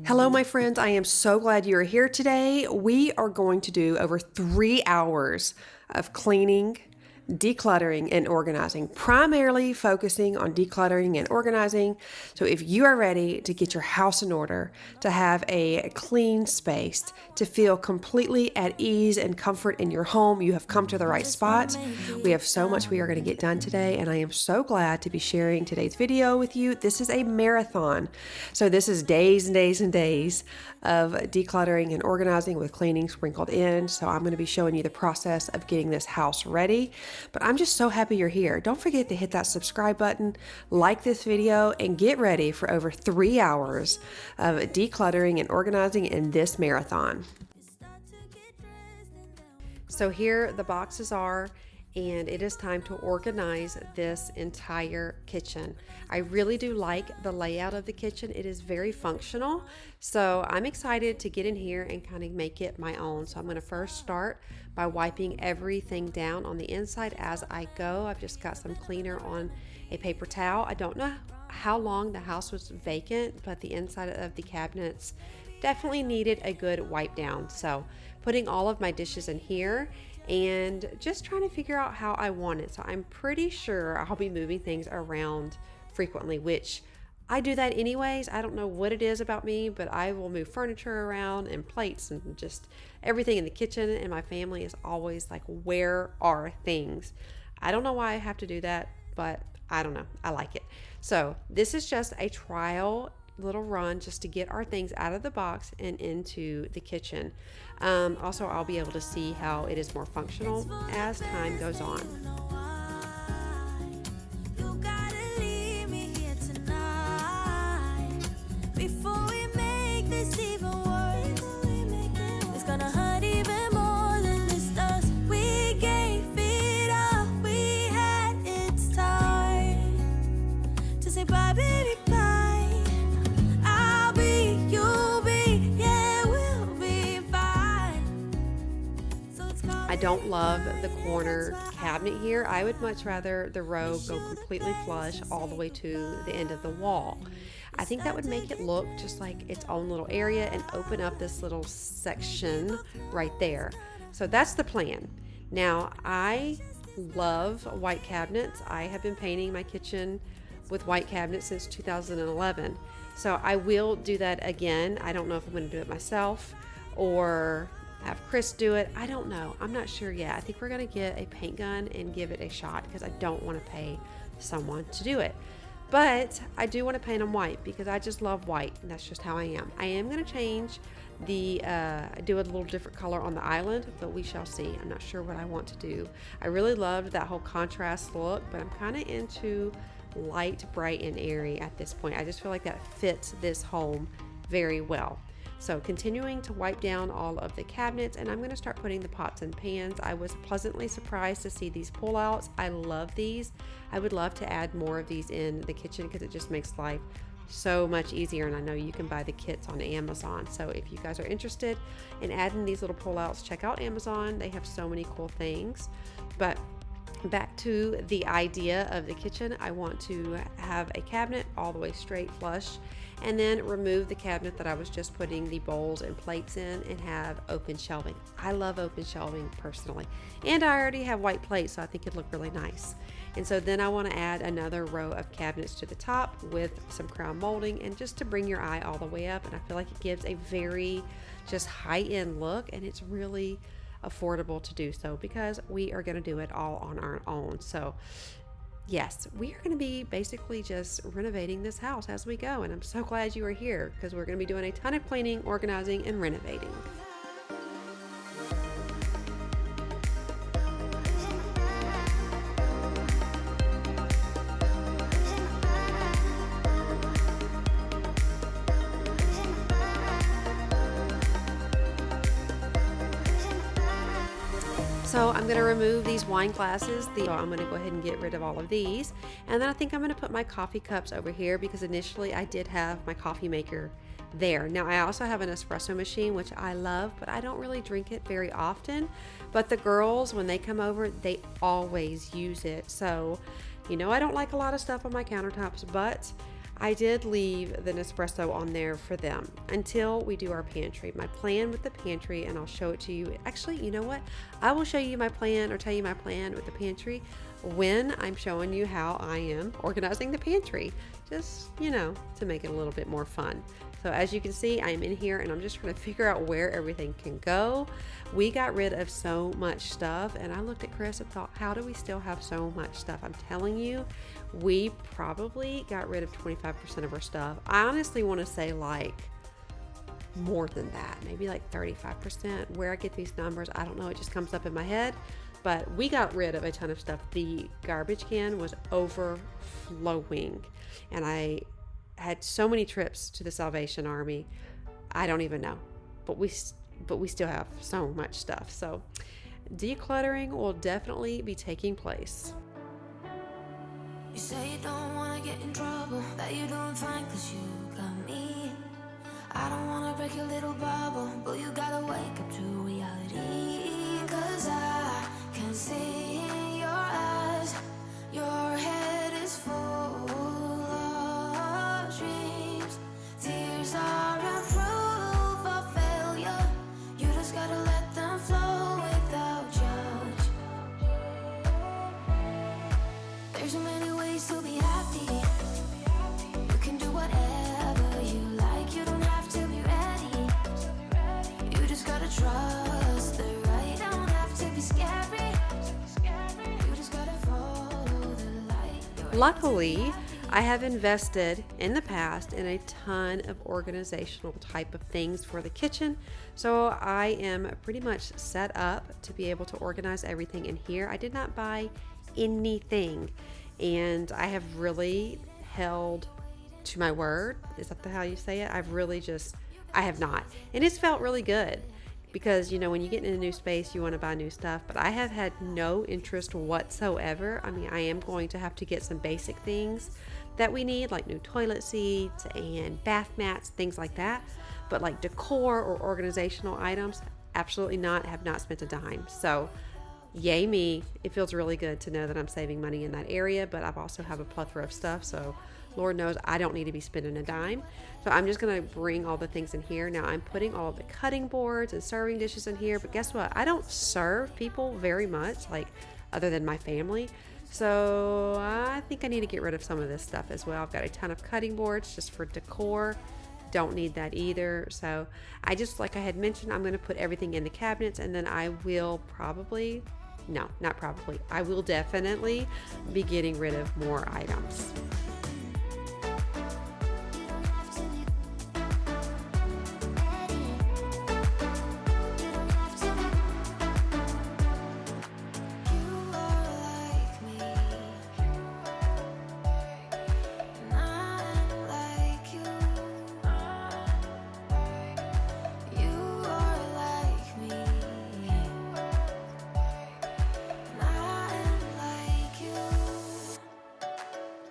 Hello, my friends. I am so glad you're here today. We are going to do over 3 hours of cleaning, decluttering, and organizing, primarily focusing on decluttering and organizing. So if you are ready to get your house in order, to have a clean space, to feel completely at ease and comfort in your home, you have come to the right spot. We have so much we are going to get done today, and I am so glad to be sharing today's video with you. This is a marathon. So this is days and days and days of decluttering and organizing with cleaning sprinkled in. So I'm going to be showing you the process of getting this house ready. But I'm just so happy you're here. Don't forget to hit that subscribe button, like this video, and get ready for over 3 hours of decluttering and organizing in this marathon. So here the boxes are, and it is time to organize this entire kitchen. I really do like the layout of the kitchen. It is very functional. So I'm excited to get in here and kind of make it my own. So I'm going to first start by wiping everything down on the inside as I go. I've just got some cleaner on a paper towel. I don't know how long the house was vacant, but the inside of the cabinets definitely needed a good wipe down. So putting all of my dishes in here and just trying to figure out how I want it. So I'm pretty sure I'll be moving things around frequently, which I do that anyways. I don't know what it is about me, but I will move furniture around and plates and just everything in the kitchen, and my family is always like, where are things? I don't know why I have to do that, but I don't know. I like it. So this is just a trial little run just to get our things out of the box and into the kitchen. Also, I'll be able to see how it is more functional as time goes on. I don't love the corner cabinet here. I would much rather the row go completely flush all the way to the end of the wall. I think that would make it look just like its own little area and open up this little section right there. So that's the plan. Now, I love white cabinets. I have been painting my kitchen with white cabinets since 2011. So I will do that again. I don't know if I'm going to do it myself or have Chris do it. I don't know. I'm not sure yet. I think we're going to get a paint gun and give it a shot because I don't want to pay someone to do it. But I do want to paint them white because I just love white, and that's just how I am. I am going to change the, do a little different color on the island, but we shall see. I'm not sure what I want to do. I really loved that whole contrast look, but I'm kind of into light, bright, and airy at this point. I just feel like that fits this home very well. So continuing to wipe down all of the cabinets, and I'm going to start putting the pots and pans. I was pleasantly surprised to see these pullouts. I love these. I would love to add more of these in the kitchen because it just makes life so much easier, and I know you can buy the kits on Amazon. So if you guys are interested in adding these little pullouts, check out Amazon. They have so many cool things. But back to the idea of the kitchen, I want to have a cabinet all the way straight flush, and then remove the cabinet that I was just putting the bowls and plates in and have open shelving. I love open shelving personally, and I already have white plates, so I think it'd look really nice. And so then I want to add another row of cabinets to the top with some crown molding, and just to bring your eye all the way up. And I feel like it gives a very just high-end look, and it's really affordable to do so because we are going to do it all on our own. So yes, we are going to be basically just renovating this house as we go, and I'm so glad you are here because we're going to be doing a ton of cleaning, organizing, and renovating. So I'm going to remove these wine glasses. I'm going to go ahead and get rid of all of these. And then I think I'm going to put my coffee cups over here because initially I did have my coffee maker there. Now I also have an espresso machine, which I love, but I don't really drink it very often. But the girls, when they come over, they always use it. So, you know, I don't like a lot of stuff on my countertops, but I did leave the Nespresso on there for them until we do our pantry. My plan with the pantry, and I'll show it to you. Actually, you know what? I will show you my plan or tell you my plan with the pantry when I'm showing you how I am organizing the pantry. Just, to make it a little bit more fun. So as you can see, I'm in here and I'm just trying to figure out where everything can go. We got rid of so much stuff, and I looked at Chris and thought, how do we still have so much stuff? I'm telling you, we probably got rid of 25% of our stuff. I honestly want to say like more than that, maybe like 35%. Where I get these numbers, I don't know. It just comes up in my head. But we got rid of a ton of stuff. The garbage can was overflowing, and I had so many trips to the Salvation Army. I don't even know, but we still have so much stuff. So decluttering will definitely be taking place. You say you don't want to get in trouble, that you're doing fine cause you got me. I don't want to break your little bubble, but you gotta wake up to reality. Cause I can see in your eyes, your head is full of dreams. Tears are a proof of failure. You just gotta let them flow without judge. There's so many ways to be happy. You can do whatever you like. You don't have to be ready. You just gotta trust the right. Don't have to be scary. You just gotta follow the light. Luckily, I have invested in the past in a ton of organizational type of things for the kitchen. So I am pretty much set up to be able to organize everything in here. I did not buy anything, and I have really held to my word. Is that how you say it? I have not. And it's felt really good because, when you get in a new space, you want to buy new stuff, but I have had no interest whatsoever. I mean, I am going to have to get some basic things that we need, like new toilet seats and bath mats, things like that. But like decor or organizational items, absolutely not, have not spent a dime. So yay me. It feels really good to know that I'm saving money in that area, but I also have a plethora of stuff. So Lord knows I don't need to be spending a dime. So I'm just going to bring all the things in here. Now I'm putting all of the cutting boards and serving dishes in here, but guess what? I don't serve people very much, like other than my family. So I think I need to get rid of some of this stuff as well. I've got a ton of cutting boards just for decor. Don't need that either. So I just, like I had mentioned, I'm going to put everything in the cabinets, and then I will I will definitely be getting rid of more items.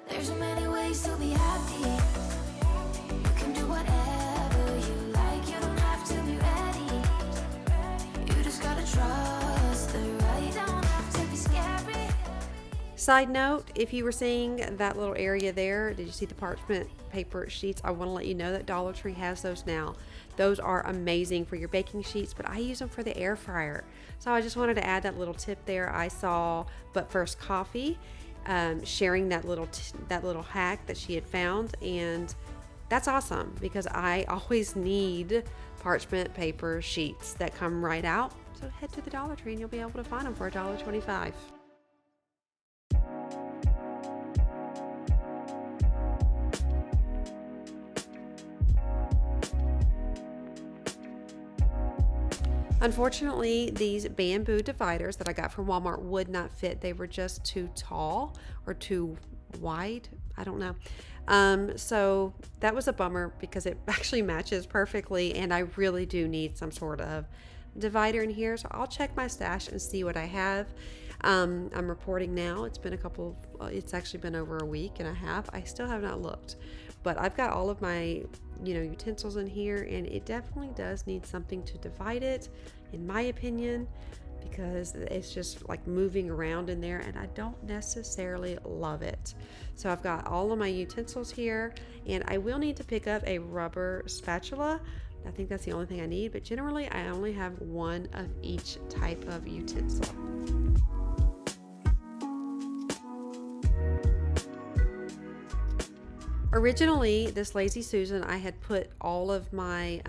There's so many ways to be happy. You can do whatever you like. You don't have to be ready. You just gotta trust the right. Don't have to be scary. Side note, if you were seeing that little area there, did you see the parchment paper sheets? I want to let you know that Dollar Tree has those now. Those are amazing for your baking sheets, but I use them for the air fryer. So I just wanted to add that little tip there. I saw But First Coffee sharing that little hack that she had found, and that's awesome because I always need parchment paper sheets that come right out. So head to the Dollar Tree and you'll be able to find them for $1.25. Unfortunately, these bamboo dividers that I got from Walmart would not fit. They were just too tall or too wide. I don't know. So that was a bummer because it actually matches perfectly, and I really do need some sort of divider in here. So I'll check my stash and see what I have. I'm reporting now. It's actually been over a week and a half. I still have not looked, but I've got all of my utensils in here, and it definitely does need something to divide it, in my opinion, because it's just like moving around in there and I don't necessarily love it. So I've got all of my utensils here, and I will need to pick up a rubber spatula. I think that's the only thing I need, but generally I only have one of each type of utensil. Originally, this Lazy Susan, I had put all of my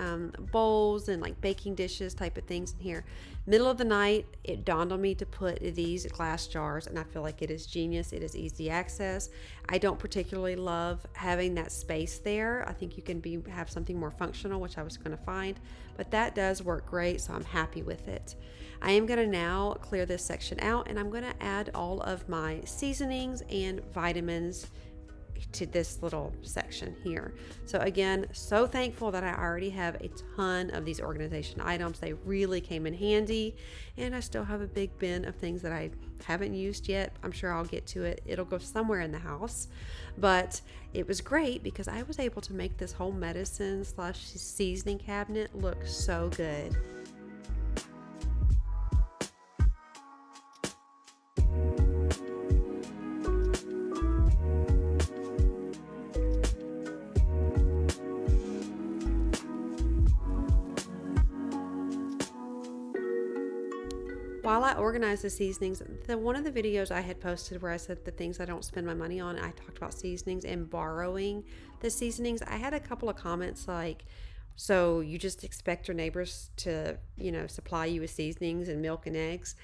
bowls and like baking dishes type of things in here. Middle of the night, it dawned on me to put these glass jars, and I feel like it is genius. It is easy access. I don't particularly love having that space there. I think you can have something more functional, which I was going to find, but that does work great, so I'm happy with it. I am going to now clear this section out, and I'm going to add all of my seasonings and vitamins to this little section here. So again, so thankful that I already have a ton of these organization items. They really came in handy, and I still have a big bin of things that I haven't used yet. I'm sure I'll get to it. It'll go somewhere in the house, but it was great because I was able to make this whole medicine / seasoning cabinet look so good. While I organize the seasonings, one of the videos I had posted where I said the things I don't spend my money on, I talked about seasonings and borrowing the seasonings. I had a couple of comments like, so you just expect your neighbors to, supply you with seasonings and milk and eggs?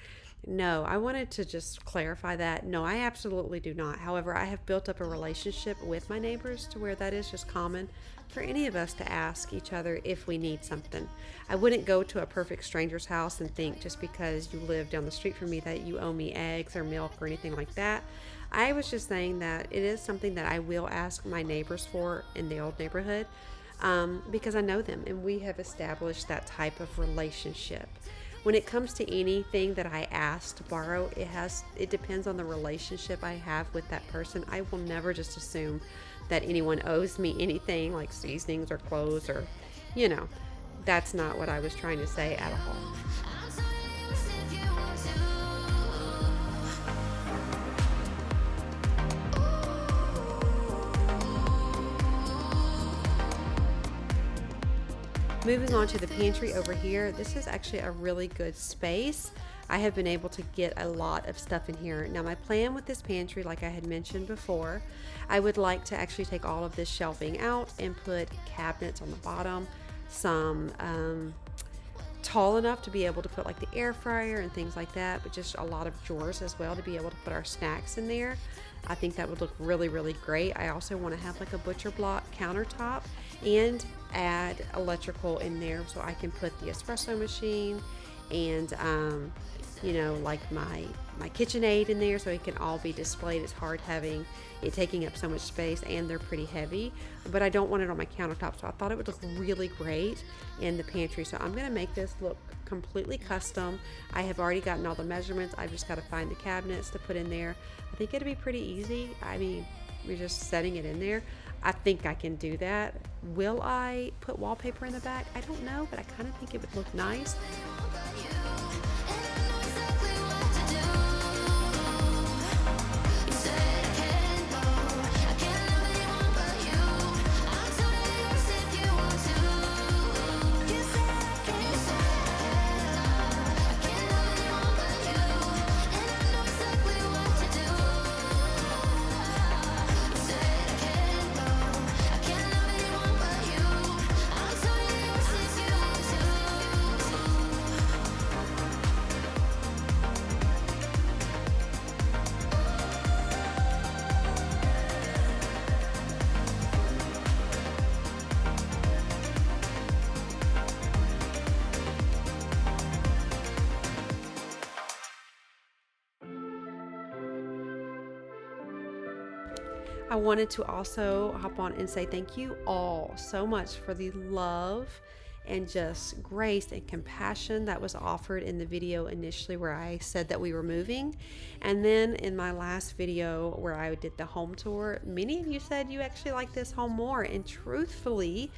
No, I wanted to just clarify that. No, I absolutely do not. However, I have built up a relationship with my neighbors to where that is just common for any of us to ask each other if we need something. I wouldn't go to a perfect stranger's house and think just because you live down the street from me that you owe me eggs or milk or anything like that. I was just saying that it is something that I will ask my neighbors for in the old neighborhood because I know them and we have established that type of relationship. When it comes to anything that I ask to borrow, it depends on the relationship I have with that person. I will never just assume that anyone owes me anything like seasonings or clothes or, that's not what I was trying to say at all. Moving on to the pantry over here, this is actually a really good space. I have been able to get a lot of stuff in here. Now my plan with this pantry, like I had mentioned before, I would like to actually take all of this shelving out and put cabinets on the bottom, some tall enough to be able to put like the air fryer and things like that, but just a lot of drawers as well to be able to put our snacks in there. I think that would look really, really great. I also want to have like a butcher block countertop and add electrical in there so I can put the espresso machine and like my KitchenAid in there so it can all be displayed. It's hard having it taking up so much space, and they're pretty heavy, but I don't want it on my countertop, so I thought it would look really great in the pantry. So I'm going to make this look completely custom. I have already gotten all the measurements. I've just got to find the cabinets to put in there. I think it'll be pretty easy. I mean, we're just setting it in there. I think I can do that. Will I put wallpaper in the back? I don't know, but I kind of think it would look nice. I wanted to also hop on and say thank you all so much for the love and just grace and compassion that was offered in the video initially where I said that we were moving. And then in my last video where I did the home tour, many of you said you actually like this home more. And truthfully,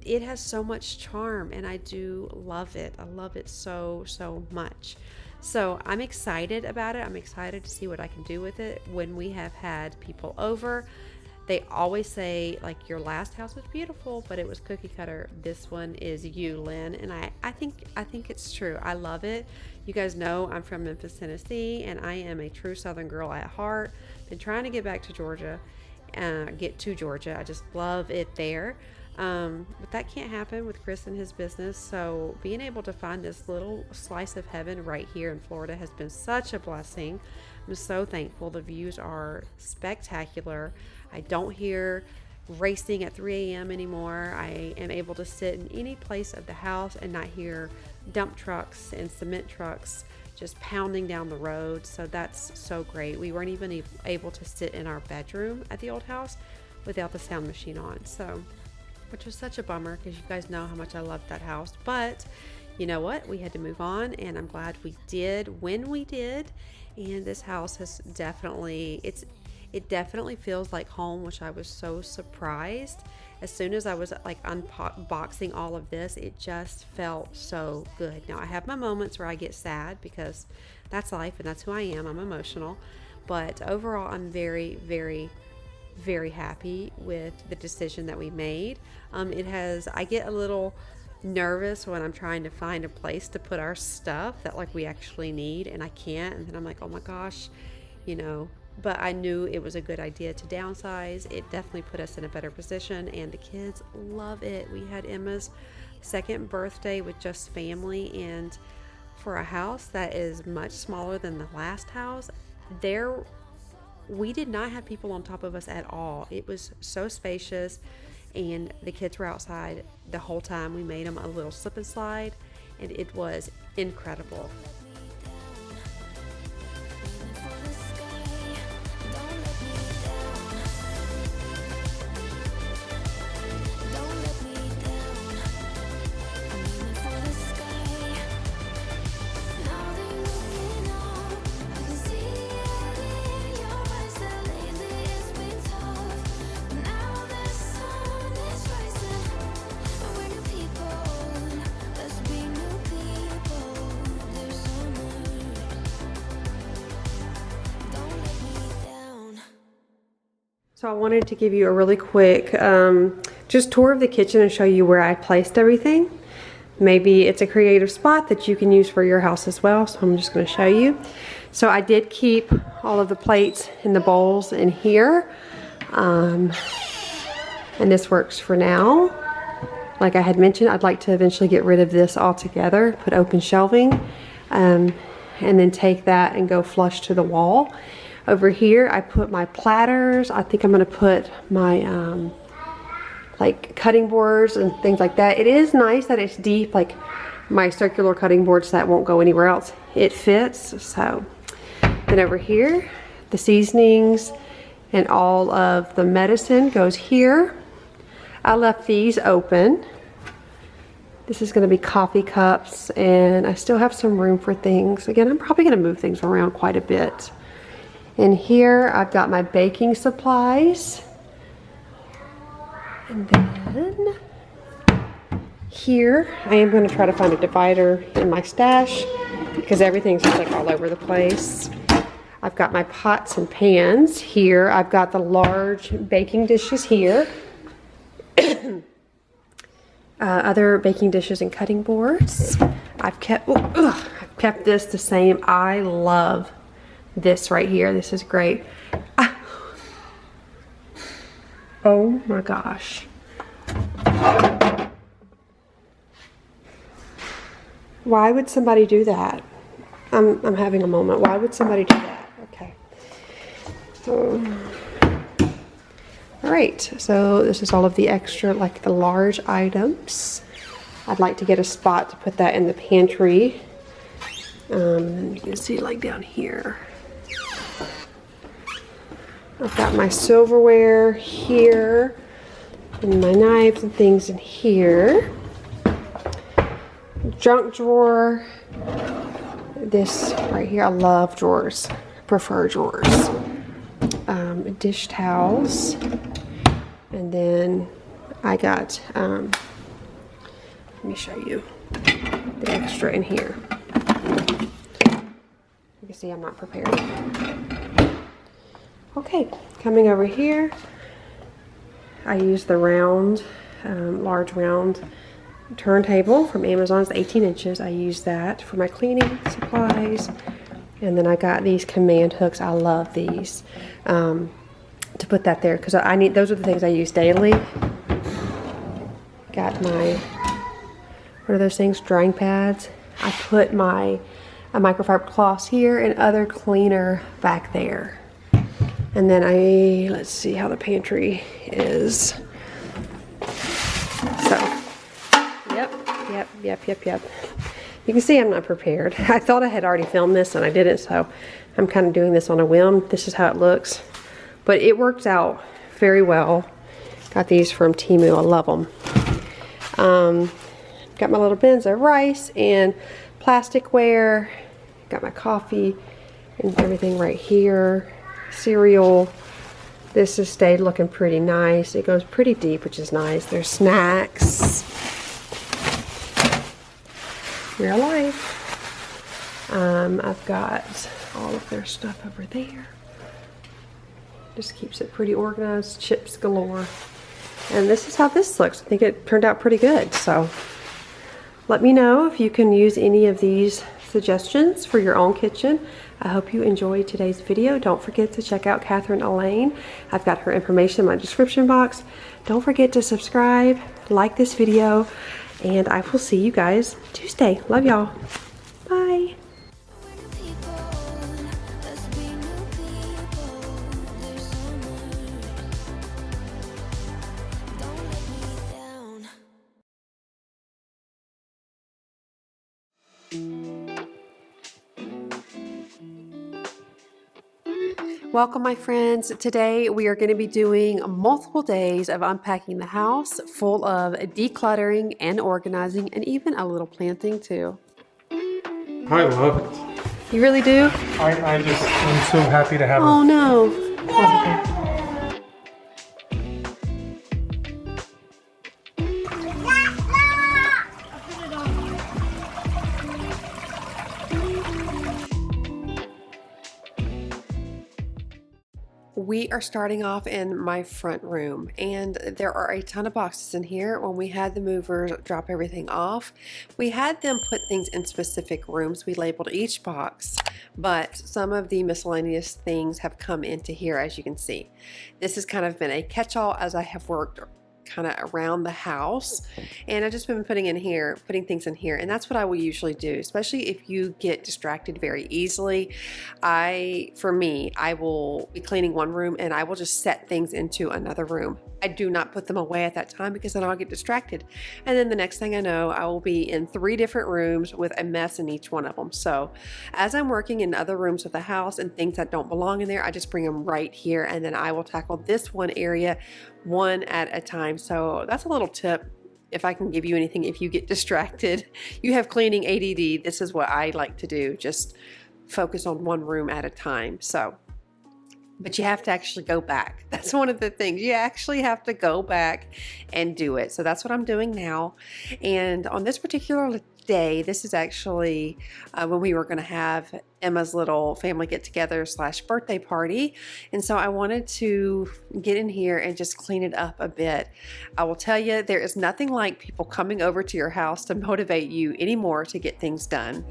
it has so much charm, and I do love it. I love it so, so much. So I'm excited about it. I'm excited to see what I can do with it when we have had people over. They always say, like, your last house was beautiful, but it was cookie cutter. This one is you, Lynn. And I think it's true. I love it. You guys know I'm from Memphis, Tennessee, and I am a true Southern girl at heart. Been trying to get back to Georgia, get to Georgia. I just love it there. But that can't happen with Chris and his business. So being able to find this little slice of heaven right here in Florida has been such a blessing. I'm so thankful. The views are spectacular. I don't hear racing at 3 a.m. anymore. I am able to sit in any place of the house and not hear dump trucks and cement trucks just pounding down the road. So that's so great. We weren't even able to sit in our bedroom at the old house without the sound machine on. So, which was such a bummer, because you guys know how much I loved that house. But you know what? We had to move on, and I'm glad we did when we did. And this house has definitely, it definitely feels like home, which I was so surprised. As soon as I was like unboxing all of this, it just felt so good. Now I have my moments where I get sad, because that's life and that's who I am. I'm emotional. But overall, I'm very, very, very happy with the decision that we made. I get a little nervous when I'm trying to find a place to put our stuff that like we actually need, and I can't, and then I'm like, oh my gosh, but I knew it was a good idea to downsize. It definitely put us in a better position, and the kids love it. We had Emma's second birthday with just family, and for a house that is much smaller than the last house, we did not have people on top of us at all. It was so spacious, and the kids were outside the whole time. We made them a little slip and slide, and it was incredible. So I wanted to give you a really quick just tour of the kitchen and show you where I placed everything. Maybe it's a creative spot that you can use for your house as well, so I'm just going to show you. So I did keep all of the plates and the bowls in here, and this works for now. Like I had mentioned, I'd like to eventually get rid of this altogether, put open shelving, and then take that and go flush to the wall. Over here, I put my platters. I think I'm going to put my like cutting boards and things like that. It is nice that it's deep, like my circular cutting boards that won't go anywhere else. It fits. So then over here, the seasonings and all of the medicine goes here. I left these open. This is going to be coffee cups, and I still have some room for things. Again, I'm probably going to move things around quite a bit. In here, I've got my baking supplies. And then here, I am going to try to find a divider in my stash, because everything's just like all over the place. I've got my pots and pans here. I've got the large baking dishes here. Other baking dishes and cutting boards. I've kept this the same. I love this right here. This is great. Oh my gosh. Why would somebody do that? I'm having a moment. Why would somebody do that? Okay. All right. So this is all of the extra, like the large items. I'd like to get a spot to put that in the pantry. You can see like down here. I've got my silverware here, and my knives and things in here. Junk drawer. This right here, I love drawers. Prefer drawers. Dish towels. And then I got me show you the extra in here. You can see I'm not prepared. Okay, coming over here, I use the round, large round turntable from Amazon. It's 18 inches. I use that for my cleaning supplies. And then I got these command hooks. I love these, to put that there because I need, those are the things I use daily. Got my, what are those things, drying pads. I put my microfiber cloths here and other cleaner back there. And then let's see how the pantry is. So, yep. You can see I'm not prepared. I thought I had already filmed this and I didn't, so I'm kind of doing this on a whim. This is how it looks. But it works out very well. Got these from Temu, I love them. Got my little bins of rice and plasticware. Got my coffee and everything right here. Cereal. This has stayed looking pretty nice. It goes pretty deep, which is nice. There's snacks. Real life. I've got all of their stuff over there. Just keeps it pretty organized. Chips galore. And this is how this looks. I think it turned out pretty good. So let me know if you can use any of these suggestions for your own kitchen. I hope you enjoyed today's video. Don't forget to check out Catherine Elaine. I've got her information in my description box. Don't forget to subscribe, like this video, and I will see you guys Tuesday. Love y'all. Bye. Welcome, my friends. Today we are going to be doing multiple days of unpacking the house, full of decluttering and organizing, and even a little planting too. I love it. You really do? I just am so happy to have Oh it. no. We are starting off in my front room, and there are a ton of boxes in here. When we had the movers drop everything off, we had them put things in specific rooms. We labeled each box, but some of the miscellaneous things have come into here, as you can see. This has kind of been a catch-all as I have worked kind of around the house, and I've just been putting things in here, and that's what I will usually do, especially if you get distracted very easily. For me, I will be cleaning one room and I will just set things into another room. I do not put them away at that time because then I'll get distracted, and then the next thing I know, I will be in 3 different rooms with a mess in each one of them. So as I'm working in other rooms of the house and things that don't belong in there, I just bring them right here, and then I will tackle this one area one at a time. So that's a little tip, if I can give you anything. If you get distracted, you have cleaning ADD, this is what I like to do. Just focus on one room at a time. But you have to actually go back. That's one of the things. You actually have to go back and do it. So that's what I'm doing now. And on this particular day, this is actually when we were going to have Emma's little family get-together / birthday party. And so I wanted to get in here and just clean it up a bit. I will tell you, there is nothing like people coming over to your house to motivate you anymore to get things done.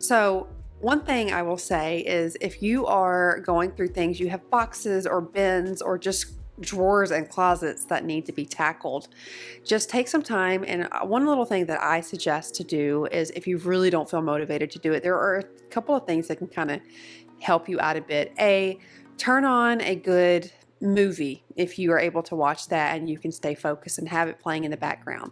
So one thing I will say is, if you are going through things, you have boxes or bins or just drawers and closets that need to be tackled, just take some time. And one little thing that I suggest to do is, if you really don't feel motivated to do it, there are a couple of things that can kind of help you out a bit. Turn on a good movie if you are able to watch that and you can stay focused and have it playing in the background.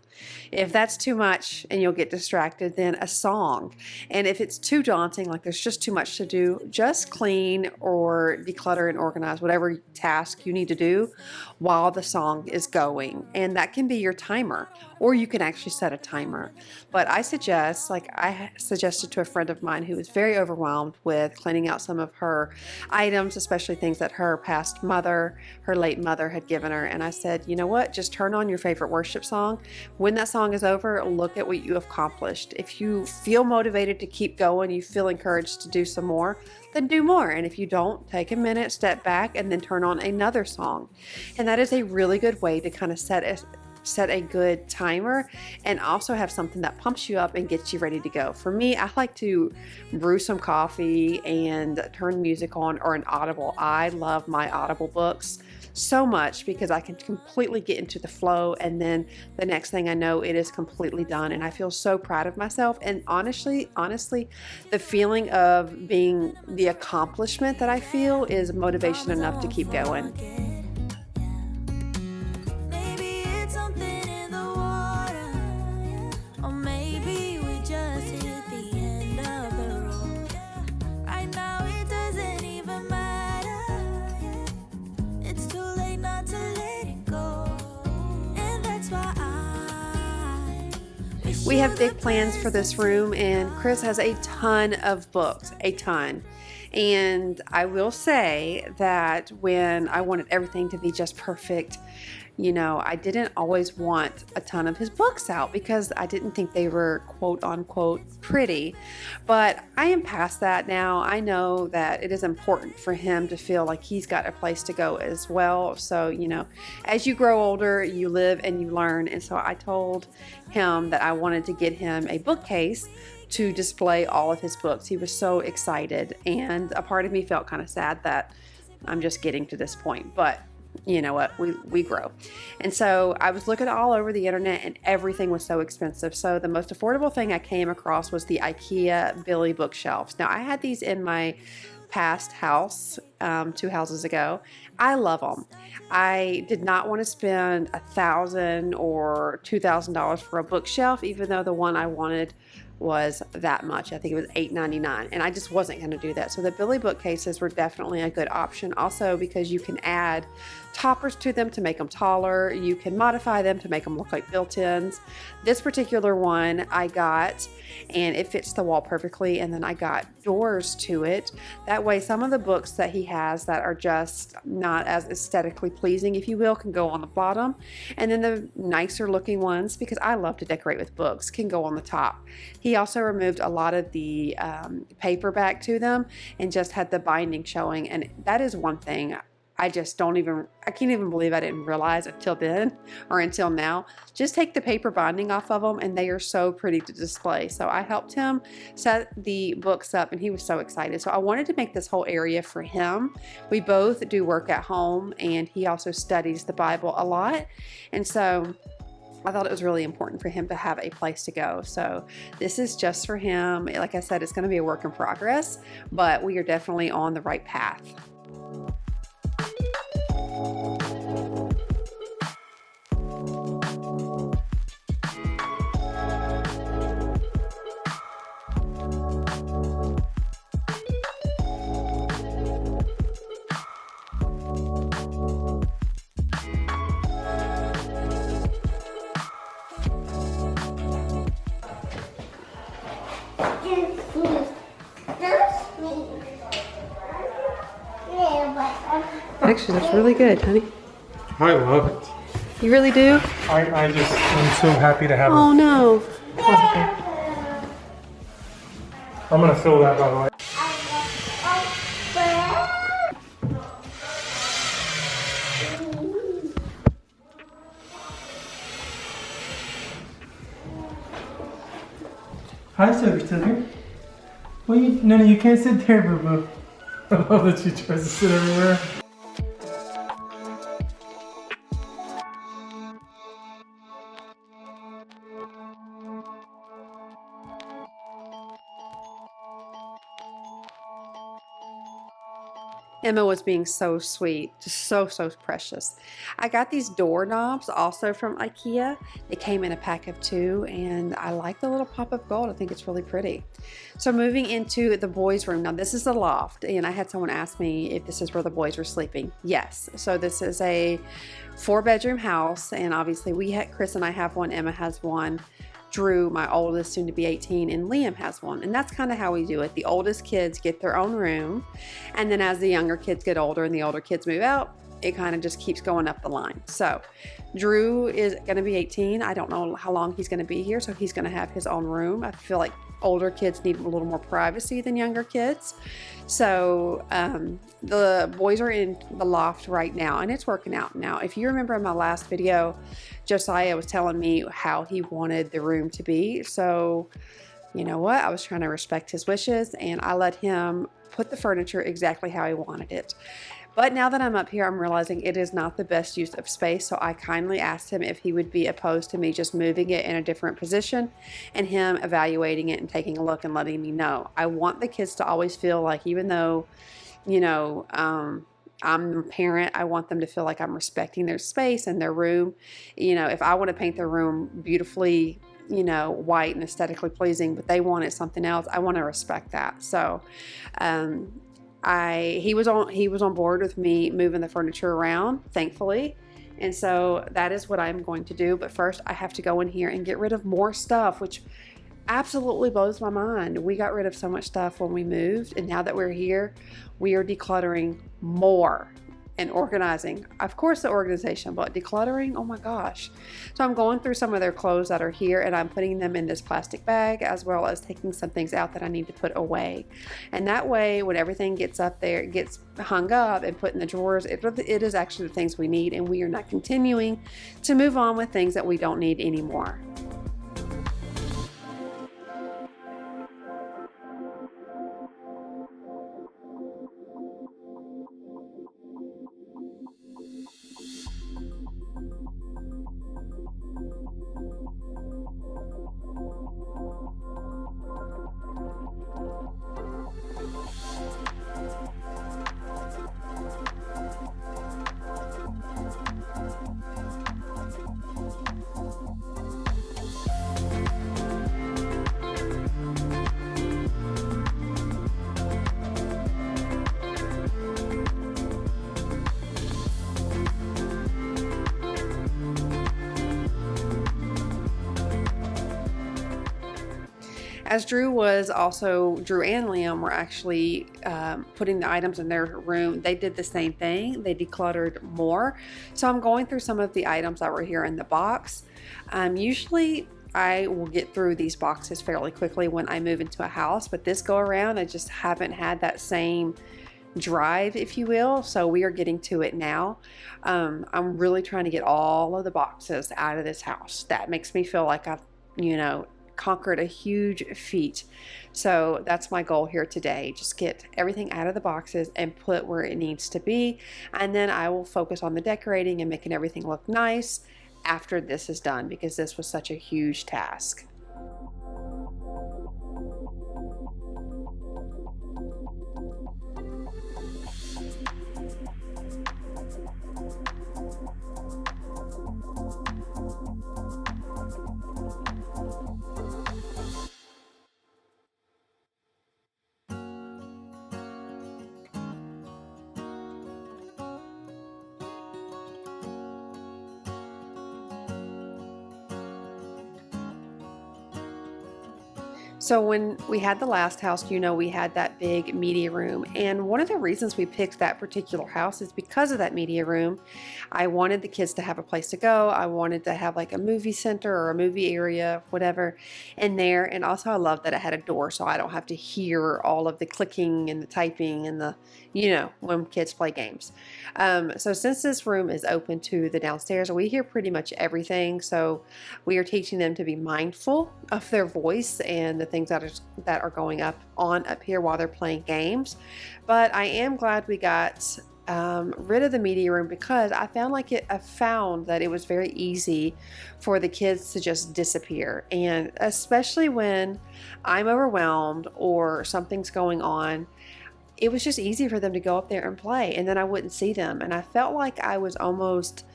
If that's too much and you'll get distracted, then a song. And if it's too daunting, like there's just too much to do, just clean or declutter and organize whatever task you need to do while the song is going. And that can be your timer, or you can actually set a timer. But I suggested to a friend of mine who was very overwhelmed with cleaning out some of her items, especially things that her past mother, her late mother, had given her. And I said, you know what? Just turn on your favorite worship song. When that song is over, look at what you have accomplished. If you feel motivated to keep going, you feel encouraged to do some more, then do more. And if you don't, take a minute, step back, and then turn on another song. And that is a really good way to kind of set a good timer and also have something that pumps you up and gets you ready to go. For me, I like to brew some coffee and turn music on, or an Audible. I love my Audible books so much because I can completely get into the flow, and then the next thing I know, it is completely done, and I feel so proud of myself. And honestly, the feeling of being the accomplishment that I feel is motivation enough to keep going. Maybe it's something in the water, or maybe we just hit the end of the road. Right now it doesn't even matter. It's too late not to let it go, and that's why We have big plans for this room, and Chris has a ton of books, a ton. And I will say that when I wanted everything to be just perfect, I didn't always want a ton of his books out because I didn't think they were quote unquote pretty. But I am past that now. I know that it is important for him to feel like he's got a place to go as well. So, as you grow older, you live and you learn. And so I told him that I wanted to get him a bookcase to display all of his books. He was so excited, and a part of me felt kind of sad that I'm just getting to this point, but you know what, we grow. And so I was looking all over the internet, and everything was so expensive. So the most affordable thing I came across was the IKEA Billy bookshelves. Now, I had these in my past house 2 houses ago. I love them. I did not want to spend $1,000 or $2,000 for a bookshelf, even though the one I wanted was that much. I think it was $8.99, and I just wasn't going to do that. So the Billy bookcases were definitely a good option, also because you can add toppers to them to make them taller. You can modify them to make them look like built-ins. This particular one I got, and it fits the wall perfectly, and then I got doors to it. That way some of the books that he has that are just not as aesthetically pleasing, if you will, can go on the bottom, and then the nicer looking ones, because I love to decorate with books, can go on the top. He also removed a lot of the paper back to them and just had the binding showing, and that is one thing I can't even believe I didn't realize until then, or until now. Just take the paper binding off of them, and they are so pretty to display. So I helped him set the books up, and he was so excited. So I wanted to make this whole area for him. We both do work at home, and he also studies the Bible a lot. And so I thought it was really important for him to have a place to go. So this is just for him. Like I said, it's going to be a work in progress, but we are definitely on the right path. Actually, that's really good, honey. I love it. You really do? I just am so happy to have Oh it. no. I'm gonna fill that, by the way. Hi, Sugar. Well, no, you can't sit there, boo boo. I love that she tries to sit everywhere. Emma was being so sweet, just so precious. I got these doorknobs also from IKEA. They came in a pack of 2, and I like the little pop of gold. I think it's really pretty. So moving into the boys' room. Now this is the loft, and I had someone ask me if this is where the boys were sleeping. Yes. So this is a 4-bedroom house, and obviously Chris and I have one, Emma has one. Drew, my oldest, soon to be 18, and Liam has one. And that's kind of how we do it. The oldest kids get their own room, and then as the younger kids get older and the older kids move out, it kind of just keeps going up the line. So Drew is going to be 18. I don't know how long he's going to be here, so he's going to have his own room. I feel like older kids need a little more privacy than younger kids. So the boys are in the loft right now, and it's working out. Now, if you remember in my last video, Josiah was telling me how he wanted the room to be. So you know what? I was trying to respect his wishes, and I let him put the furniture exactly how he wanted it. But now that I'm up here, I'm realizing it is not the best use of space, so I kindly asked him if he would be opposed to me just moving it in a different position and him evaluating it and taking a look and letting me know. I want the kids to always feel like, even though, you know, I'm the parent, I want them to feel like I'm respecting their space and their room. You know, if I want to paint their room beautifully, you know, white and aesthetically pleasing, but they wanted something else, I want to respect that. So, he was on board with me moving the furniture around, thankfully. And so that is what I'm going to do. But first I have to go in here and get rid of more stuff, which absolutely blows my mind. We got rid of so much stuff when we moved, and now that we're here, we are decluttering more and organizing. Of course, the organization, but decluttering, oh my gosh. So I'm going through some of their clothes that are here, and I'm putting them in this plastic bag, as well as taking some things out that I need to put away. And that way, when everything gets up there, it gets hung up and put in the drawers, it is actually the things we need, and we are not continuing to move on with things that we don't need anymore. As Drew and Liam were actually putting the items in their room, they did the same thing. They decluttered more. So I'm going through some of the items that were here in the box. Usually I will get through these boxes fairly quickly when I move into a house, but this go around I just haven't had that same drive, if you will. So we are getting to it now. I'm really trying to get all of the boxes out of this house. That makes me feel like I've, conquered a huge feat. So that's my goal here today. Just get everything out of the boxes and put where it needs to be. And then I will focus on the decorating and making everything look nice after this is done, because this was such a huge task. So when we had the last house, we had that big media room. And one of the reasons we picked that particular house is because of that media room. I wanted the kids to have a place to go. I wanted to have like a movie center or a movie area, whatever, in there. And also I love that it had a door, so I don't have to hear all of the clicking and the typing and the, when kids play games. So since this room is open to the downstairs, we hear pretty much everything. So we are teaching them to be mindful of their voice and the things that are going up here while they're playing games. But I am glad we got rid of the media room, because I found that it was very easy for the kids to just disappear. And especially when I'm overwhelmed or something's going on, it was just easy for them to go up there and play, and then I wouldn't see them. And I felt like I was almost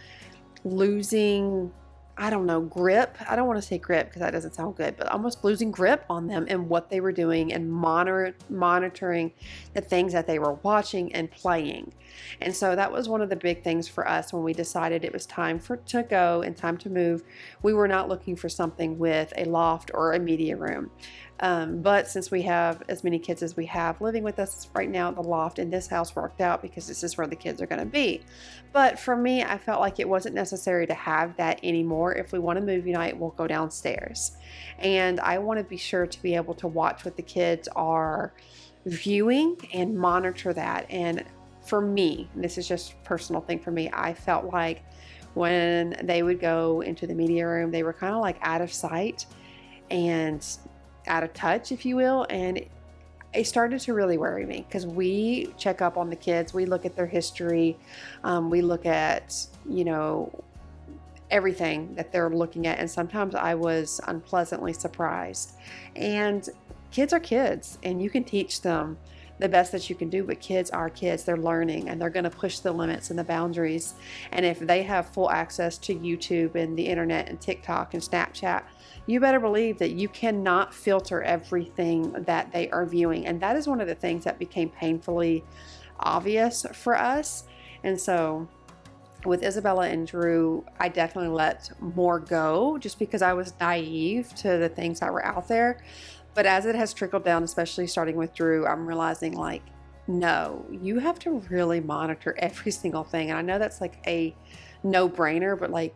losing, I don't know, grip. I don't want to say grip because that doesn't sound good, but almost losing grip on them and what they were doing, and monitoring the things that they were watching and playing. And so that was one of the big things for us when we decided it was time to go and time to move. We were not looking for something with a loft or a media room. But since we have as many kids as we have living with us right now, the loft in this house worked out because this is where the kids are going to be. But for me, I felt like it wasn't necessary to have that anymore. If we want a movie night, we'll go downstairs. And I want to be sure to be able to watch what the kids are viewing and monitor that. And for me, this is just a personal thing for me, I felt like when they would go into the media room, they were kind of like out of sight and out of touch, if you will. And it started to really worry me because we check up on the kids. We look at their history. We look at, everything that they're looking at. And sometimes I was unpleasantly surprised. And kids are kids, and you can teach them the best that you can do, but kids are kids. They're learning, and they're going to push the limits and the boundaries. And if they have full access to YouTube and the internet and TikTok and Snapchat, you better believe that you cannot filter everything that they are viewing. And that is one of the things that became painfully obvious for us. And so with Isabella and Drew, I definitely let more go just because I was naive to the things that were out there. But as it has trickled down, especially starting with Drew, I'm realizing like, no, you have to really monitor every single thing. And I know that's like a no-brainer, but like,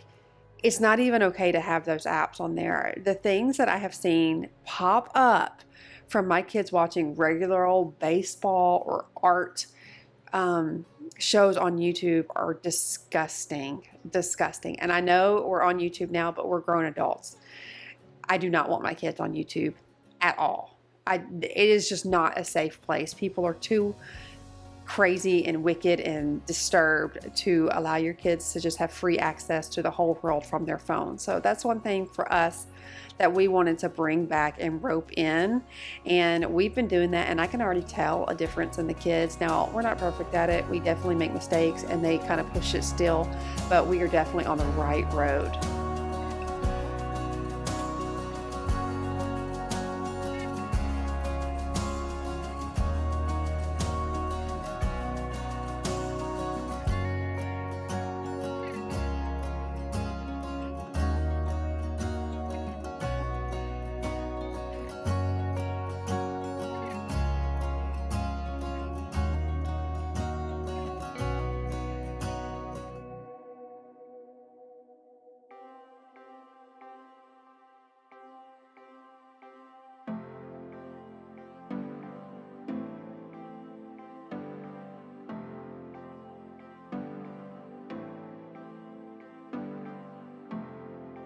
it's not even okay to have those apps on there. The things that I have seen pop up from my kids watching regular old baseball or art shows on YouTube are disgusting. And I know we're on YouTube now, but we're grown adults. I do not want my kids on YouTube at all. It is just not a safe place. People are too crazy and wicked and disturbed to allow your kids to just have free access to the whole world from their phone. So that's one thing for us that we wanted to bring back and rope in, and we've been doing that, and I can already tell a difference in the kids. Now, we're not perfect at it. We definitely make mistakes, and they kind of push it still, but we are definitely on the right road.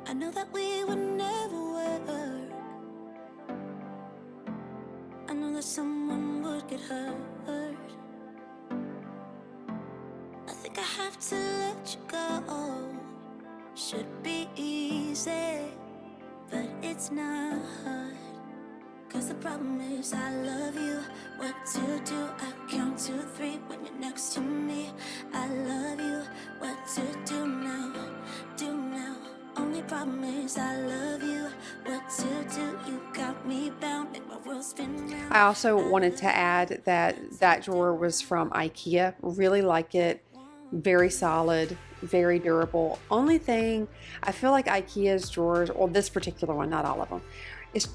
I know that we would never work. I know that someone would get hurt. I think I have to let you go. Should be easy, but it's not. 'Cause the problem is I love you. What to do? I count to 3 when you're next to me. I love you. What to do now? Do now. Only problem is I love you. What to do? You got me bound. Make my world spin round. I also wanted to add that drawer was from IKEA. Really like it. Very solid, very durable. Only thing, I feel like IKEA's drawers, or this particular one, not all of them,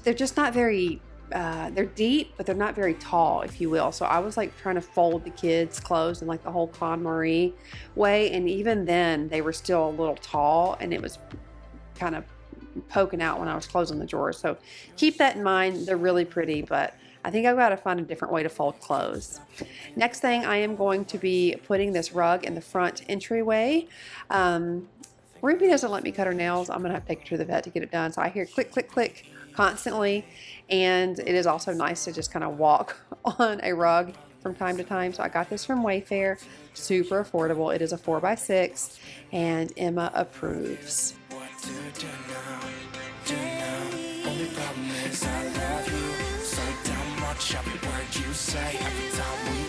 they're just not very, they're deep, but they're not very tall, if you will. So I was like trying to fold the kids' clothes in like the whole KonMari way. And even then they were still a little tall, and it was kind of poking out when I was closing the drawers. So keep that in mind. They're really pretty, but I think I've got to find a different way to fold clothes. Next thing, I am going to be putting this rug in the front entryway. Ruby doesn't let me cut her nails. I'm going to have to take her to the vet to get it done. So I hear click, click, click constantly. And it is also nice to just kind of walk on a rug from time to time. So I got this from Wayfair. Super affordable. It is a 4x6, and Emma approves. What to do now? Do now. Only problem is I love you. So damn much every word you say. Every time we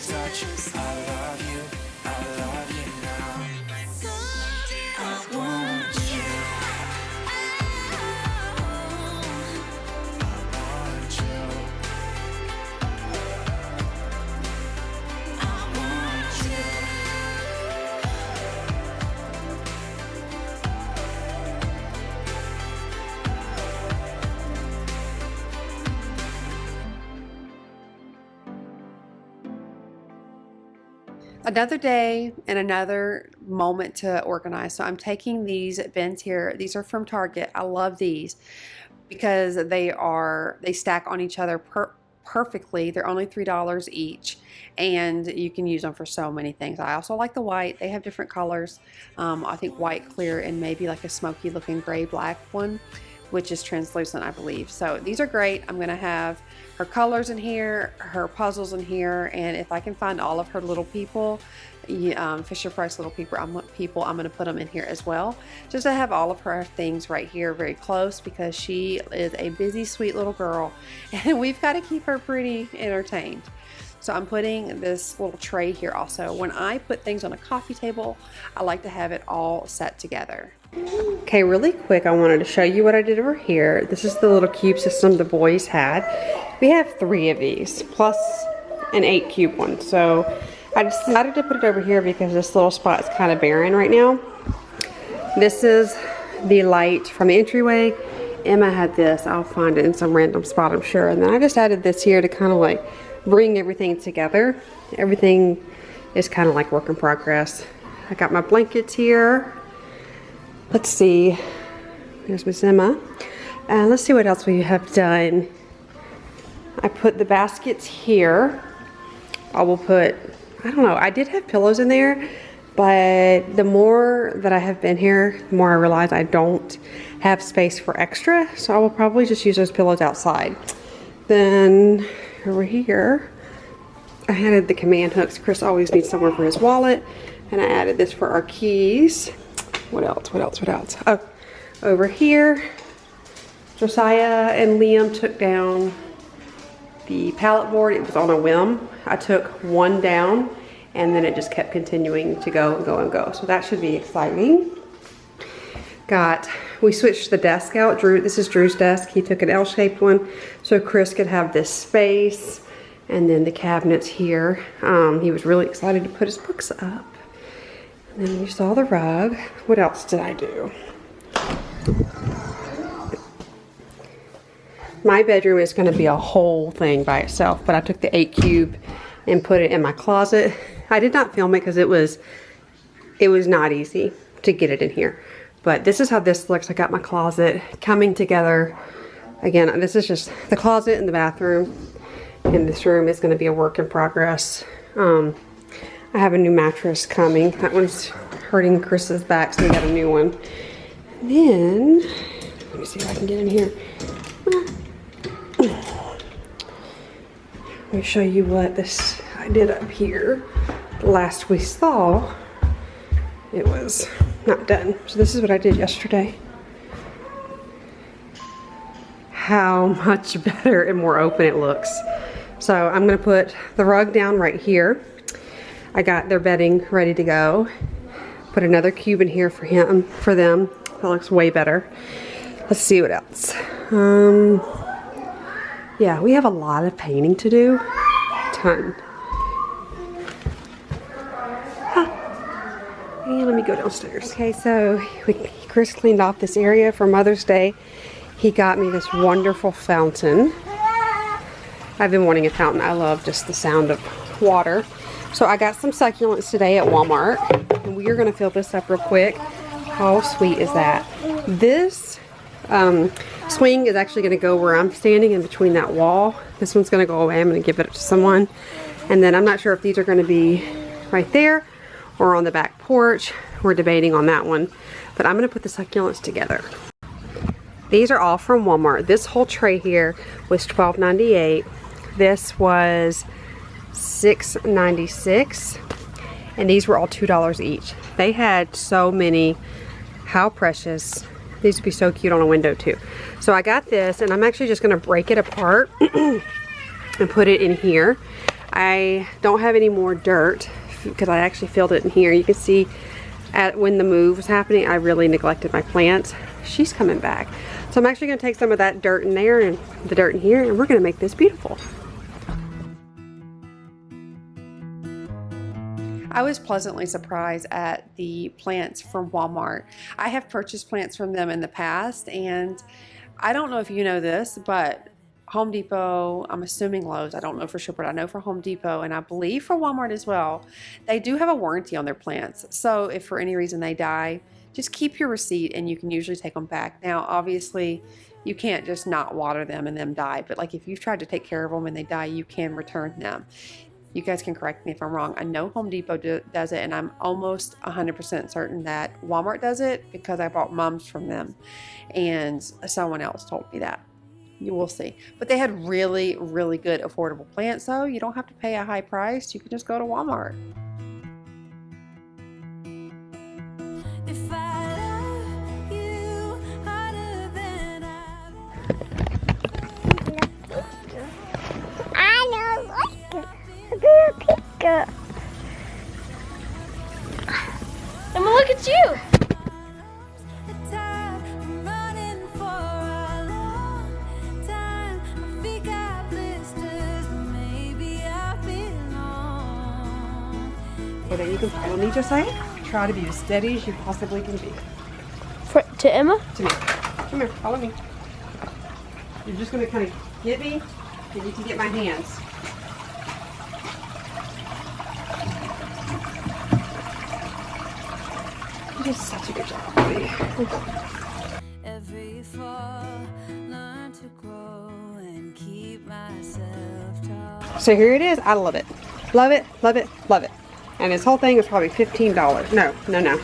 Another day and another moment to organize. So I'm taking these bins here. These are from Target. I love these because they stack on each other perfectly. They're only $3 each, and you can use them for so many things. I also like the white. They have different colors. I think white, clear, and maybe like a smoky looking gray black one, which is translucent, I believe. So these are great. I'm gonna have her colors in here, her puzzles in here, and if I can find all of her little people, Fisher Price little people, I'm gonna put them in here as well, just to have all of her things right here very close, because she is a busy, sweet little girl, and we've got to keep her pretty entertained. So I'm putting this little tray here also. When I put things on a coffee table, I like to have it all set together. Okay, really quick, I wanted to show you what I did over here. This is the little cube system the boys had. We have 3 of these, plus an 8 cube one. So I decided to put it over here because this little spot is kind of barren right now. This is the light from the entryway. Emma had this. I'll find it in some random spot, I'm sure. And then I just added this here to kind of like bring everything together. Everything is kind of like work in progress. I got my blankets here. Let's see. There's Miss Emma. And let's see what else we have done. I put the baskets here. I will put, I don't know, I did have pillows in there, but the more that I have been here, the more I realize I don't have space for extra, so I will probably just use those pillows outside. Then over here, I added the command hooks. Chris always needs somewhere for his wallet, and I added this for our keys. What else? Oh, over here, Josiah and Liam took down the pallet board. It was on a whim. I took one down, and then it just kept continuing to go and go and go. So that should be exciting. We switched the desk out. This is Drew's desk. He took an L-shaped one so Chris could have this space. And then the cabinets here. He was really excited to put his books up. And then you saw the rug. What else did I do? My bedroom is going to be a whole thing by itself, but I took the 8 cube and put it in my closet. I did not film it because it was not easy to get it in here. But this is how this looks. I got my closet coming together. Again, this is just the closet and the bathroom. And this room is going to be a work in progress. I have a new mattress coming. That one's hurting Chris's back, so we got a new one. And then, let me see if I can get in here. Let me show you what I did up here. Last we saw, it was not done. So this is what I did yesterday. How much better and more open it looks. So I'm gonna put the rug down right here. I got their bedding ready to go. Put another cube in here for them. That looks way better. Let's see what else. Yeah, we have a lot of painting to do. Ton. And let me go downstairs. Okay, so Chris cleaned off this area for Mother's Day. He got me this wonderful fountain. I've been wanting a fountain. I love just the sound of water. So I got some succulents today at Walmart. And we are going to fill this up real quick. How sweet is that? This swing is actually going to go where I'm standing in between that wall. This one's going to go away. I'm going to give it to someone. And then I'm not sure if these are going to be right there or on the back porch. We're debating on that one. But I'm going to put the succulents together. These are all from Walmart. This whole tray here was $12.98. This was $6.96. And these were all $2 each. They had so many. How precious. These would be so cute on a window too. So I got this, and I'm actually just going to break it apart and put it in here. I don't have any more dirt because I actually filled it in here. You can see when the move was happening, I really neglected my plants. She's coming back. So I'm actually going to take some of that dirt in there and the dirt in here, and we're going to make this beautiful. I was pleasantly surprised at the plants from Walmart. I have purchased plants from them in the past, and I don't know if you know this, but Home Depot, I'm assuming Lowe's, I don't know for sure, but I know for Home Depot and I believe for Walmart as well, they do have a warranty on their plants. So if for any reason they die, just keep your receipt and you can usually take them back. Now, obviously, you can't just not water them and them die, but like if you've tried to take care of them and they die, you can return them. You guys can correct me if I'm wrong. I know Home Depot does it, and I'm almost 100% certain that Walmart does it because I bought mums from them and someone else told me that. You will see. But they had really, really good affordable plants, so you don't have to pay a high price. You can just go to Walmart. If I love you harder than I don't like it. A picture. And look at you. the time I'm running for a long time. My feet got blisters, but maybe I belong. So then you can follow me, Josiah. Try to be as steady as you possibly can be. To Emma? To me. Come here, follow me. You're just going to kind of get me, and you can get my hands. You did such a good job, buddy. Every fall, learn to grow and keep myself tall. So here it is. I love it. Love it, love it, love it. And this whole thing was probably $15. No. The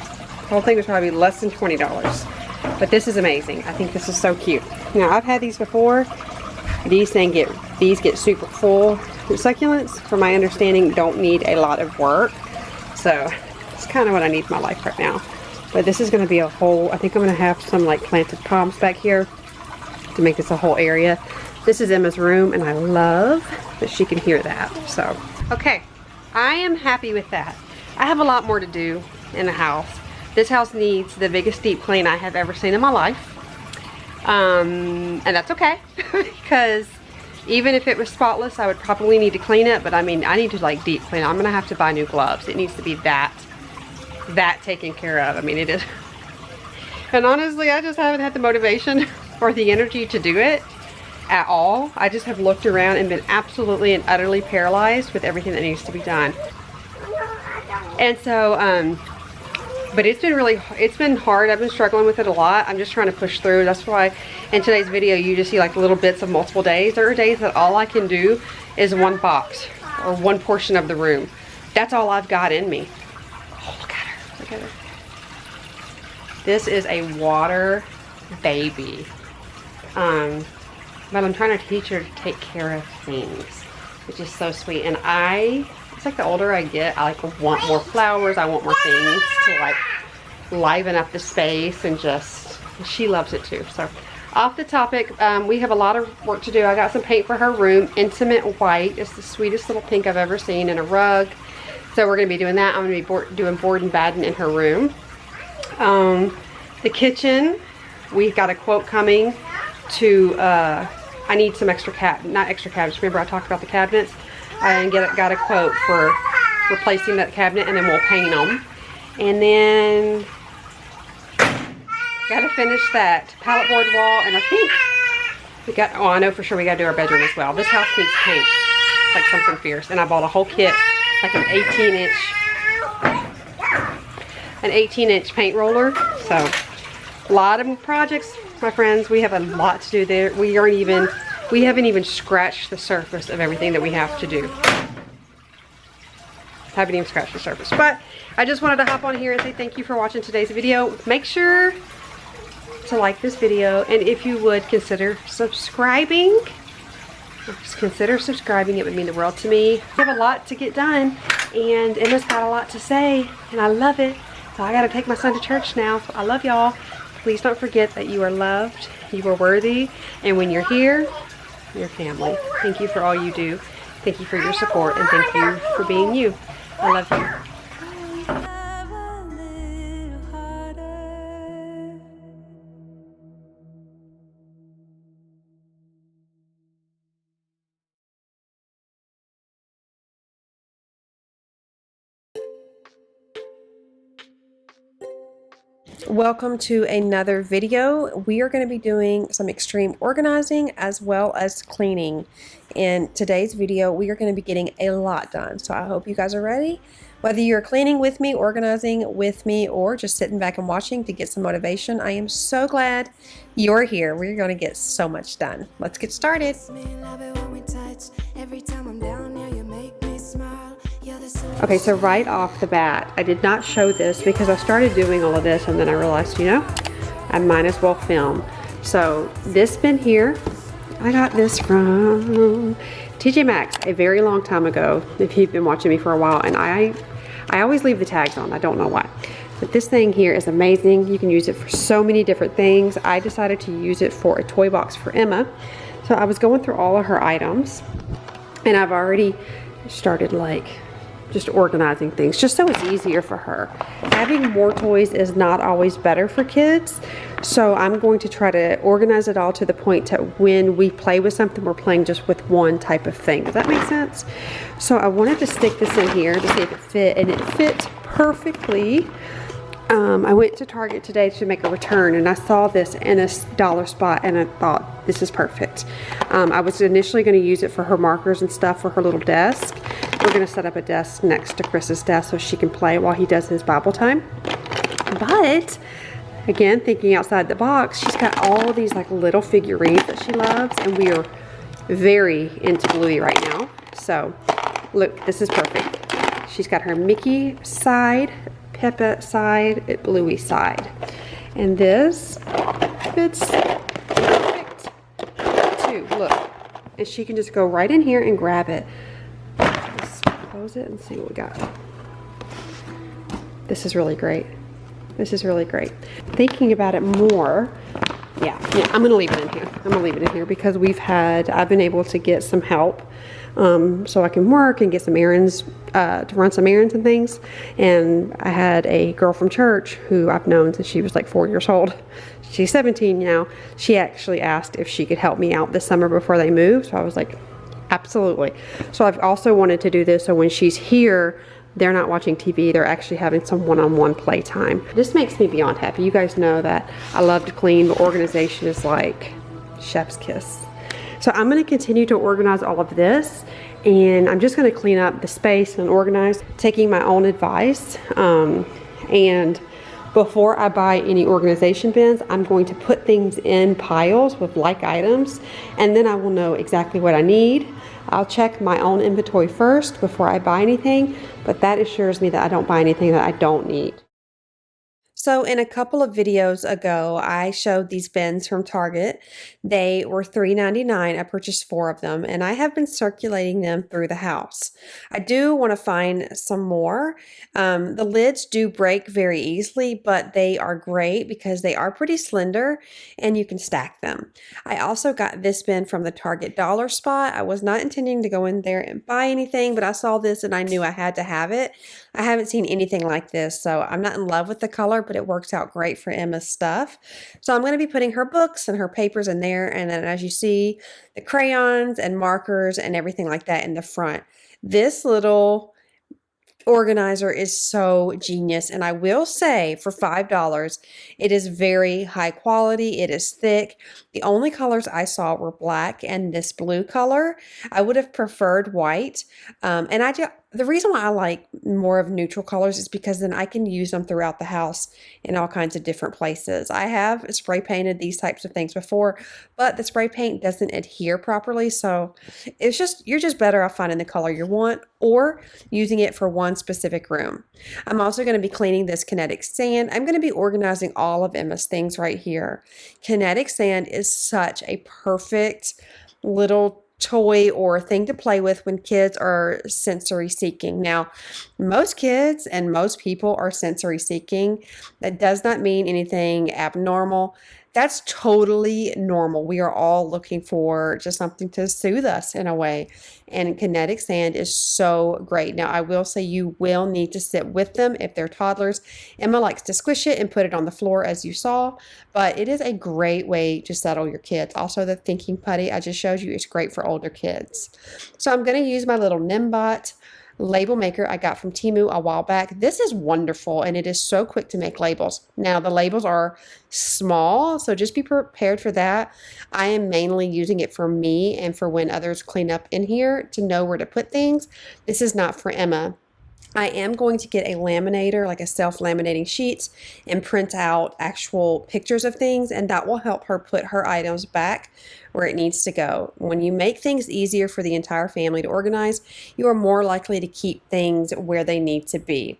whole thing was probably less than $20. But this is amazing. I think this is so cute. Now, I've had these before. These get super full. The succulents, from my understanding, don't need a lot of work. So it's kind of what I need in my life right now. But this is going to be a whole, I think I'm going to have some like planted palms back here to make this a whole area. This is Emma's room, and I love that she can hear that. So, okay, I am happy with that. I have a lot more to do in the house. This house needs the biggest deep clean I have ever seen in my life. And that's okay, because even if it was spotless, I would probably need to clean it. But I mean, I need to like deep clean. I'm gonna have to buy new gloves. It needs to be that taken care of. I mean, it is. And honestly, I just haven't had the motivation or the energy to do it at all. I just have looked around and been absolutely and utterly paralyzed with everything that needs to be done. And so, but it's been hard. I've been struggling with it a lot. I'm just trying to push through. That's why in today's video, you just see like little bits of multiple days. There are days that all I can do is one box or one portion of the room. That's all I've got in me. Oh, look at her, look at her. This is a water baby. But I'm trying to teach her to take care of things, which is so sweet. And it's like the older I get, I like want more flowers. I want more things to like liven up the space, and she loves it too. So off the topic, we have a lot of work to do. I got some paint for her room, intimate white. It's the sweetest little pink I've ever seen, and a rug. So we're gonna be doing that. I'm gonna be doing board and batten in her room. The kitchen, we've got a quote coming to, I need some not extra cabinets. Remember I talked about the cabinets? I got a quote for replacing that cabinet, and then we'll paint them. And then gotta finish that pallet board wall, and I think I know for sure we gotta do our bedroom as well. This house needs paint, like something fierce. And I bought a whole kit, like an 18-inch paint roller. So a lot of projects, my friends. We have a lot to do there. We haven't even scratched the surface of everything that we have to do. Haven't even scratched the surface. But I just wanted to hop on here and say thank you for watching today's video. Make sure to like this video, and if you would consider subscribing. Just consider subscribing. It would mean the world to me. I have a lot to get done, and Emma's got a lot to say, and I love it. So I gotta take my son to church now. So I love y'all. Please don't forget that you are loved, you are worthy, and when you're here, you're family. Thank you for all you do. Thank you for your support, and thank you for being you. I love you. Have a little harder. Welcome to another video. We are going to be doing some extreme organizing as well as cleaning. In today's video, we are going to be getting a lot done. So I hope you guys are ready. Whether you're cleaning with me, organizing with me, or just sitting back and watching to get some motivation, I am so glad you're here. We're going to get so much done. Let's get started. Okay, so right off the bat, I did not show this because I started doing all of this and then I realized, you know, I might as well film. So this bin here, I got this from TJ Maxx a very long time ago, if you've been watching me for a while, and I always leave the tags on. I don't know why. But this thing here is amazing. You can use it for so many different things. I decided to use it for a toy box for Emma. So I was going through all of her items and I've already started like just organizing things just so it's easier for her. Having more toys is not always better for kids, so I'm going to try to organize it all to the point that when we play with something, we're playing just with one type of thing. Does that make sense? So I wanted to stick this in here to see if it fit, and it fit perfectly. I went to Target today to make a return and I saw this in a dollar spot and I thought this is perfect. I was initially going to use it for her markers and stuff for her little desk. We're going to set up a desk next to Chris's desk so she can play while he does his Bible time. But again, thinking outside the box, she's got all of these like little figurines that she loves, and we are very into Bluey right now. So look, this is perfect. She's got her Mickey side, Peppa side, Bluey side, and this fits perfect too. Look, and she can just go right in here and grab it. Let's close it and see what we got. This is really great. This is really great. Thinking about it more, yeah, I'm gonna leave it in here. I'm gonna leave it in here because I've been able to get some help. So I can work and get some errands, to run some errands and things. And I had a girl from church who I've known since she was like 4 years old. She's 17 now. She actually asked if she could help me out this summer before they move. So I was like, absolutely. So I've also wanted to do this so when she's here, they're not watching TV, they're actually having some one-on-one playtime. This makes me beyond happy. You guys know that I love to clean, but organization is like chef's kiss. So I'm going to continue to organize all of this, and I'm just going to clean up the space and organize, taking my own advice. And before I buy any organization bins, I'm going to put things in piles with like items, and then I will know exactly what I need. I'll check my own inventory first before I buy anything, but that assures me that I don't buy anything that I don't need. So in a couple of videos ago, I showed these bins from Target. They were $3.99. I purchased 4 of them, and I have been circulating them through the house. I do want to find some more. The lids do break very easily, but they are great because they are pretty slender and you can stack them. I also got this bin from the Target dollar spot. I was not intending to go in there and buy anything, but I saw this and I knew I had to have it. I haven't seen anything like this, so I'm not in love with the color, but it works out great for Emma's stuff. So I'm going to be putting her books and her papers in there, and then as you see, the crayons and markers and everything like that in the front. This little organizer is so genius, and I will say for $5 it is very high quality. It is thick. The only colors I saw were black and this blue color. I would have preferred white, the reason why I like more of neutral colors is because then I can use them throughout the house in all kinds of different places. I have spray painted these types of things before, but the spray paint doesn't adhere properly, so you're just better off finding the color you want or using it for one specific room. I'm also going to be cleaning this kinetic sand. I'm going to be organizing all of Emma's things right here. Kinetic sand is such a perfect little toy or thing to play with when kids are sensory seeking. Now, most kids and most people are sensory seeking. That does not mean anything abnormal. That's totally normal. We are all looking for just something to soothe us in a way. And kinetic sand is so great. Now, I will say you will need to sit with them if they're toddlers. Emma likes to squish it and put it on the floor as you saw, but it is a great way to settle your kids. Also, the thinking putty I just showed you is great for older kids. So I'm going to use my little Nimbot label maker I got from Temu a while back. This is wonderful, and it is so quick to make labels. Now, the labels are small, so just be prepared for that. I am mainly using it for me and for when others clean up in here to know where to put things. This is not for Emma. I am going to get a laminator, like a self-laminating sheets, and print out actual pictures of things, and that will help her put her items back where it needs to go. When you make things easier for the entire family to organize, you are more likely to keep things where they need to be.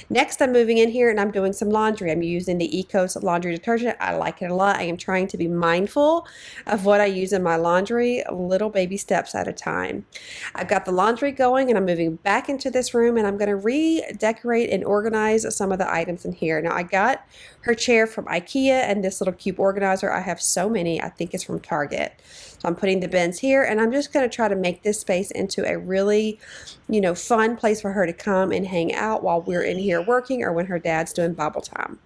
Next, I'm moving in here and I'm doing some laundry. I'm using the Ecos laundry detergent. I like it a lot. I am trying to be mindful of what I use in my laundry, little baby steps at a time. I've got the laundry going and I'm moving back into this room and I'm going to redecorate and organize some of the items in here. Now, I got her chair from IKEA and this little cube organizer. I have so many. I think it's from Target. So I'm putting the bins here and I'm just going to try to make this space into a really, fun place for her to come and hang out while we're in here working or when her dad's doing Bible time.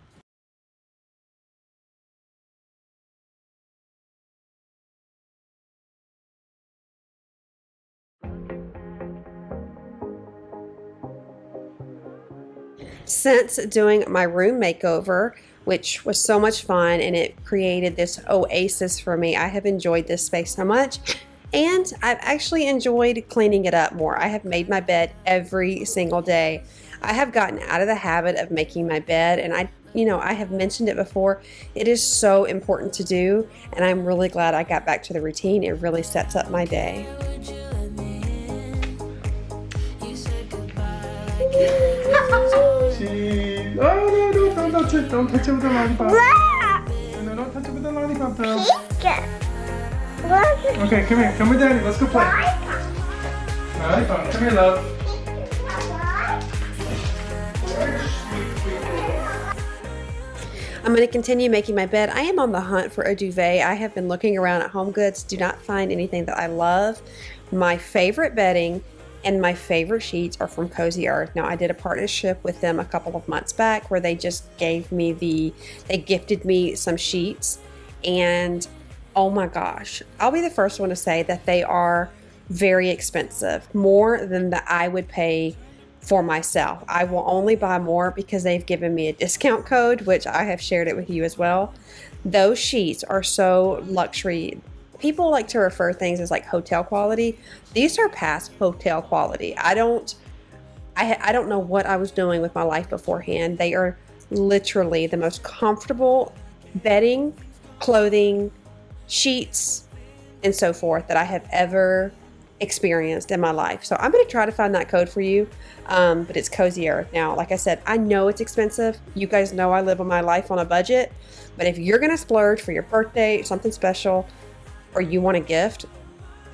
Since doing my room makeover, which was so much fun and it created this oasis for me, I have enjoyed this space so much. And I've actually enjoyed cleaning it up more. I have made my bed every single day. I have gotten out of the habit of making my bed, and I have mentioned it before. It is so important to do, and I'm really glad I got back to the routine. It really sets up my day. Cheese. Oh no, don't touch it. Don't touch it with the lollipop. No, don't touch it with the lollipop though. Okay, come here. Come with Daddy. Let's go play. Lollipop. Come here, love. I'm going to continue making my bed. I am on the hunt for a duvet. I have been looking around at Home Goods, do not find anything that I love. My favorite bedding and my favorite sheets are from Cozy Earth. Now, I did a partnership with them a couple of months back where they just gifted me some sheets, and oh my gosh, I'll be the first one to say that they are very expensive, more than that I would pay for myself. I will only buy more because they've given me a discount code, which I have shared it with you as well. Those sheets are so luxury. People like to refer things as like hotel quality. These are past hotel quality. I don't know what I was doing with my life beforehand. They are literally the most comfortable bedding, clothing, sheets, and so forth that I have ever experienced in my life. So I'm going to try to find that code for you, but it's Cozy Earth. Now, like I said, I know it's expensive. You guys know I live my life on a budget, but if you're going to splurge for your birthday, something special, or you want a gift,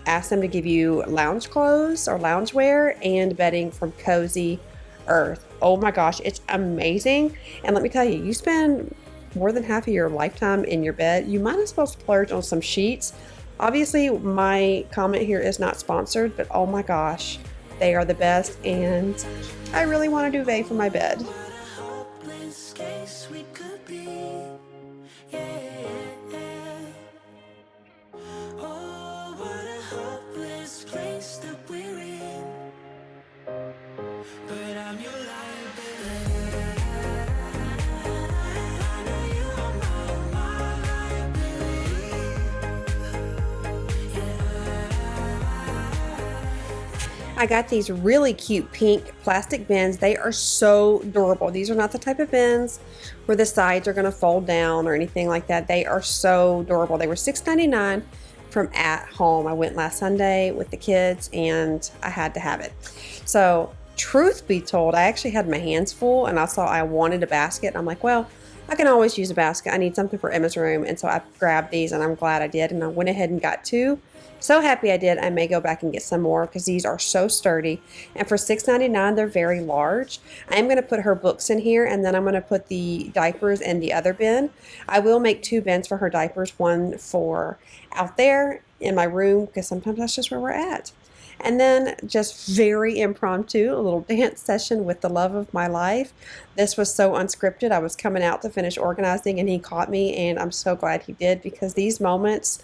ask them to give you lounge clothes or loungewear and bedding from Cozy Earth. Oh my gosh, it's amazing. And let me tell you, you spend more than half of your lifetime in your bed, you might as well splurge on some sheets. Obviously, my comment here is not sponsored, but oh my gosh, they are the best, and I really want a duvet for my bed. I got these really cute pink plastic bins. They are so durable. These are not the type of bins where the sides are going to fold down or anything like that. They are so durable. They were $6.99 from At Home. I went last Sunday with the kids and I had to have it. So truth be told, I actually had my hands full and I saw I wanted a basket. And I'm like, well, I can always use a basket. I need something for Emma's room. And so I grabbed these and I'm glad I did. And I went ahead and got two. So happy I did. I may go back and get some more because these are so sturdy. And for $6.99, they're very large. I am going to put her books in here, and then I'm going to put the diapers in the other bin. I will make two bins for her diapers, one for out there in my room because sometimes that's just where we're at. And then just very impromptu, a little dance session with the love of my life. This was so unscripted. I was coming out to finish organizing and he caught me, and I'm so glad he did because these moments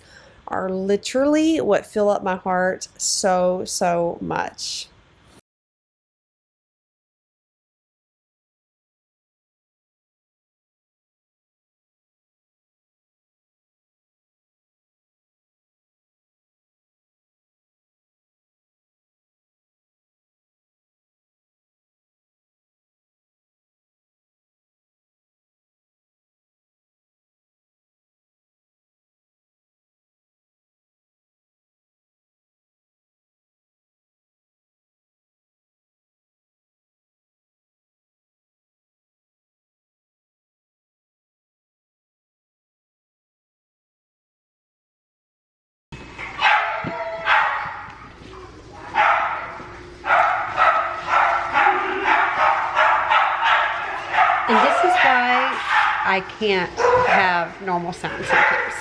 are literally what fill up my heart so much. I can't have normal sounds sometimes.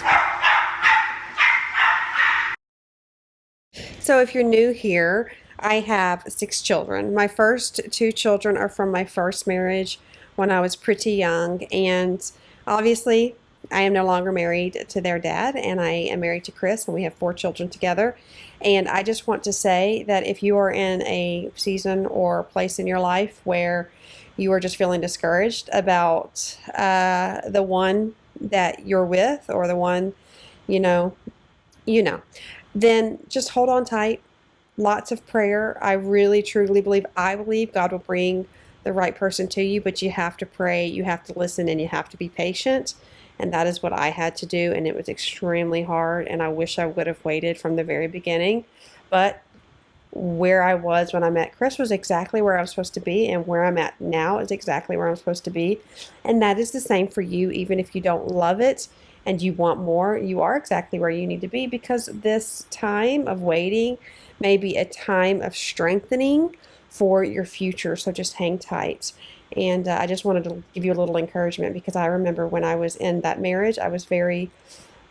So if you're new here, I have 6 children. My first 2 children are from my first marriage when I was pretty young, and obviously I am no longer married to their dad, and I am married to Chris, and we have 4 children together. And I just want to say that if you are in a season or place in your life where you are just feeling discouraged about the one that you're with, or the one, you know, then just hold on tight. Lots of prayer. I really truly believe, God will bring the right person to you, but you have to pray, you have to listen, and you have to be patient. And that is what I had to do, and it was extremely hard, and I wish I would have waited from the very beginning. But where I was when I met Chris was exactly where I was supposed to be, and where I'm at now is exactly where I'm supposed to be. And that is the same for you. Even if you don't love it and you want more, you are exactly where you need to be, because this time of waiting may be a time of strengthening for your future. So just hang tight. And I just wanted to give you a little encouragement, because I remember when I was in that marriage, I was very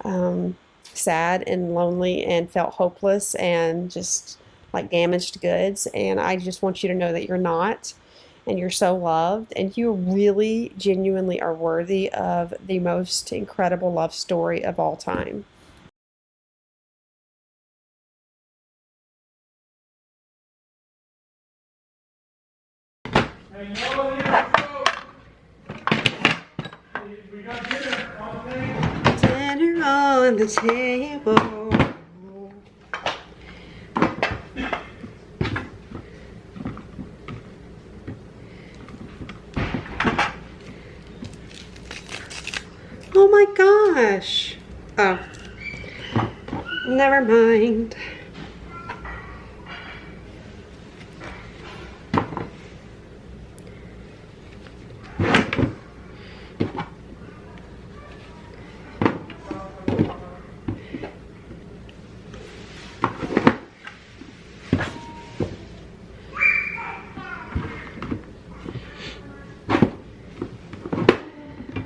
sad and lonely and felt hopeless and just like damaged goods. And I just want you to know that you're not, and you're so loved, and you really genuinely are worthy of the most incredible love story of all time. Hey, Noah, let's go. We got dinner on the table. Dinner on the table. Oh my gosh. Oh, never mind.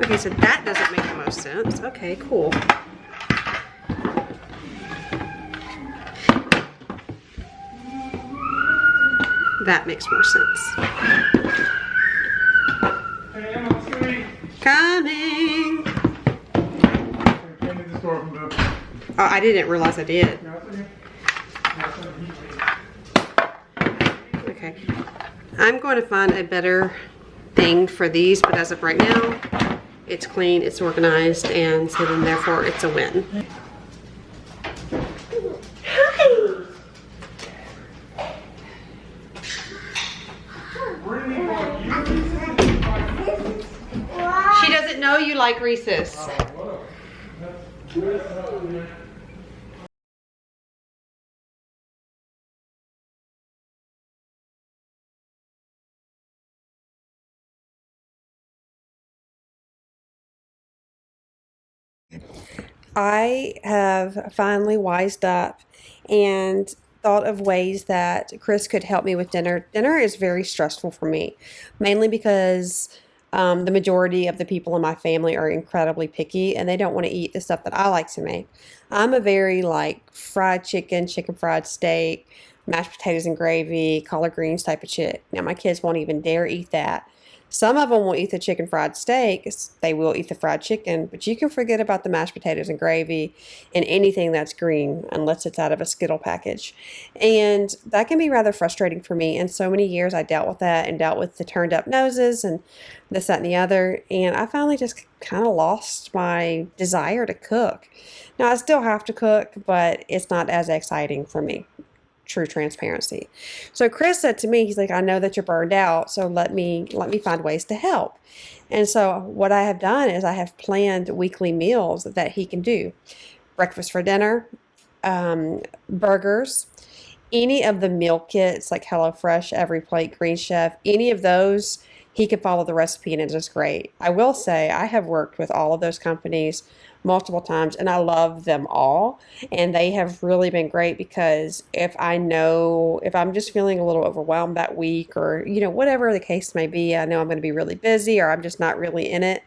Okay, so that doesn't make the most sense. Okay, cool. That makes more sense. Hey, Emma, let's go eat. Coming. Came to the store from the... Oh, I didn't realize I did. Yeah, that's okay. Okay. I'm going to find a better thing for these, but as of right now, it's clean, it's organized, and so then therefore it's a win. She doesn't know you like Reese's. I have finally wised up and thought of ways that Chris could help me with dinner. Dinner is very stressful for me, mainly because the majority of the people in my family are incredibly picky, and they don't want to eat the stuff that I like to make. I'm a very like fried chicken, chicken fried steak, mashed potatoes and gravy, collard greens type of chick. Now my kids won't even dare eat that. Some of them will eat the chicken fried steak. They will eat the fried chicken, but you can forget about the mashed potatoes and gravy and anything that's green unless it's out of a Skittle package. And that can be rather frustrating for me. And so many years I dealt with that and dealt with the turned up noses and this, that, and the other. And I finally just kind of lost my desire to cook. Now I still have to cook, but it's not as exciting for me. True transparency. So Chris said to me, he's like, I know that you're burned out, so let me find ways to help. And so what I have done is I have planned weekly meals that he can do. Breakfast for dinner, burgers, any of the meal kits like HelloFresh, Every Plate, Green Chef, any of those, he can follow the recipe and it's just great. I will say I have worked with all of those companies multiple times and I love them all, and they have really been great, because if I'm just feeling a little overwhelmed that week, or whatever the case may be, I know I'm going to be really busy or I'm just not really in it,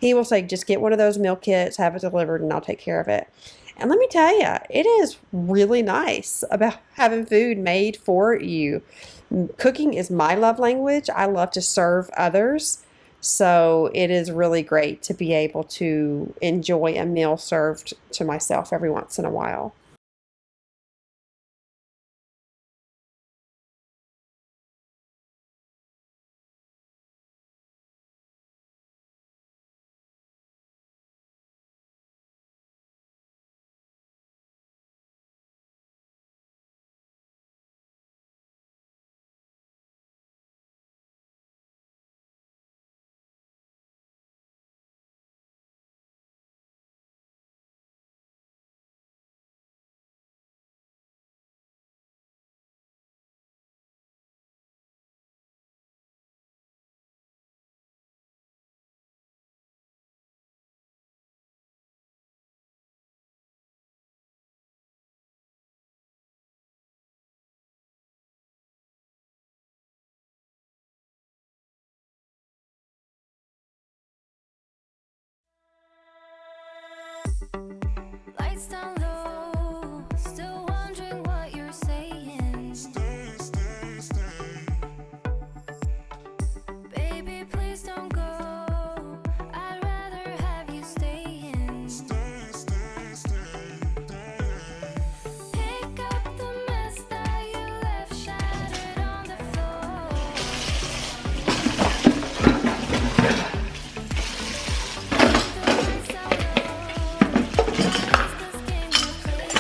He will say, just get one of those meal kits, have it delivered, and I'll take care of it. And let me tell you, it is really nice about having food made for you. Cooking is my love language. I love to serve others. So it is really great to be able to enjoy a meal served to myself every once in a while. Lights down low, still wondering what you're saying. Baby, please don't go. I'd rather have you staying. Pick up the mess that you left shattered on the floor. The lights down low, is this game you play?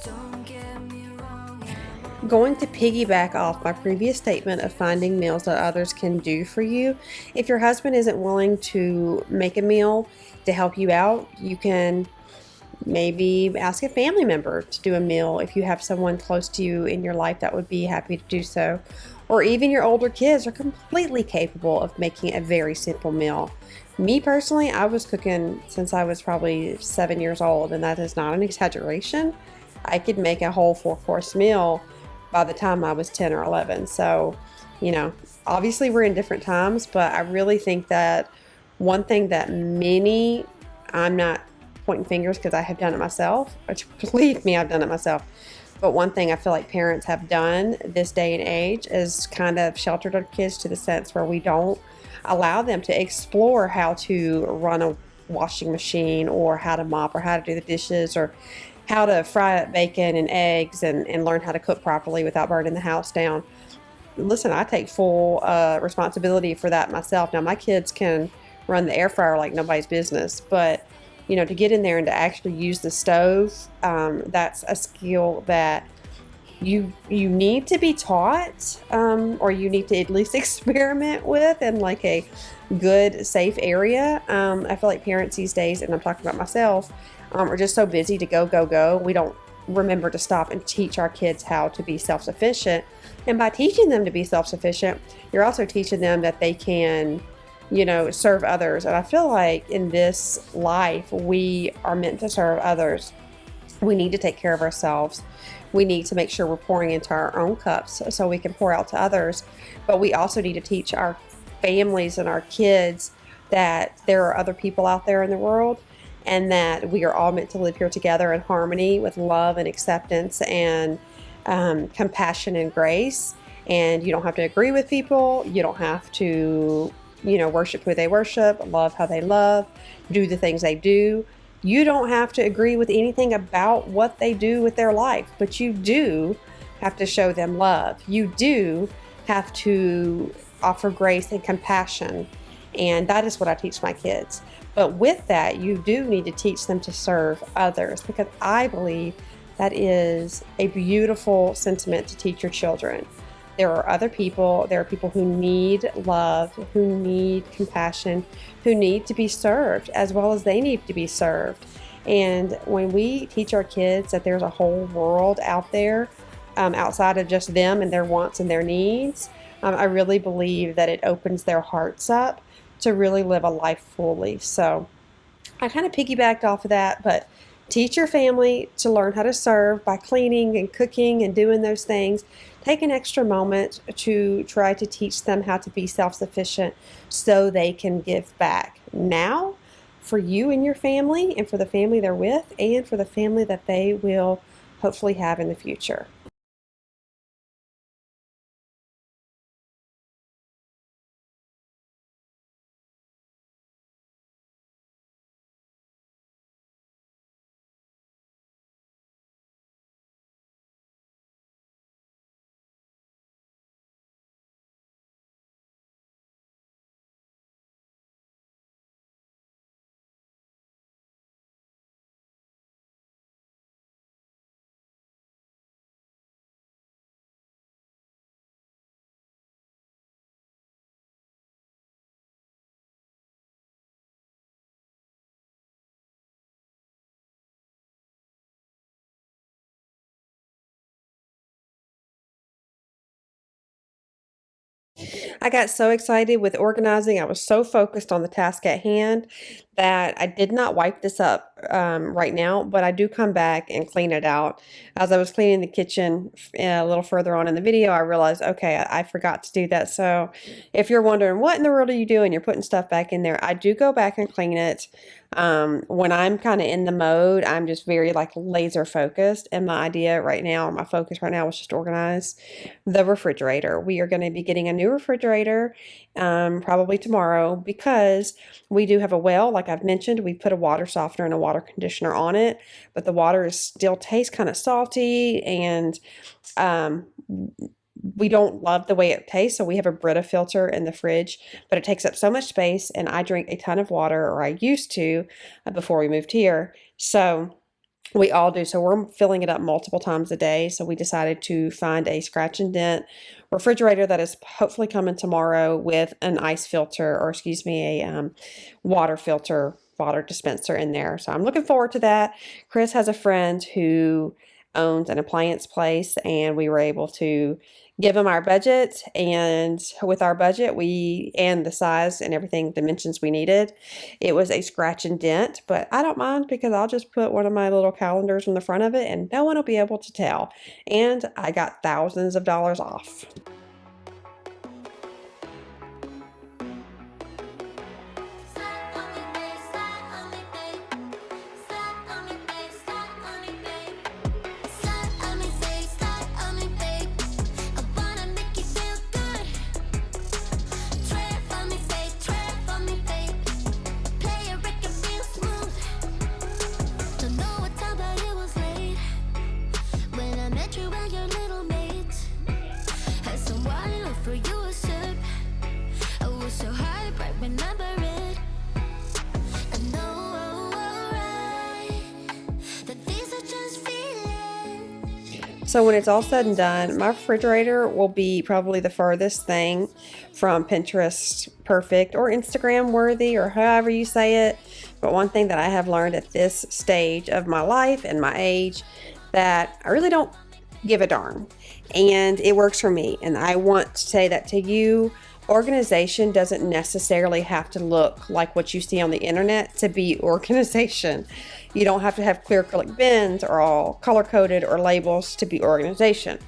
Don't get me wrong, Going to piggyback off my previous statement of finding meals that others can do for you. If your husband isn't willing to make a meal to help you out, you can maybe ask a family member to do a meal if you have someone close to you in your life that would be happy to do so. Or even your older kids are completely capable of making a very simple meal. Me personally, I was cooking since I was probably 7 years old, and that is not an exaggeration. I could make a whole 4-course meal by the time I was 10 or 11. So, obviously we're in different times, but I really think that one thing that I'm not pointing fingers because I have done it myself, which believe me, I've done it myself. But one thing I feel like parents have done this day and age is kind of sheltered our kids to the sense where we don't allow them to explore how to run a washing machine or how to mop or how to do the dishes or how to fry up bacon and eggs and learn how to cook properly without burning the house down. Listen, I take full responsibility for that myself. Now, my kids can run the air fryer like nobody's business, but to get in there and to actually use the stove, that's a skill that you need to be taught, or you need to at least experiment with in like a good, safe area. I feel like parents these days, and I'm talking about myself, are just so busy to go. We don't remember to stop and teach our kids how to be self-sufficient. And by teaching them to be self-sufficient, you're also teaching them that they can, serve others. And I feel like in this life, we are meant to serve others. We need to take care of ourselves. We need to make sure we're pouring into our own cups so we can pour out to others. But we also need to teach our families and our kids that there are other people out there in the world, and that we are all meant to live here together in harmony with love and acceptance and compassion and grace. And you don't have to agree with people. You don't have to, worship who they worship, love how they love, do the things they do. You don't have to agree with anything about what they do with their life, but you do have to show them love. You do have to offer grace and compassion. And that is what I teach my kids. But with that, you do need to teach them to serve others, because I believe that is a beautiful sentiment to teach your children. There are other people, there are people who need love, who need compassion, who need to be served as well as they need to be served. And when we teach our kids that there's a whole world out there outside of just them and their wants and their needs, I really believe that it opens their hearts up to really live a life fully. So I kind of piggybacked off of that, but teach your family to learn how to serve by cleaning and cooking and doing those things. take an extra moment to try to teach them how to be self-sufficient so they can give back now for you and your family, and for the family they're with, and for the family that they will hopefully have in the future. I got so excited with organizing. I was so focused on the task at hand that I did not wipe this up right now, but I do come back and clean it out. As I was cleaning the kitchen a little further on in the video, I realized, okay, I forgot to do that. So if you're wondering what in the world are you doing, you're putting stuff back in there, I do go back and clean it. When I'm kind of in the mode, I'm just very like laser focused. And my idea right now, my focus right now is just organize the refrigerator. We are going to be getting a new refrigerator probably tomorrow, because we do have a well. Like I've mentioned, we put a water softener and a water conditioner on it, but the water still tastes kind of salty, and we don't love the way it tastes. So we have a Brita filter in the fridge, but it takes up so much space, and I drink a ton of water, or I used to before we moved here. So we all do. So we're filling it up multiple times a day. So we decided to find a scratch and dent refrigerator that is hopefully coming tomorrow with an ice filter, or excuse me, a water filter, water dispenser in there. So I'm looking forward to that. Chris has a friend who owns an appliance place, and we were able to give him our budget, and with our budget and the size and everything dimensions we needed, it was a scratch and dent. But I don't mind, because I'll just put one of my little calendars on the front of it and no one will be able to tell, and I got thousands of dollars off. So when it's all said and done, my refrigerator will be probably the furthest thing from Pinterest perfect, or Instagram worthy, or however you say it. But one thing that I have learned at this stage of my life and my age, that I really don't give a darn. And it works for me. And I want to say that to you. Organization doesn't necessarily have to look like what you see on the internet to be organization. You don't have to have clear acrylic bins or all color-coded or labels to be organization.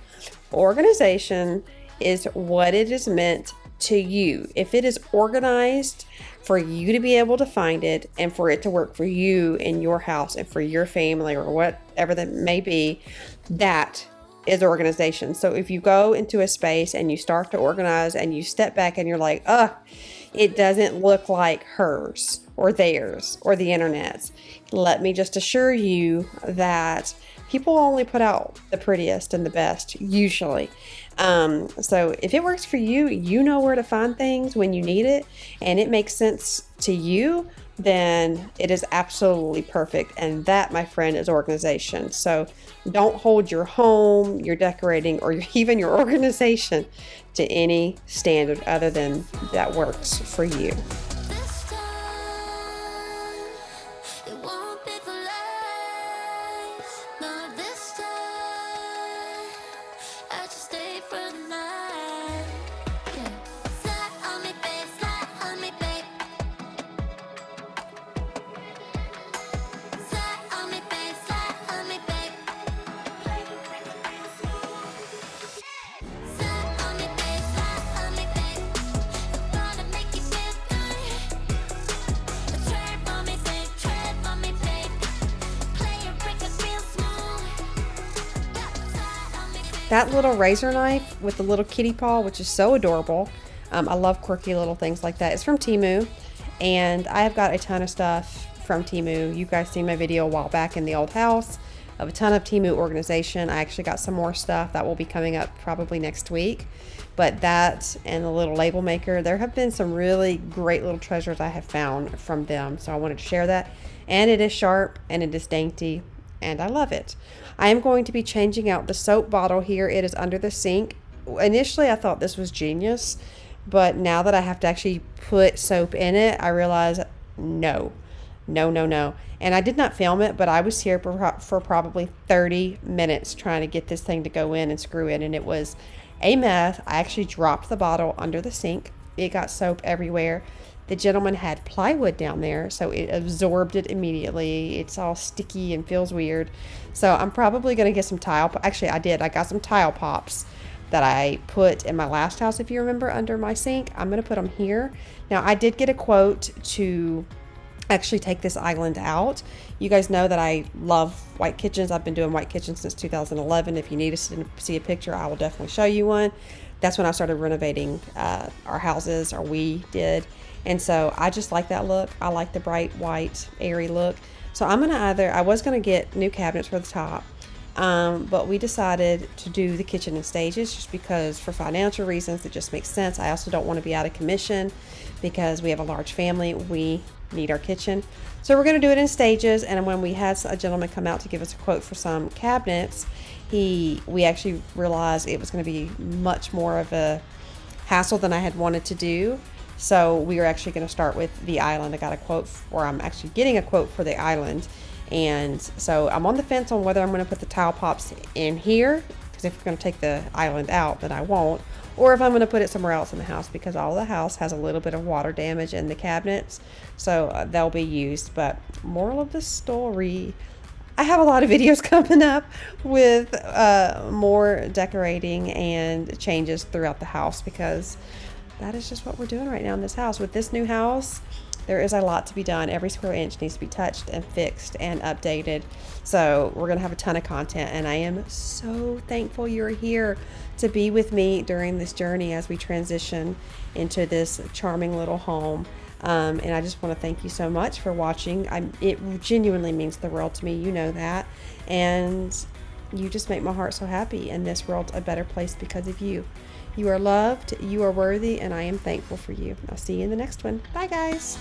Organization is what it is meant to you. If it is organized for you to be able to find it, and for it to work for you in your house and for your family, or whatever that may be, that is organization. So if you go into a space and you start to organize and you step back and you're like, it doesn't look like hers or theirs or the internet's, let me just assure you that people only put out the prettiest and the best, usually. So if it works for you, you know where to find things when you need it, and it makes sense to you, then it is absolutely perfect. And that, my friend, is organization. So don't hold your home, your decorating, or even your organization to any standard other than that works for you. That little razor knife with the little kitty paw, which is so adorable. I love quirky little things like that. It's from Temu, and I have got a ton of stuff from Temu. You guys seen my video a while back in the old house of a ton of Temu organization. I actually got some more stuff that will be coming up probably next week. But that and the little label maker, there have been some really great little treasures I have found from them. So I wanted to share that. And it is sharp and it is dainty and I love it. I am going to be changing out the soap bottle here. It is under the sink. Initially, I thought this was genius, but now that I have to actually put soap in it, I realize no. And I did not film it, but I was here for probably 30 minutes trying to get this thing to go in and screw in, and it was a mess. I actually dropped the bottle under the sink. It got soap everywhere. The gentleman had plywood down there, so it absorbed it immediately. It's all sticky and feels weird. So I'm probably going to get some tile. Actually, I did. I got some tile pops that I put in my last house, if you remember, under my sink. I'm going to put them here. Now, I did get a quote to actually take this island out. You guys know that I love white kitchens. I've been doing white kitchens since 2011. If you need to see a picture, I will definitely show you one. That's when I started renovating our houses, or we did. And so I just like that look. I like the bright white, airy look. So I'm gonna I was gonna get new cabinets for the top, but we decided to do the kitchen in stages just because for financial reasons, it just makes sense. I also don't want to be out of commission because we have a large family. We need our kitchen. So we're gonna do it in stages. And when we had a gentleman come out to give us a quote for some cabinets, we actually realized it was gonna be much more of a hassle than I had wanted to do. So we are actually going to start with the island. I got a quote, or I'm actually getting a quote for the island. And so I'm on the fence on whether I'm going to put the tile pops in here, because if we're going to take the island out, then I won't. Or if I'm going to put it somewhere else in the house, because all the house has a little bit of water damage in the cabinets. So they'll be used. But moral of the story, I have a lot of videos coming up with more decorating and changes throughout the house, because that is just what we're doing right now in this house. With this new house, there is a lot to be done. Every square inch needs to be touched and fixed and updated. So we're going to have a ton of content, and I am so thankful you're here to be with me during this journey as we transition into this charming little home. And I just want to thank you so much for watching. It genuinely means the world to me. You know that. And you just make my heart so happy, and this world's a better place because of you. You are loved, you are worthy, and I am thankful for you. I'll see you in the next one. Bye, guys.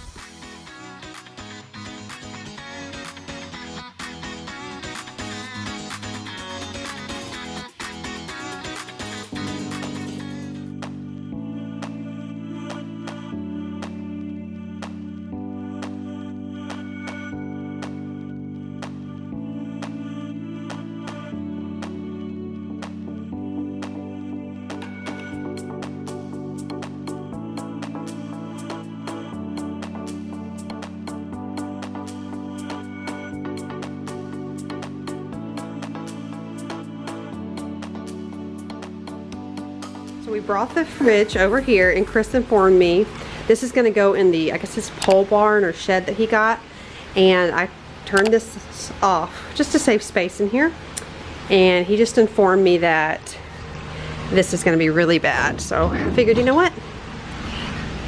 So we brought the fridge over here, and Chris informed me this is going to go in the, I guess, his pole barn or shed that he got. And I turned this off just to save space in here. And he just informed me that this is going to be really bad. So I figured, you know what?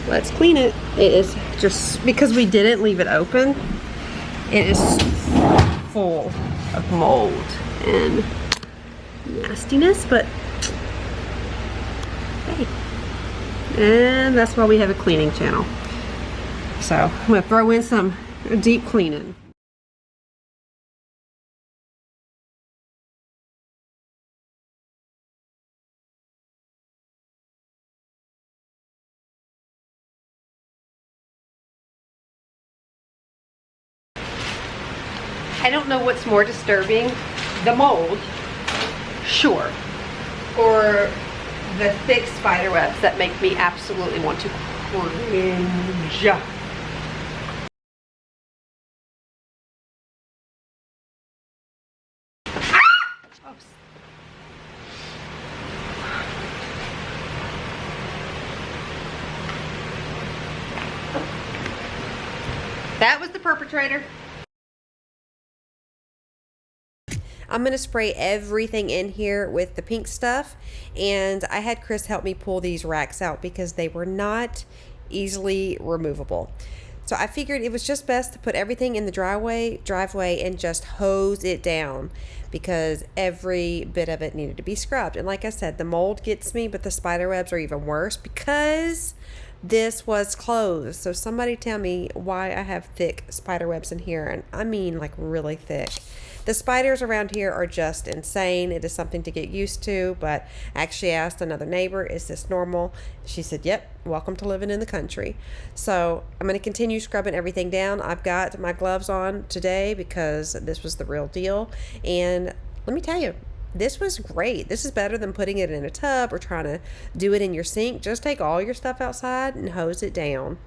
Let's clean it. It is just, because we didn't leave it open, it is full of mold and nastiness, but and that's why we have a cleaning channel. So I'm going to throw in some deep cleaning. I don't know what's more disturbing, the mold, sure, or the thick spider webs that make me absolutely want to cringe. That was the perpetrator. I'm going to spray everything in here with the pink stuff, and I had Chris help me pull these racks out because they were not easily removable. So I figured it was just best to put everything in the driveway and just hose it down, because every bit of it needed to be scrubbed. And like I said, the mold gets me, but the spider webs are even worse because this was closed. So somebody tell me why I have thick spider webs in here, and I mean like really thick. The spiders around here are just insane. It is something to get used to, but I actually asked another neighbor, is this normal? She said, yep, welcome to living in the country. So I'm going to continue scrubbing everything down. I've got my gloves on today because this was the real deal. And let me tell you, this was great. This is better than putting it in a tub or trying to do it in your sink. Just take all your stuff outside and hose it down.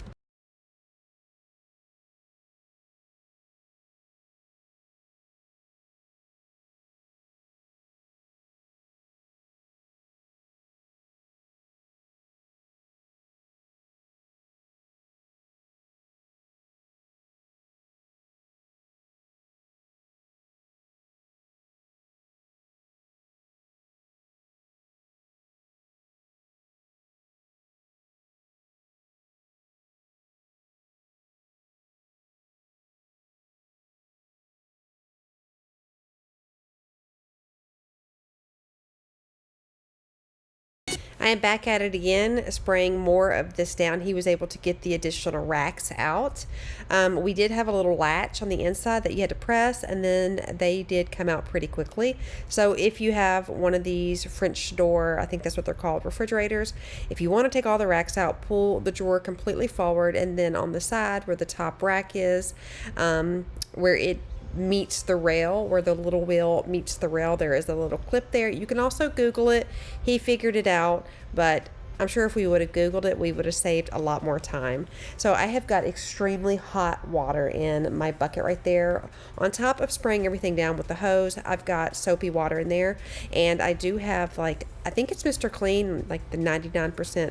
I am back at it again, spraying more of this down. He was able to get the additional racks out. We did have a little latch on the inside that you had to press, and then they did come out pretty quickly. So if you have one of these French door, I think that's what they're called, refrigerators, if you want to take all the racks out, pull the drawer completely forward, and then on the side where the top rack is, where it meets the rail, where the little wheel meets the rail, there is a little clip there. You can also Google it. He figured it out, but I'm sure if we would have Googled it, we would have saved a lot more time. So I have got extremely hot water in my bucket right there. On top of spraying everything down with the hose, I've got soapy water in there, and I do have, like, I think it's Mr. Clean, like the 99%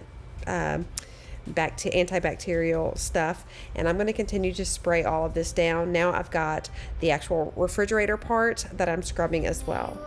antibacterial stuff, and I'm going to continue to spray all of this down. Now I've got the actual refrigerator part that I'm scrubbing as well.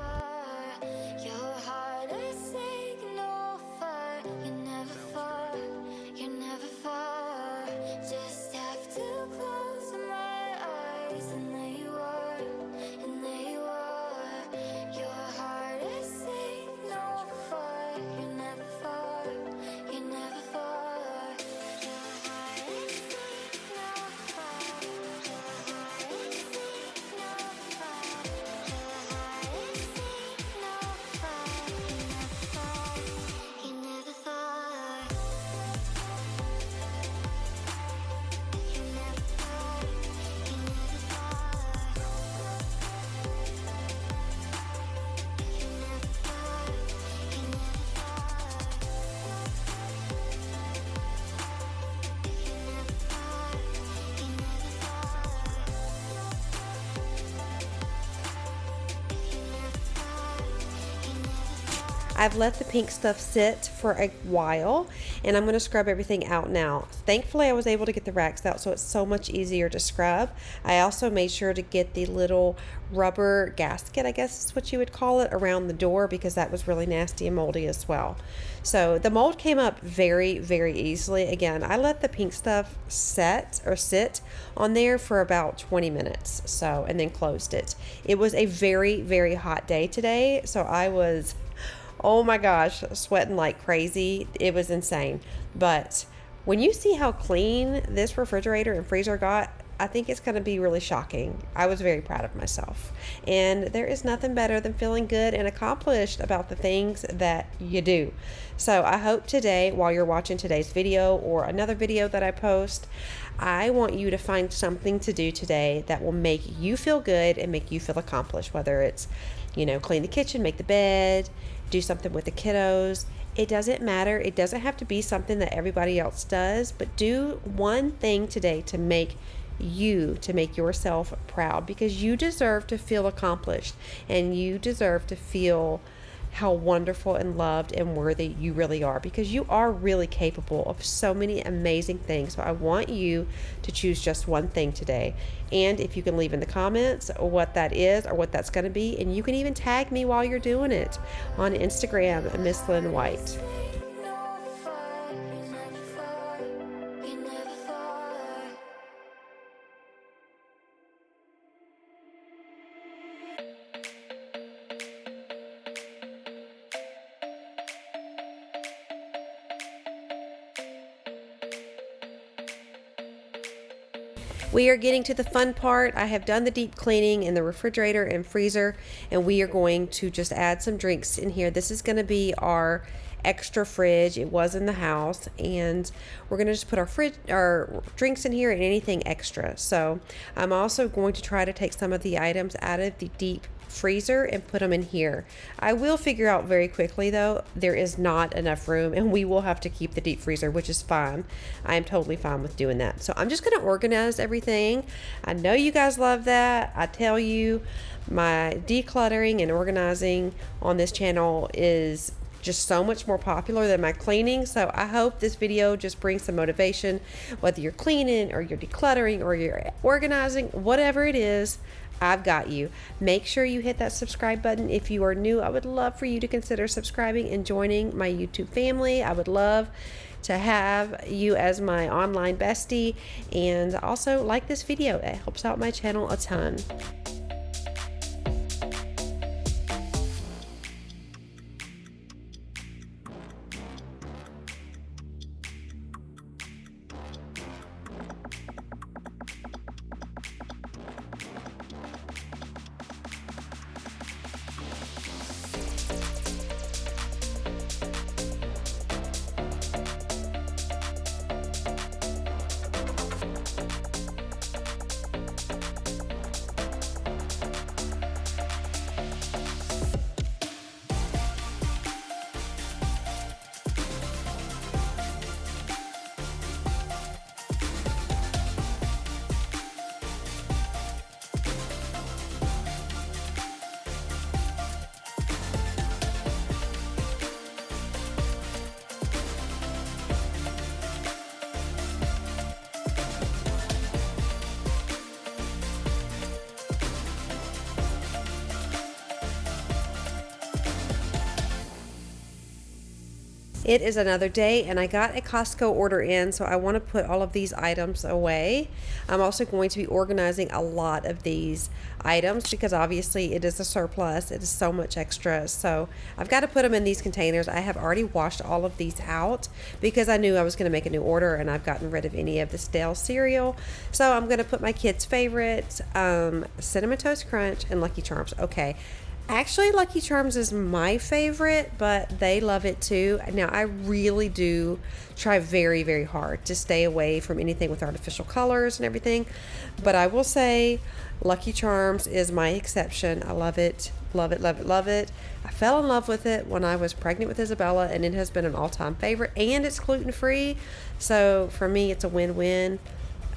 I've let the pink stuff sit for a while, and I'm going to scrub everything out now. Thankfully, I was able to get the racks out, so it's so much easier to scrub. I also made sure to get the little rubber gasket, I guess is what you would call it, around the door, because that was really nasty and moldy as well. So the mold came up very, very easily. Again, I let the pink stuff sit on there for about 20 minutes, so, and then closed it. It was a very, very hot day today, so I was, oh my gosh, sweating like crazy. It was insane. But when you see how clean this refrigerator and freezer got, I think it's going to be really shocking. I was very proud of myself. And there is nothing better than feeling good and accomplished about the things that you do. So I hope today, while you're watching today's video or another video that I post, I want you to find something to do today that will make you feel good and make you feel accomplished, whether it's, you know, clean the kitchen, make the bed, do something with the kiddos. It doesn't matter. It doesn't have to be something that everybody else does, but do one thing today to make yourself proud, because you deserve to feel accomplished and you deserve to feel how wonderful and loved and worthy you really are, because you are really capable of so many amazing things. So I want you to choose just one thing today. And if you can leave in the comments what that is or what that's going to be, and you can even tag me while you're doing it on Instagram, Miss Lynn White. We are getting to the fun part. I have done the deep cleaning in the refrigerator and freezer, and we are going to just add some drinks in here. This is going to be our extra fridge. It was in the house, and we're going to just put our drinks in here and anything extra. So I'm also going to try to take some of the items out of the deep freezer and put them in here. I will figure out very quickly though, there is not enough room, and we will have to keep the deep freezer, which is fine. I am totally fine with doing that. So I'm just going to organize everything. I know you guys love that. I tell you, my decluttering and organizing on this channel is just so much more popular than my cleaning. So I hope this video just brings some motivation, whether you're cleaning or you're decluttering or you're organizing, whatever it is, I've got you. Make sure you hit that subscribe button. If you are new, I would love for you to consider subscribing and joining my YouTube family. I would love to have you as my online bestie, and also like this video. It helps out my channel a ton. It is another day, and I got a Costco order in, so I want to put all of these items away. I'm also going to be organizing a lot of these items because obviously it is a surplus. It is so much extra, so I've got to put them in these containers. I have already washed all of these out because I knew I was going to make a new order, and I've gotten rid of any of the stale cereal. So I'm going to put my kids' favorites, Cinnamon Toast Crunch and Lucky Charms. Okay. Actually, Lucky Charms is my favorite, but they love it too. Now, I really do try very, very hard to stay away from anything with artificial colors and everything. But I will say Lucky Charms is my exception. I love it, love it, love it, love it. I fell in love with it when I was pregnant with Isabella, and it has been an all-time favorite, and it's gluten-free. So for me, it's a win-win.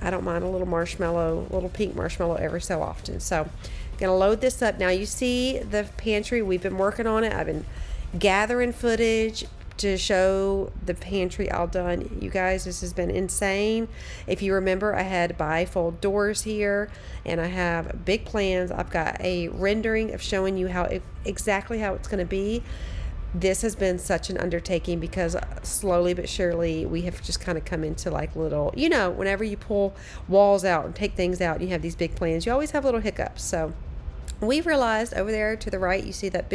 I don't mind a little marshmallow, a little pink marshmallow every so often. So gonna load this up. Now you see the pantry, we've been working on it. I've been gathering footage to show the pantry all done. You guys, this has been insane. If you remember, I had bifold doors here, and I have big plans. I've got a rendering of showing you how exactly how it's gonna be. This has been such an undertaking because slowly but surely we have just kind of come into like little, you know, whenever you pull walls out and take things out and you have these big plans, you always have little hiccups. So we realized over there to the right, you see that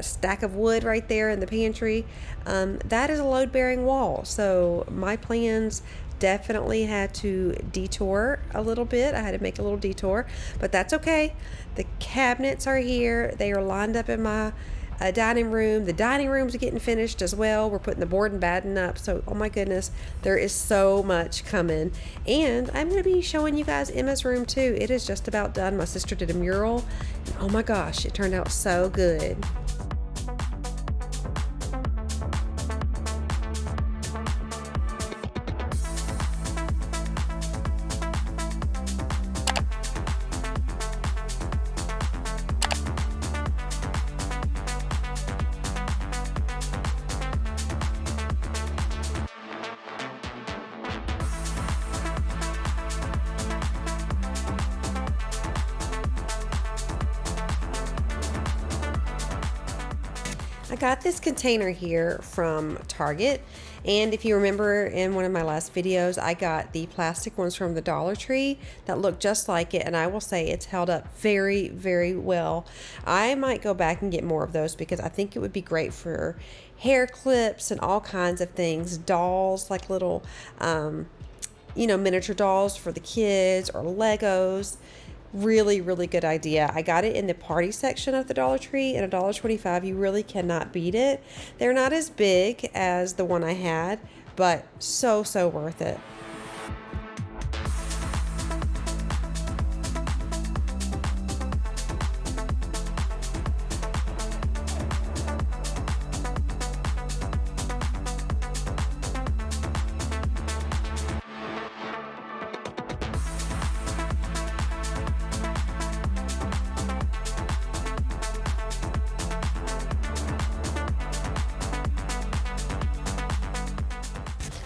stack of wood right there in the pantry. That is a load-bearing wall. So my plans definitely had to detour a little bit. I had to make a little detour, but that's okay. The cabinets are here. They are lined up in my dining room. The dining room's getting finished as well. We're putting the board and batten up. So, oh my goodness, there is so much coming. And I'm going to be showing you guys Emma's room too. It is just about done. My sister did a mural. And oh my gosh, it turned out so good. I got this container here from Target, and if you remember in one of my last videos, I got the plastic ones from the Dollar Tree that look just like it, and I will say it's held up very, very well. I might go back and get more of those because I think it would be great for hair clips and all kinds of things, dolls, like little miniature dolls for the kids, or Legos. Really, really good idea. I got it in the party section of the Dollar Tree at $1.25. You really cannot beat it. They're not as big as the one I had, but so worth it.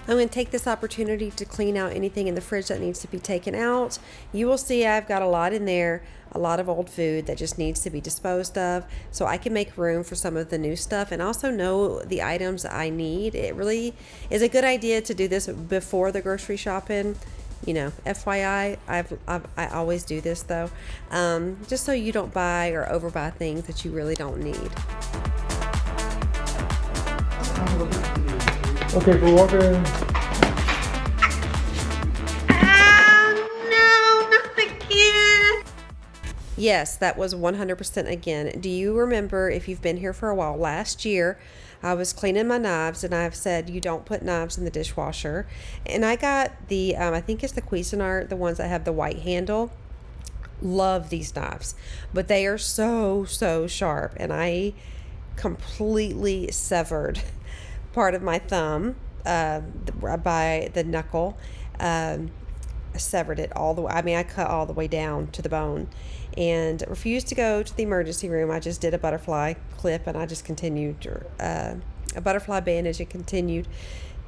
I'm going to take this opportunity to clean out anything in the fridge that needs to be taken out. You will see I've got a lot in there, a lot of old food that just needs to be disposed of, so I can make room for some of the new stuff and also know the items I need. It really is a good idea to do this before the grocery shopping. FYI, I always do this though, just so you don't buy or overbuy things that you really don't need. Okay, but walk in. Oh no, not again. Yes, that was 100% again. Do you remember, if you've been here for a while, last year I was cleaning my knives and I've said you don't put knives in the dishwasher, and I got the I think it's the Cuisinart, the ones that have the white handle. Love these knives, but they are so sharp, and I completely severed part of my thumb by the knuckle. I severed it all the way. I mean, I cut all the way down to the bone and refused to go to the emergency room. I just did a butterfly clip, and I just continued a butterfly bandage and continued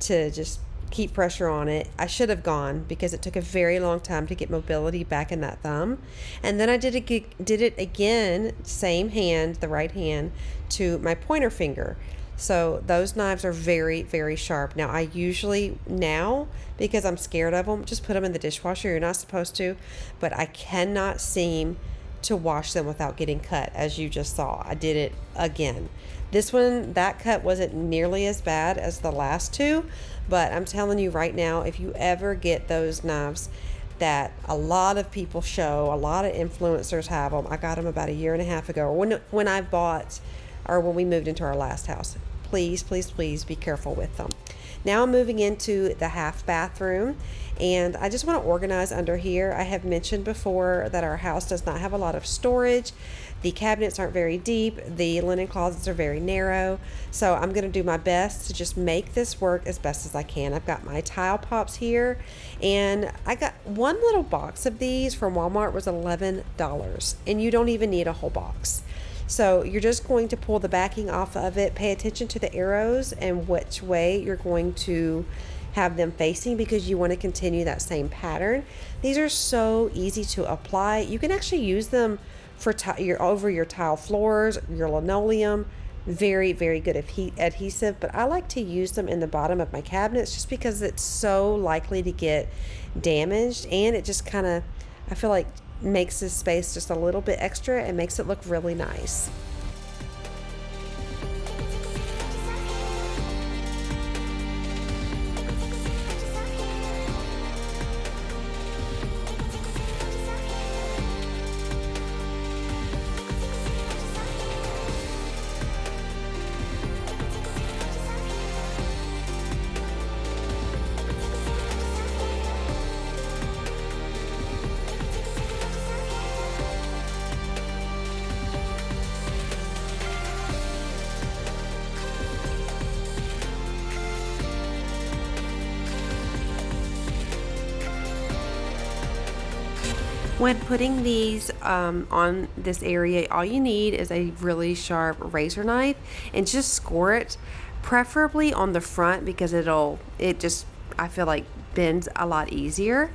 to just keep pressure on it. I should have gone because it took a very long time to get mobility back in that thumb. And then I did it again, same hand, the right hand, to my pointer finger. So those knives are very sharp. Now I usually, because I'm scared of them, just put them in the dishwasher. You're not supposed to, but I cannot seem to wash them without getting cut, as you just saw. I did it again. This one, that cut wasn't nearly as bad as the last two, but I'm telling you right now, if you ever get those knives that a lot of people show, a lot of influencers have them. I got them about 1.5 years ago, or when I bought, or when we moved into our last house. Please be careful with them. Now I'm moving into the half bathroom, and I just want to organize under here. I have mentioned before that our house does not have a lot of storage. The cabinets aren't very deep. The linen closets are very narrow. So I'm going to do my best to just make this work as best as I can. I've got my tile pops here, and I got one little box of these from Walmart. Was $11, and you don't even need a whole box. So you're just going to pull the backing off of it. Pay attention to the arrows and which way you're going to have them facing, because you want to continue that same pattern. These are so easy to apply. You can actually use them for over your tile floors, your linoleum. Very good adhesive, but I like to use them in the bottom of my cabinets just because it's so likely to get damaged, and it just kind of, I feel like, makes this space just a little bit extra and makes it look really nice. When putting these on this area, all you need is a really sharp razor knife and just score it, preferably on the front, because it just, I feel like, bends a lot easier.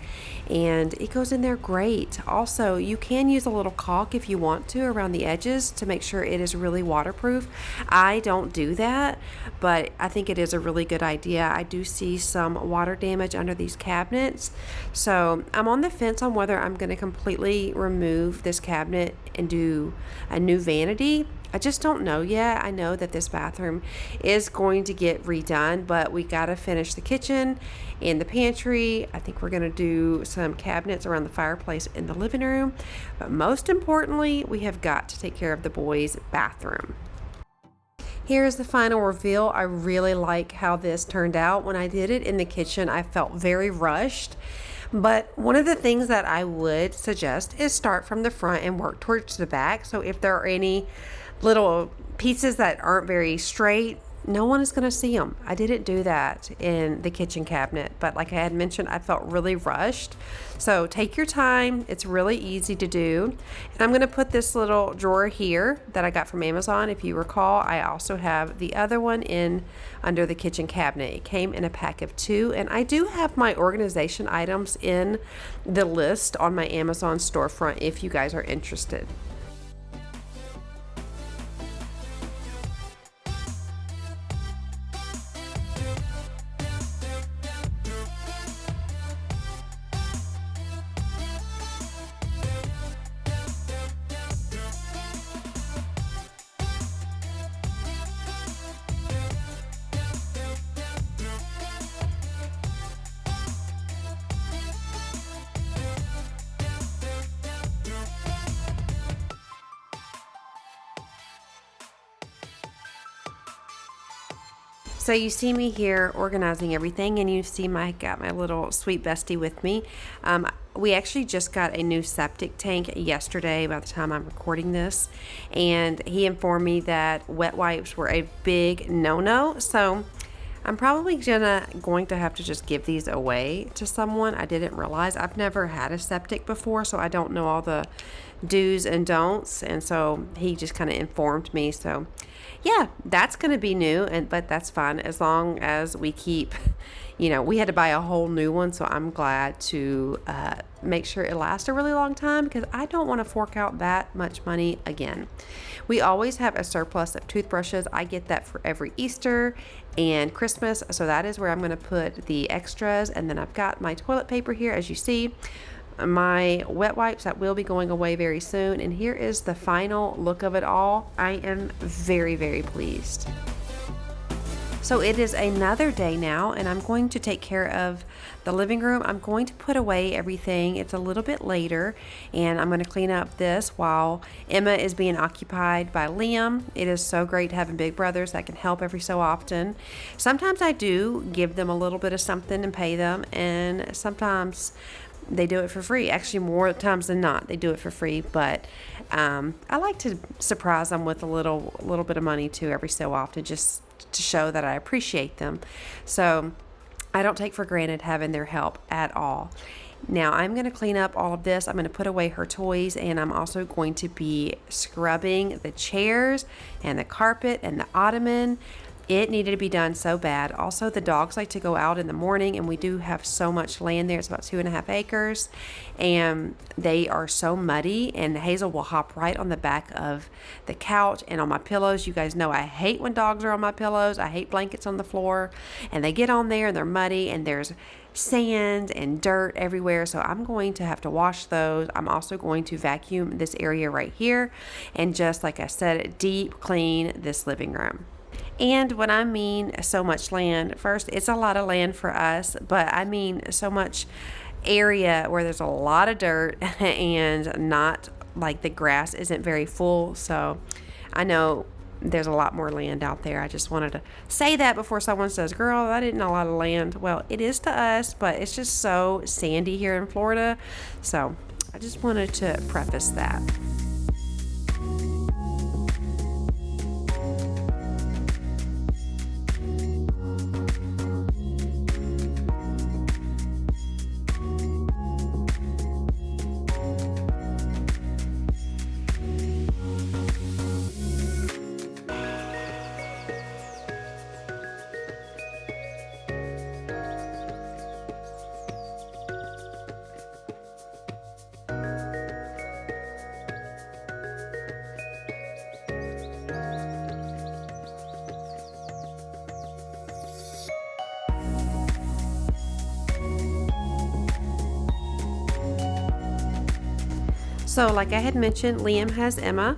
and it goes in there great. Also, you can use a little caulk if you want to around the edges to make sure it is really waterproof. I don't do that, but I think it is a really good idea. I do see some water damage under these cabinets, so I'm on the fence on whether I'm going to completely remove this cabinet and do a new vanity. I just don't know yet. I know that this bathroom is going to get redone, but we got to finish the kitchen and the pantry. I think we're going to do some cabinets around the fireplace in the living room. But most importantly, we have got to take care of the boys' bathroom. Here's the final reveal. I really like how this turned out. When I did it in the kitchen, I felt very rushed. But one of the things that I would suggest is start from the front and work towards the back. So if there are any little pieces that aren't very straight, no one is going to see them. I didn't do that in the kitchen cabinet, but like I had mentioned, I felt really rushed. So take your time. It's really easy to do. And I'm going to put this little drawer here that I got from Amazon. If you recall, I also have the other one in under the kitchen cabinet. It came in a pack of 2, and I do have my organization items in the list on my Amazon storefront if you guys are interested. So you see me here organizing everything, and you see got my little sweet bestie with me. We actually just got a new septic tank yesterday by the time I'm recording this, and he informed me that wet wipes were a big no-no. So I'm probably going to have to just give these away to someone. I didn't realize I've never had a septic before, so I don't know all the do's and don'ts, and so he just kind of informed me. So yeah, that's going to be new, but that's fine as long as we keep, we had to buy a whole new one, so I'm glad to make sure it lasts a really long time because I don't want to fork out that much money again. We always have a surplus of toothbrushes. I get that for every Easter and Christmas, so that is where I'm going to put the extras. And then I've got my toilet paper here, as you see, my wet wipes that will be going away very soon, and here is the final look of it all. I am very, very pleased. So it is another day now, and I'm going to take care of the living room. I'm going to put away everything. It's a little bit later, and I'm going to clean up this while Emma is being occupied by Liam. It is so great having big brothers that can help every so often. Sometimes I do give them a little bit of something and pay them, and sometimes they do it for free. Actually, more times than not, they do it for free. But I like to surprise them with a little bit of money too every so often, just to show that I appreciate them. So I don't take for granted having their help at all. Now I'm going to clean up all of this. I'm going to put away her toys, and I'm also going to be scrubbing the chairs and the carpet and the ottoman. It needed to be done so bad. Also, the dogs like to go out in the morning, and we do have so much land there. It's about 2.5 acres, and they are so muddy, and Hazel will hop right on the back of the couch and on my pillows. You guys know I hate when dogs are on my pillows. I hate blankets on the floor, and they get on there and they're muddy, and there's sand and dirt everywhere. So I'm going to have to wash those. I'm also going to vacuum this area right here, and just like I said, deep clean this living room. And when I mean so much land, first, it's a lot of land for us, but I mean so much area where there's a lot of dirt and not like the grass isn't very full. So I know there's a lot more land out there. I just wanted to say that before someone says, girl, that isn't a lot of land. Well, it is to us, but it's just so sandy here in Florida. So I just wanted to preface that. So like I had mentioned, Liam has Emma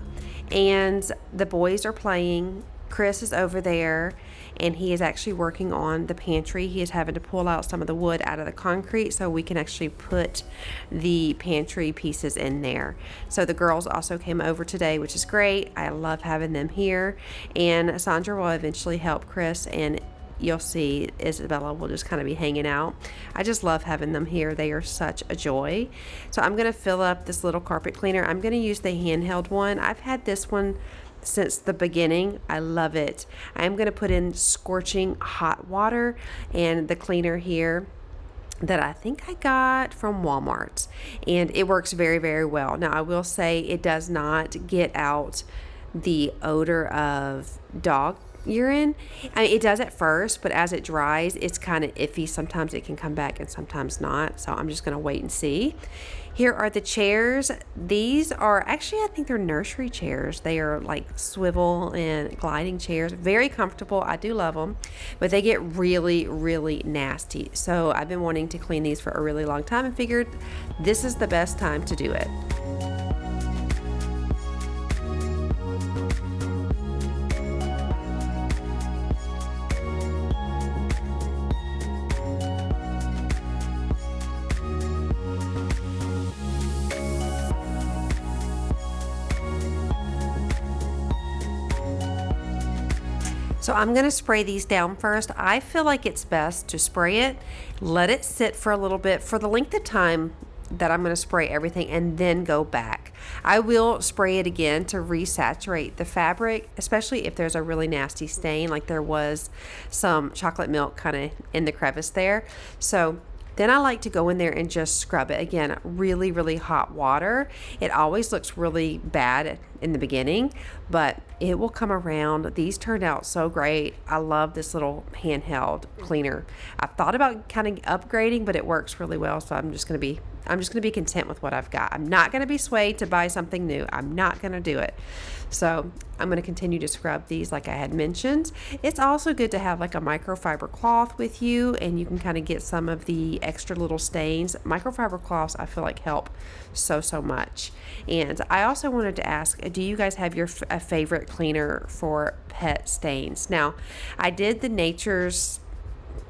and the boys are playing. Chris is over there and he is actually working on the pantry. He is having to pull out some of the wood out of the concrete so we can actually put the pantry pieces in there. So the girls also came over today, which is great. I love having them here, and Sandra will eventually help Chris, and you'll see Isabella will just kind of be hanging out. I just love having them here. They are such a joy. So I'm going to fill up this little carpet cleaner. I'm going to use the handheld one. I've had this one since the beginning. I love it. I'm going to put in scorching hot water and the cleaner here that I think I got from Walmart, and it works very, very well. Now I will say it does not get out the odor of dog urine. I mean, it does at first, but as it dries, it's kind of iffy. Sometimes it can come back and sometimes not. So I'm just going to wait and see. Here are the chairs. These are actually, I think they're nursery chairs. They are like swivel and gliding chairs. Very comfortable. I do love them, but they get really, really nasty. So I've been wanting to clean these for a really long time and figured this is the best time to do it. So I'm going to spray these down first. I feel like it's best to spray it, let it sit for a little bit for the length of time that I'm going to spray everything, and then go back. I will spray it again to resaturate the fabric, especially if there's a really nasty stain, like there was some chocolate milk kind of in the crevice there. So then I like to go in there and just scrub it. Again, really, really hot water. It always looks really bad in the beginning, but it will come around. These turned out so great. I love this little handheld cleaner. I've thought about kind of upgrading, but it works really well. So I'm just going to be content with what I've got. I'm not going to be swayed to buy something new. I'm not going to do it. So I'm going to continue to scrub these like I had mentioned. It's also good to have like a microfiber cloth with you, and you can kind of get some of the extra little stains. Microfiber cloths I feel like help so much. And I also wanted to ask, do you guys have a favorite cleaner for pet stains? Now, I did the Nature's,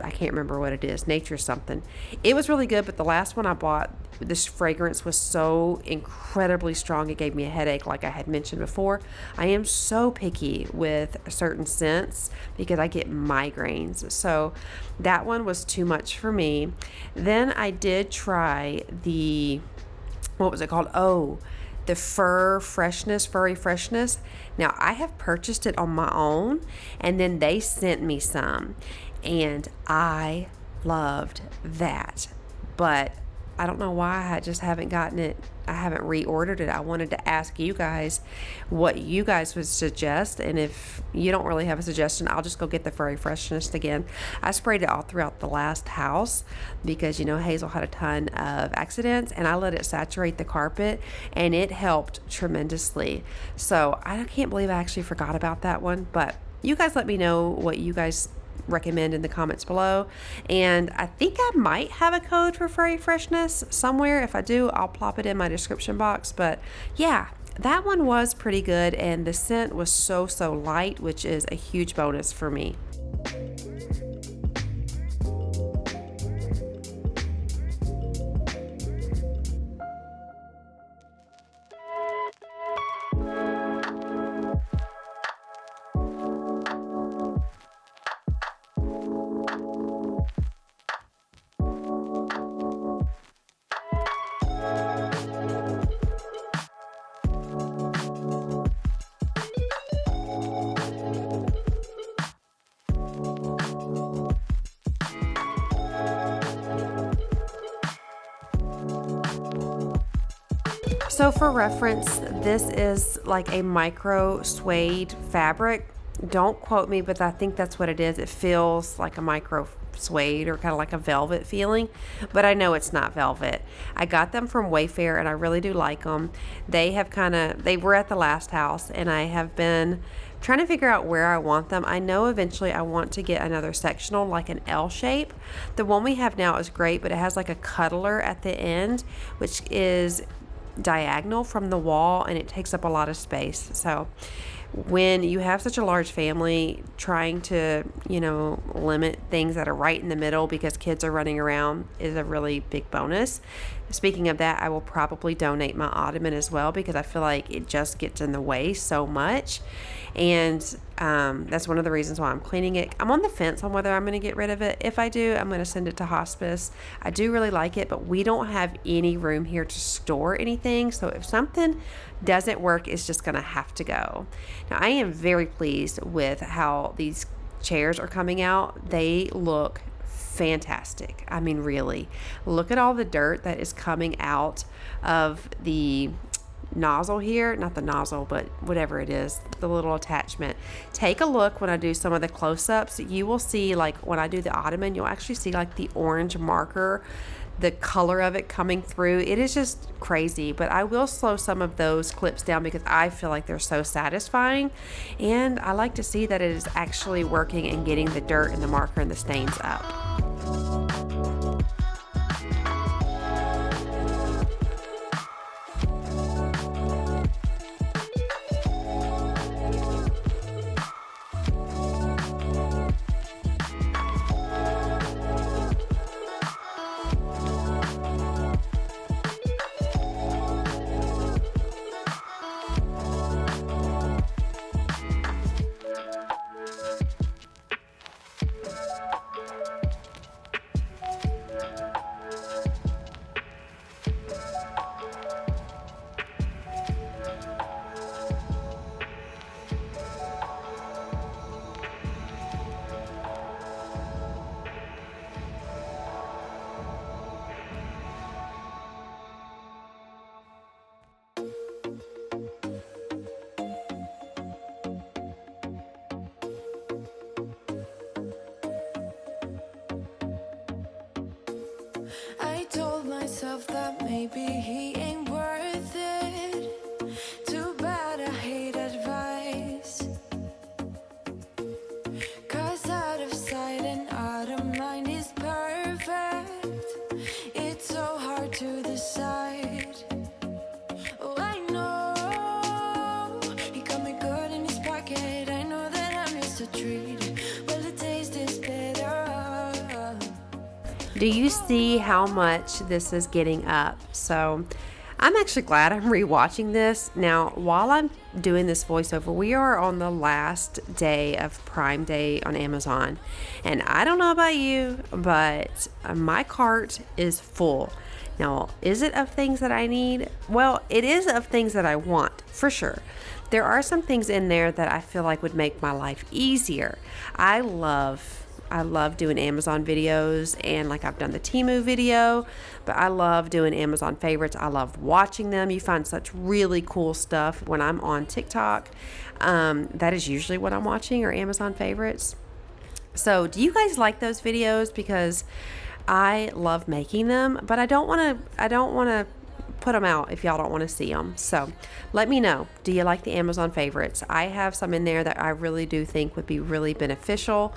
I can't remember what it is, Nature something. It was really good, but the last one I bought, this fragrance was so incredibly strong it gave me a headache, like I had mentioned before. I am so picky with certain scents because I get migraines. So that one was too much for me. Then I did try the, what was it called? Oh, the furry freshness. Now I have purchased it on my own, and then they sent me some, and I loved that, but I don't know why I just haven't gotten it. I haven't reordered it. I wanted to ask you guys what you guys would suggest, and if you don't really have a suggestion, I'll just go get the furry freshness again. I sprayed it all throughout the last house because, you know, Hazel had a ton of accidents, and I let it saturate the carpet, and it helped tremendously. So I can't believe I actually forgot about that one, but you guys let me know what you guys recommend in the comments below, and I think I might have a code for furry freshness somewhere. If I do, I'll plop it in my description box. But yeah, that one was pretty good, and the scent was so light, which is a huge bonus for me. So for reference, this is like a micro suede fabric. Don't quote me, but I think that's what it is. It feels like a micro suede or kind of like a velvet feeling, but I know it's not velvet. I got them from Wayfair, and I really do like them. They were at the last house, and I have been trying to figure out where I want them. I know eventually I want to get another sectional, like an L shape. The one we have now is great, but it has like a cuddler at the end, which is diagonal from the wall, and it takes up a lot of space. So when you have such a large family, trying to, limit things that are right in the middle because kids are running around is a really big bonus. Speaking of that, I will probably donate my ottoman as well because I feel like it just gets in the way so much. And that's one of the reasons why I'm cleaning it. I'm on the fence on whether I'm going to get rid of it. If I do, I'm going to send it to hospice. I do really like it, but we don't have any room here to store anything. So if something doesn't work, it's just going to have to go. Now, I am very pleased with how these chairs are coming out. They look fantastic. I mean, really, look at all the dirt that is coming out of the nozzle here, not the nozzle, but whatever it is, the little attachment. Take a look when I do some of the close-ups. You will see, like when I do the ottoman, you'll actually see like the orange marker, the color of it coming through. It is just crazy, but I will slow some of those clips down because I feel like they're so satisfying, and I like to see that it is actually working and getting the dirt and the marker and the stains up. I told myself that maybe he ain't worth it. Too bad I hate advice. 'Cause out of sight and out of mind is perfect. It's so hard to decide. Oh, I know he got me good in his pocket. I know that I'm just a treat. Well, the taste is better. Do you see how much this is getting up? So I'm actually glad I'm rewatching this. Now, while I'm doing this voiceover, we are on the last day of Prime Day on Amazon. And I don't know about you, but my cart is full. Now, is it of things that I need? Well, it is of things that I want, for sure. There are some things in there that I feel like would make my life easier. I love doing Amazon videos, and like I've done the Temu video, but I love doing Amazon favorites. I love watching them. You find such really cool stuff when I'm on TikTok. That is usually what I'm watching, or Amazon favorites. So do you guys like those videos? Because I love making them, but I don't want to put them out if y'all don't want to see them. So let me know. Do you like the Amazon favorites? I have some in there that I really do think would be really beneficial,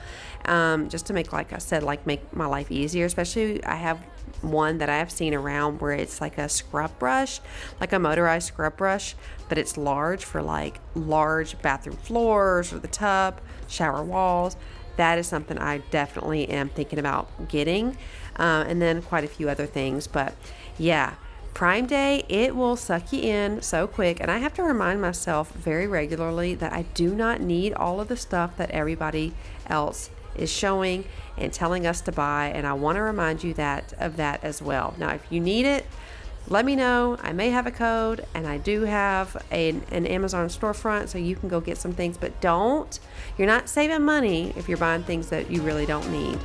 just to make, like I said, like make my life easier. Especially I have one that I have seen around where it's like a scrub brush, like a motorized scrub brush, but it's large for like large bathroom floors or the tub, shower walls. That is something I definitely am thinking about getting, and then quite a few other things. But yeah, Prime Day, it will suck you in so quick, and I have to remind myself very regularly that I do not need all of the stuff that everybody else is showing and telling us to buy, and I want to remind you of that as well. Now, if you need it, let me know. I may have a code, and I do have an Amazon storefront, so you can go get some things, but you're not saving money if you're buying things that you really don't need.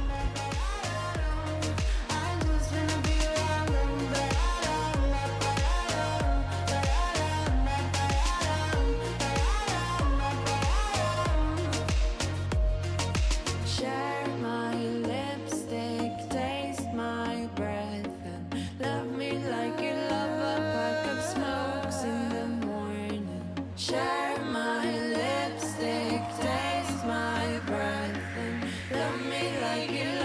Share my lipstick, taste my breath, and love me like you love a pack of smokes in the morning. Share my lipstick, taste my breath, and love me like you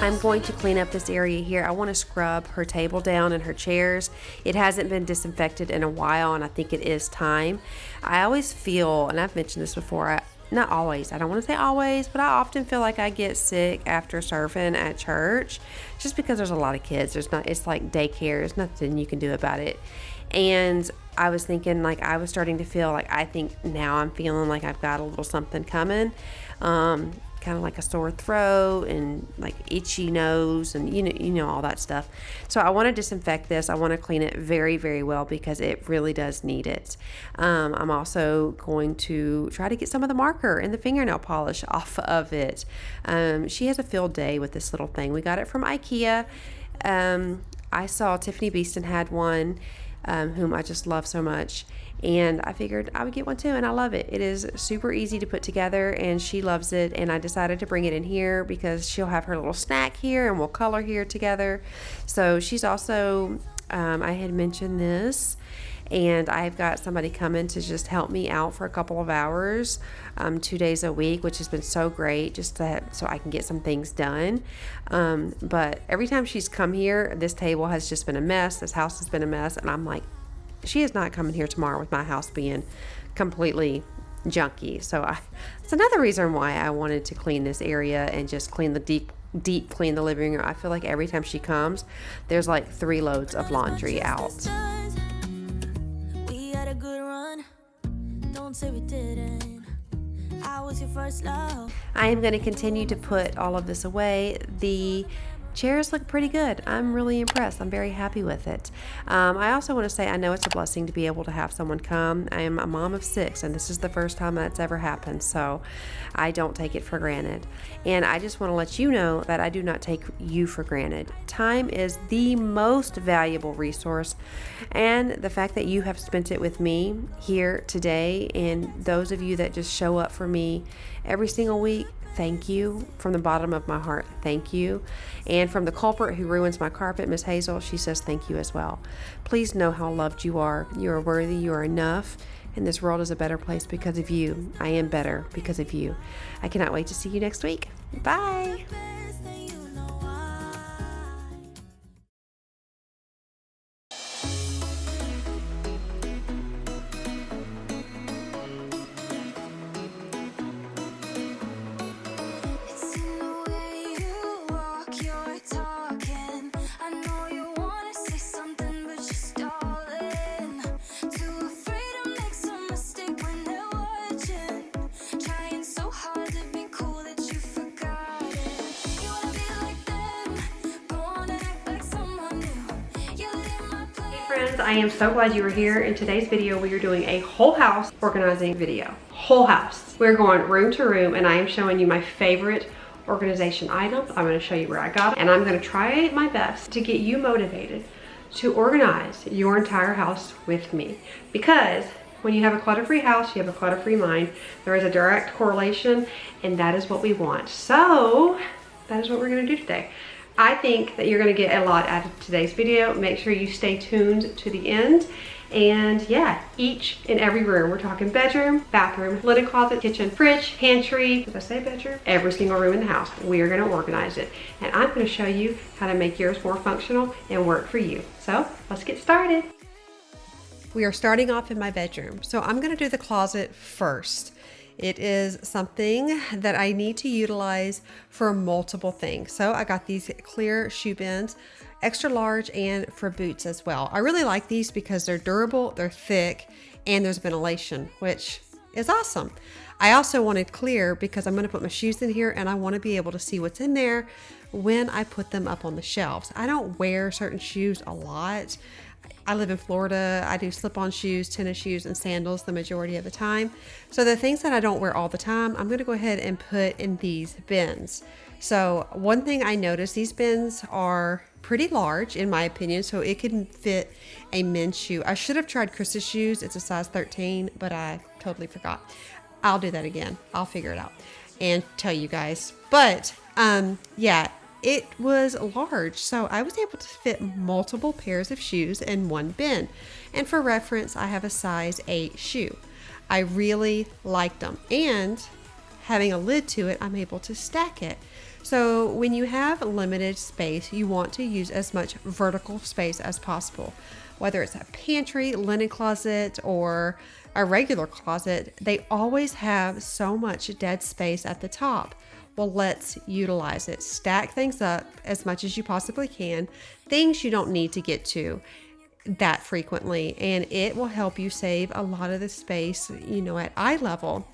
I'm going to clean up this area here. I want to scrub her table down and her chairs. It hasn't been disinfected in a while, and I think it is time. I always feel, and I've mentioned this before, not always, I don't want to say always, but I often feel like I get sick after surfing at church just because there's a lot of kids. It's like daycare. There's nothing you can do about it. And I was thinking, like, I was starting to feel like, I think now I'm feeling like I've got a little something coming. Kind of like a sore throat and like itchy nose and you know all that stuff. So I want to disinfect this. I want to clean it very, very well because it really does need it. I'm also going to try to get some of the marker and the fingernail polish off of it. She has a field day with this little thing. We got it from IKEA. I saw Tiffany Beeston had one, whom I just love so much. And I figured I would get one too, and I love it. It is super easy to put together, and she loves it. And I decided to bring it in here because she'll have her little snack here, and we'll color here together. So she's also, I had mentioned this, and I've got somebody coming to just help me out for a couple of hours, 2 days a week, which has been so great, just so I can get some things done. But every time she's come here, this table has just been a mess. This house has been a mess, and I'm like, she is not coming here tomorrow with my house being completely junky. So it's another reason why I wanted to clean this area and just clean the deep clean the living room. I feel like every time she comes, there's like 3 loads of laundry out. We had a good run. Don't say we didn't. I was your first love. I am going to continue to put all of this away. The chairs look pretty good. I'm really impressed. I'm very happy with it. I also want to say I know it's a blessing to be able to have someone come. I am a mom of 6, and this is the first time that's ever happened, so I don't take it for granted. And I just want to let you know that I do not take you for granted. Time is the most valuable resource, and the fact that you have spent it with me here today, and those of you that just show up for me every single week, thank you from the bottom of my heart. Thank you. And from the culprit who ruins my carpet, Miss Hazel, she says thank you as well. Please know how loved you are. You are worthy. You are enough. And this world is a better place because of you. I am better because of you. I cannot wait to see you next week. Bye. Friends, I am so glad you were here. In today's video, we are doing a whole house organizing video. Whole house. We're going room to room, and I am showing you my favorite organization items. I'm going to show you where I got them, and I'm going to try my best to get you motivated to organize your entire house with me. Because when you have a clutter-free house, you have a clutter-free mind. There is a direct correlation, and that is what we want. So that is what we're going to do today. I think that you're going to get a lot out of today's video. Make sure you stay tuned to the end. And yeah, each and every room, we're talking bedroom, bathroom, linen closet, kitchen, fridge, pantry. Did I say bedroom? Every single room in the house. We are going to organize it. And I'm going to show you how to make yours more functional and work for you. So let's get started. We are starting off in my bedroom. So I'm going to do the closet first. It is something that I need to utilize for multiple things. So I got these clear shoe bins, extra large, and for boots as well. I really like these because they're durable, they're thick, and there's ventilation, which is awesome. I also wanted clear because I'm going to put my shoes in here, and I want to be able to see what's in there when I put them up on the shelves. I don't wear certain shoes a lot. I live in Florida. I do slip-on shoes, tennis shoes, and sandals the majority of the time. So the things that I don't wear all the time, I'm going to go ahead and put in these bins. So one thing I noticed, these bins are pretty large in my opinion, so it can fit a men's shoe. I should have tried Chris's shoes. It's a size 13, but I totally forgot. I'll do that again. I'll figure it out and tell you guys. But yeah, it was large, so I was able to fit multiple pairs of shoes in one bin. And for reference, I have a size 8 shoe. I really liked them. And having a lid to it, I'm able to stack it. So when you have limited space, you want to use as much vertical space as possible. Whether it's a pantry, linen closet, or a regular closet, they always have so much dead space at the top. Well, let's utilize it. Stack things up as much as you possibly can, things you don't need to get to that frequently, and it will help you save a lot of the space, you know, at eye level,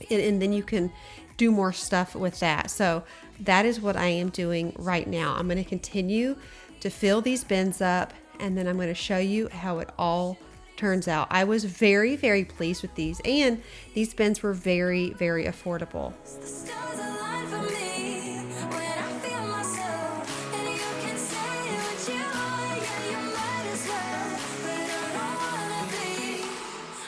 and then you can do more stuff with that. So that is what I am doing right now. I'm going to continue to fill these bins up, and then I'm going to show you how it all turns out. I was very, very pleased with these, and these bins were very, very affordable. The stars align for me when I feel myself, and you can say what you want, yeah, you might as well, but I don't wanna be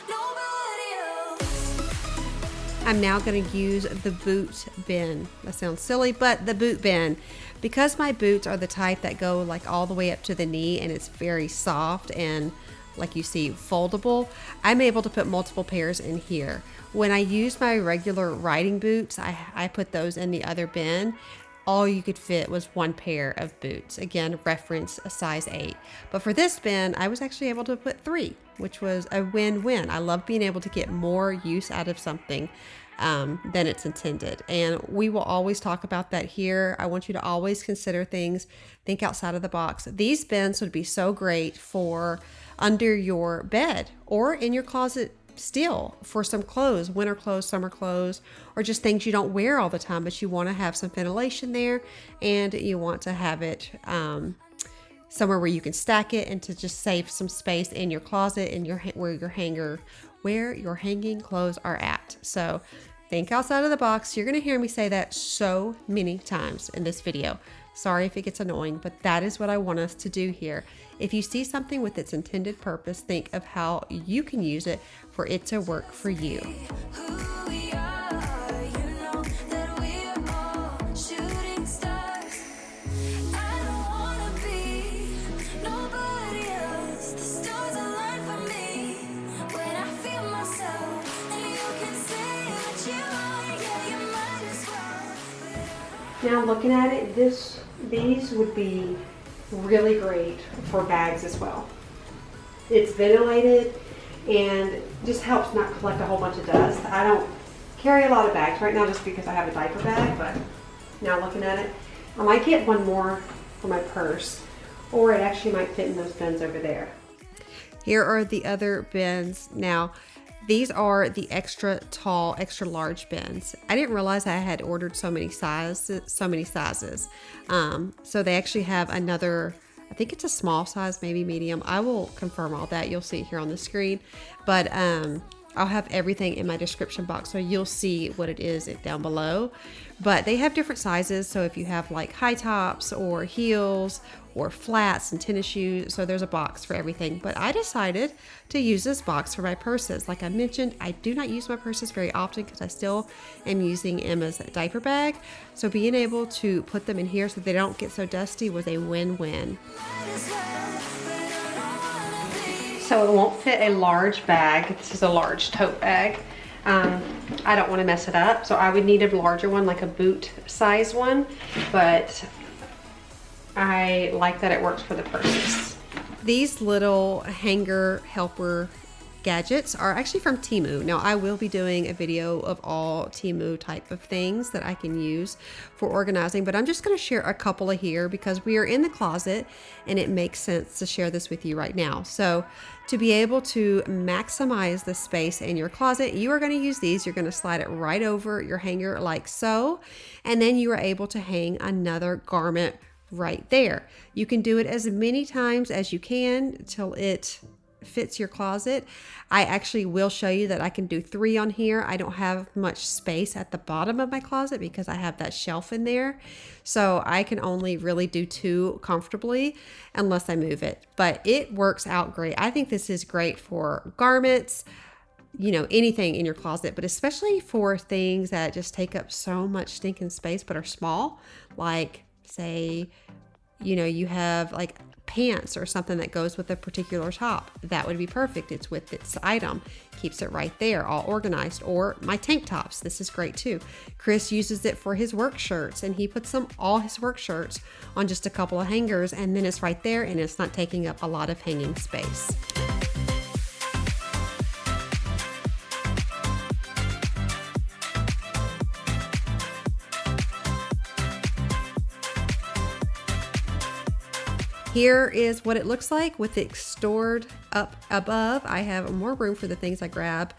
nobody else. I'm now going to use the boot bin. That sounds silly, but the boot bin. Because my boots are the type that go like all the way up to the knee, and it's very soft and, like you see, foldable, I'm able to put multiple pairs in here. When I use my regular riding boots, I put those in the other bin. All you could fit was one pair of boots. Again, reference a size 8. But for this bin, I was actually able to put 3, which was a win-win. I love being able to get more use out of something than it's intended. And we will always talk about that here. I want you to always consider things, think outside of the box. These bins would be so great for under your bed or in your closet still for some clothes, winter clothes, summer clothes, or just things you don't wear all the time, but you want to have some ventilation there, and you want to have it somewhere where you can stack it and to just save some space in your closet and where your hanging clothes are at. So think outside of the box. You're going to hear me say that so many times in this video. Sorry if it gets annoying, but that is what I want us to do here. If you see something with its intended purpose, think of how you can use it for it to work for you. Who we are, you know that we're all shooting stars. I don't wanna be nobody else. The stars align for me when I feel myself, and you can say what you want, yeah, you might as well. Now looking at it, these would be really great for bags as well. It's ventilated and just helps not collect a whole bunch of dust. I don't carry a lot of bags right now just because I have a diaper bag, but now looking at it, I might get one more for my purse, or it actually might fit in those bins over there. Here are the other bins. Now, these are the extra tall, extra large bins. I didn't realize I had ordered so many sizes. So they actually have another, I think it's a small size, maybe medium. I will confirm all that. You'll see it here on the screen. But I'll have everything in my description box, so you'll see what it is down below. But they have different sizes, so if you have like high tops or heels or flats and tennis shoes, so there's a box for everything. But I decided to use this box for my purses. Like I mentioned, I do not use my purses very often because I still am using Emma's diaper bag. So being able to put them in here so they don't get so dusty was a win-win. So it won't fit a large bag. This is a large tote bag. I don't want to mess it up, so I would need a larger one, like a boot size one, but I like that it works for the purses. These little hanger helper gadgets are actually from Temu. Now I will be doing a video of all Temu type of things that I can use for organizing, but I'm just going to share a couple of here because we are in the closet and it makes sense to share this with you right now. So to be able to maximize the space in your closet, you are going to use these. You're going to slide it right over your hanger like so, and then you are able to hang another garment right there. You can do it as many times as you can till it fits your closet. I actually will show you that I can do 3 on here. I don't have much space at the bottom of my closet because I have that shelf in there. So I can only really do 2 comfortably unless I move it. But it works out great. I think this is great for garments, you know, anything in your closet, but especially for things that just take up so much stinking space but are small. Like say, you know, you have like pants or something that goes with a particular top. That would be perfect. It's with this item. Keeps it right there, all organized. Or my tank tops. This is great too. Chris uses it for his work shirts, and he puts all his work shirts on just a couple of hangers, and then it's right there, and it's not taking up a lot of hanging space. Here is what it looks like with it stored up above. I have more room for the things I grab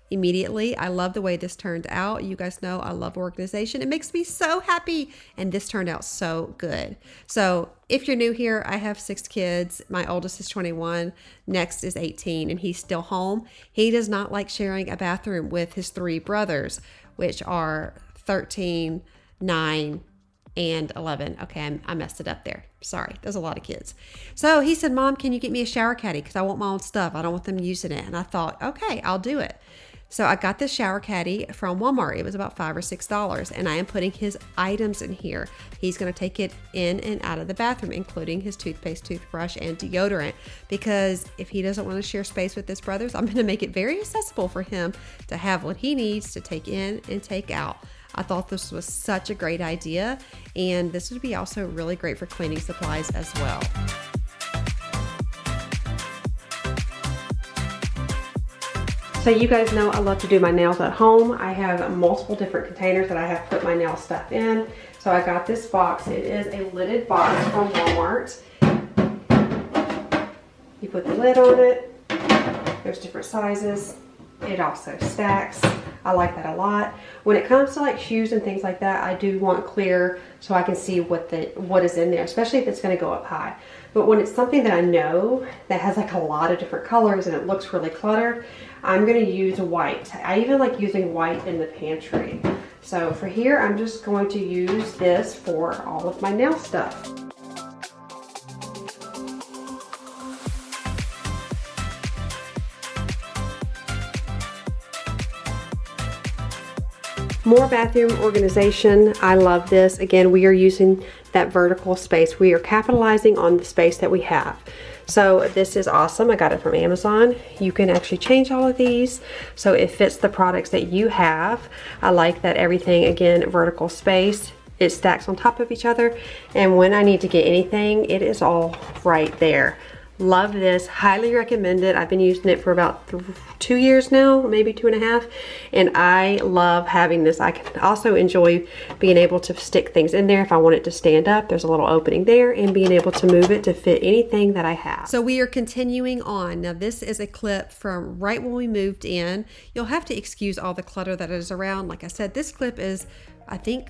immediately. I love the way this turned out. You guys know I love organization. It makes me so happy, and this turned out so good. So if you're new here, I have 6 kids. My oldest is 21, next is 18, and he's still home. He does not like sharing a bathroom with his 3 brothers, which are 13, 9, and 11. Okay, I messed it up there. Sorry, there's a lot of kids. So he said, Mom, can you get me a shower caddy? Because I want my own stuff. I don't want them using it. And I thought, okay, I'll do it. So I got this shower caddy from Walmart. It was about $5 or $6, and I am putting his items in here. He's going to take it in and out of the bathroom, including his toothpaste, toothbrush, and deodorant, because if he doesn't want to share space with his brothers, I'm going to make it very accessible for him to have what he needs to take in and take out. I thought this was such a great idea, and this would be also really great for cleaning supplies as well. So you guys know I love to do my nails at home. I have multiple different containers that I have put my nail stuff in. So I got this box. It is a lidded box from Walmart. You put the lid on it. There's different sizes. It also stacks. I like that a lot. When it comes to like shoes and things like that, I do want clear so I can see what is in there, especially if it's going to go up high. But when it's something that I know that has like a lot of different colors and it looks really cluttered, I'm going to use white. I even like using white in the pantry. So for here, I'm just going to use this for all of my nail stuff. More bathroom organization. I love this. Again, we are using that vertical space. We are capitalizing on the space that we have. So this is awesome. I got it from Amazon. You can actually change all of these so it fits the products that you have. I like that everything, again, vertical space. It stacks on top of each other. And when I need to get anything, it is all right there. Love this, highly recommend it. I've been using it for about 2 years now, maybe 2.5, and I love having this. I can also enjoy being able to stick things in there if I want it to stand up. There's a little opening there, and being able to move it to fit anything that I have. So we are continuing on. Now this is a clip from right when we moved in. You'll have to excuse all the clutter that is around. Like I said, this clip is, I think,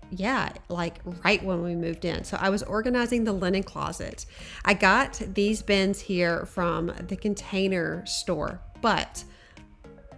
yeah, like right when we moved in. So I was organizing the linen closet. I got these bins here from the Container Store, but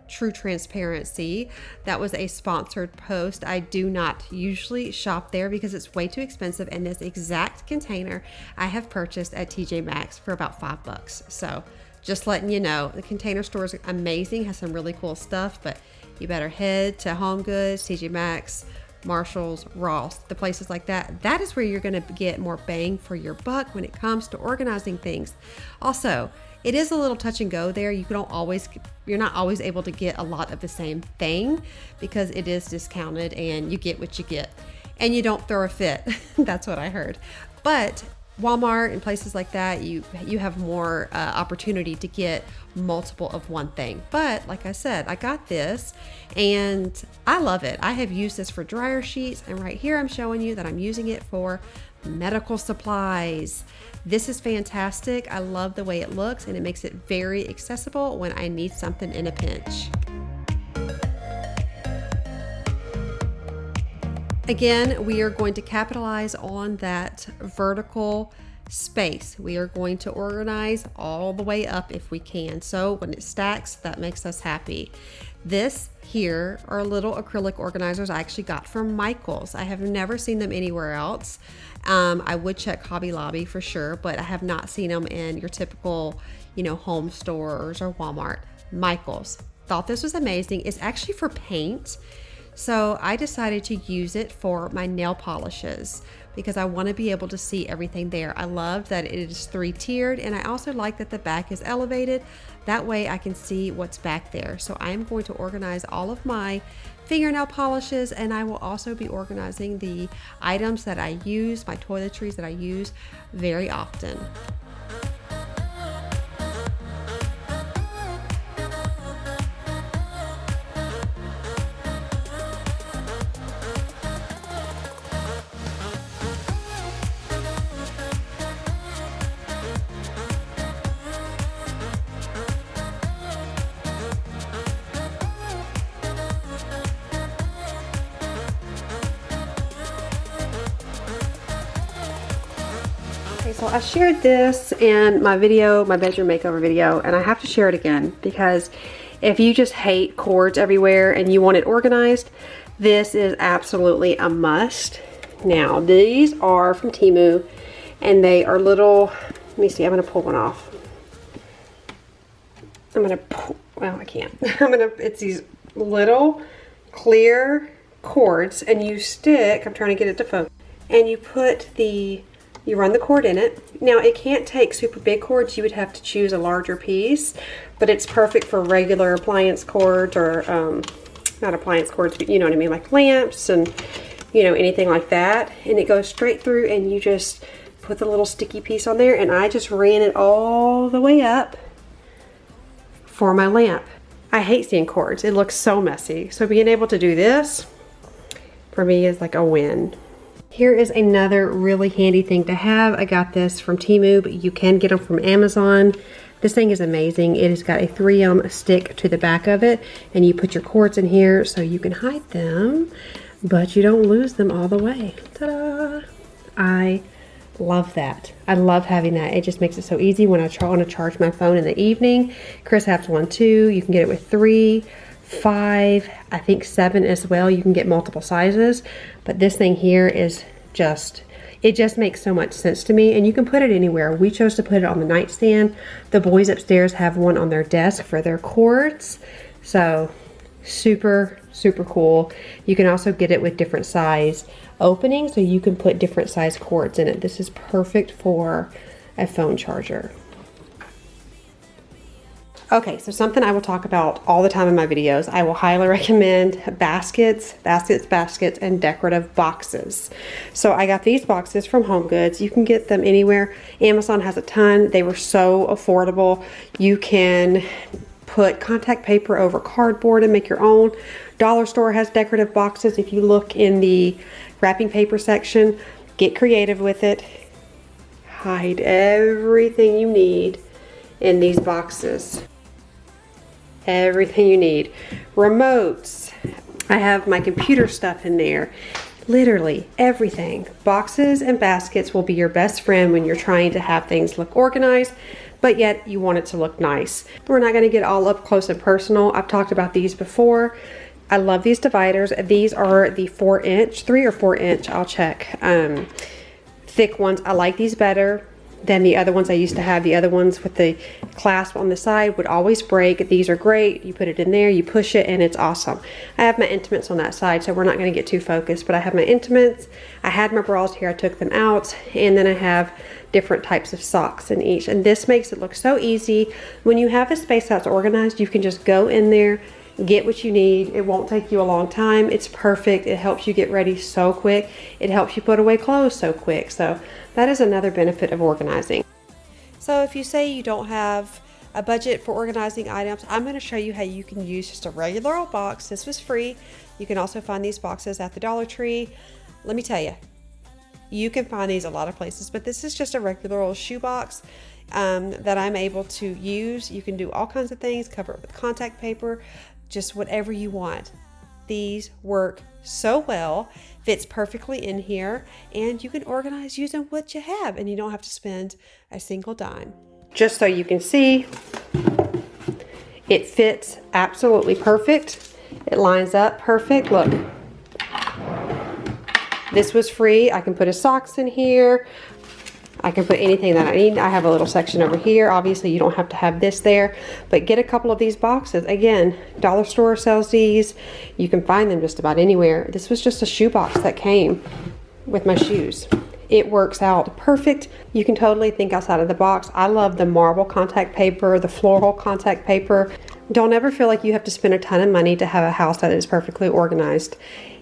true transparency, that was a sponsored post. I do not usually shop there because it's way too expensive, and this exact container I have purchased at TJ Maxx for about $5. So just letting you know, the Container Store is amazing, has some really cool stuff, but you better head to Home Goods, TJ Maxx, Marshalls, Ross, the places like that. That is where you're going to get more bang for your buck when it comes to organizing things. Also, it is a little touch and go there. You're not always able to get a lot of the same thing because it is discounted, and you get what you get, and you don't throw a fit. That's what I heard. But Walmart and places like that, you have more opportunity to get multiple of one thing. But like I said, I got this and I love it. I have used this for dryer sheets, and right here I'm showing you that I'm using it for medical supplies. This is fantastic. I love the way it looks, and it makes it very accessible when I need something in a pinch. Again, we are going to capitalize on that vertical space. We are going to organize all the way up if we can. So when it stacks, that makes us happy. This here are little acrylic organizers I actually got from Michael's. I have never seen them anywhere else. I would check Hobby Lobby for sure, but I have not seen them in your typical, home stores or Walmart. Michael's. Thought this was amazing. It's actually for paint. So I decided to use it for my nail polishes because I want to be able to see everything there. I love that it is 3-tiered, and I also like that the back is elevated. That way I can see what's back there. So I am going to organize all of my fingernail polishes, and I will also be organizing the items that I use, my toiletries that I use very often. Okay, so I shared this in my video, my bedroom makeover video, and I have to share it again because if you just hate cords everywhere and you want it organized, this is absolutely a must. Now, these are from Temu, and they are little, let me see, I'm gonna pull one off. I'm gonna pull, well, I can't. It's these little clear cords, and you stick, I'm trying to get it to focus, and you run the cord in it. Now, it can't take super big cords. You would have to choose a larger piece, but it's perfect for regular appliance cords, or not appliance cords, but you know what I mean, like lamps and, you know, anything like that. And it goes straight through, and you just put the little sticky piece on there, and I just ran it all the way up for my lamp. I hate seeing cords. It looks so messy. So being able to do this, for me, is like a win. Here is another really handy thing to have. I got this from Temu, but you can get them from Amazon. This thing is amazing. It has got a 3M stick to the back of it, and you put your cords in here so you can hide them, but you don't lose them all the way. Ta-da! I love that. I love having that. It just makes it so easy when I want to charge my phone in the evening. Chris has one too. You can get it with 3, 5, I think 7 as well. You can get multiple sizes, but this thing here is just, it just makes so much sense to me, and you can put it anywhere. We chose to put it on the nightstand. The boys upstairs have one on their desk for their cords, so super, super cool. You can also get it with different size openings, so you can put different size cords in it. This is perfect for a phone charger. Okay, so something I will talk about all the time in my videos. I will highly recommend baskets, and decorative boxes. So I got these boxes from HomeGoods. You can get them anywhere. Amazon has a ton. They were so affordable. You can put contact paper over cardboard and make your own. Dollar Store has decorative boxes. If you look in the wrapping paper section, get creative with it. Hide everything you need in these boxes. Everything you need. Remotes. I have my computer stuff in there. Literally everything. Boxes and baskets will be your best friend when you're trying to have things look organized, but yet you want it to look nice. We're not going to get all up close and personal. I've talked about these before. I love these dividers. These are the 4-inch, 3 or 4 inch, I'll check. Thick ones. I like these better than the other ones I used to have. The other ones with the clasp on the side would always break. These are great. You put it in there, you push it, and it's awesome. I have my intimates on that side, so we're not going to get too focused, but I have my intimates. I had my bras here. I took them out, and then I have different types of socks in each, and this makes it look so easy. When you have a space that's organized, you can just go in there, get what you need. It won't take you a long time. It's perfect. It helps you get ready so quick. It helps you put away clothes so quick. So that is another benefit of organizing. So if you say you don't have a budget for organizing items, I'm going to show you how you can use just a regular old box. This was free. You can also find these boxes at the Dollar Tree. Let me tell you, you can find these a lot of places, but this is just a regular old shoebox that I'm able to use. You can do all kinds of things, cover it with contact paper, just whatever you want. These work so well, fits perfectly in here, and you can organize using what you have, and you don't have to spend a single dime. Just so you can see, it fits absolutely perfect. It lines up perfect. Look, this was free. I can put his socks in here. I can put anything that I need. I have a little section over here. Obviously, you don't have to have this there, but get a couple of these boxes. Again, dollar store sells these. You can find them just about anywhere. This was just a shoe box that came with my shoes. It works out perfect. You can totally think outside of the box. I love the marble contact paper, the floral contact paper. Don't ever feel like you have to spend a ton of money to have a house that is perfectly organized.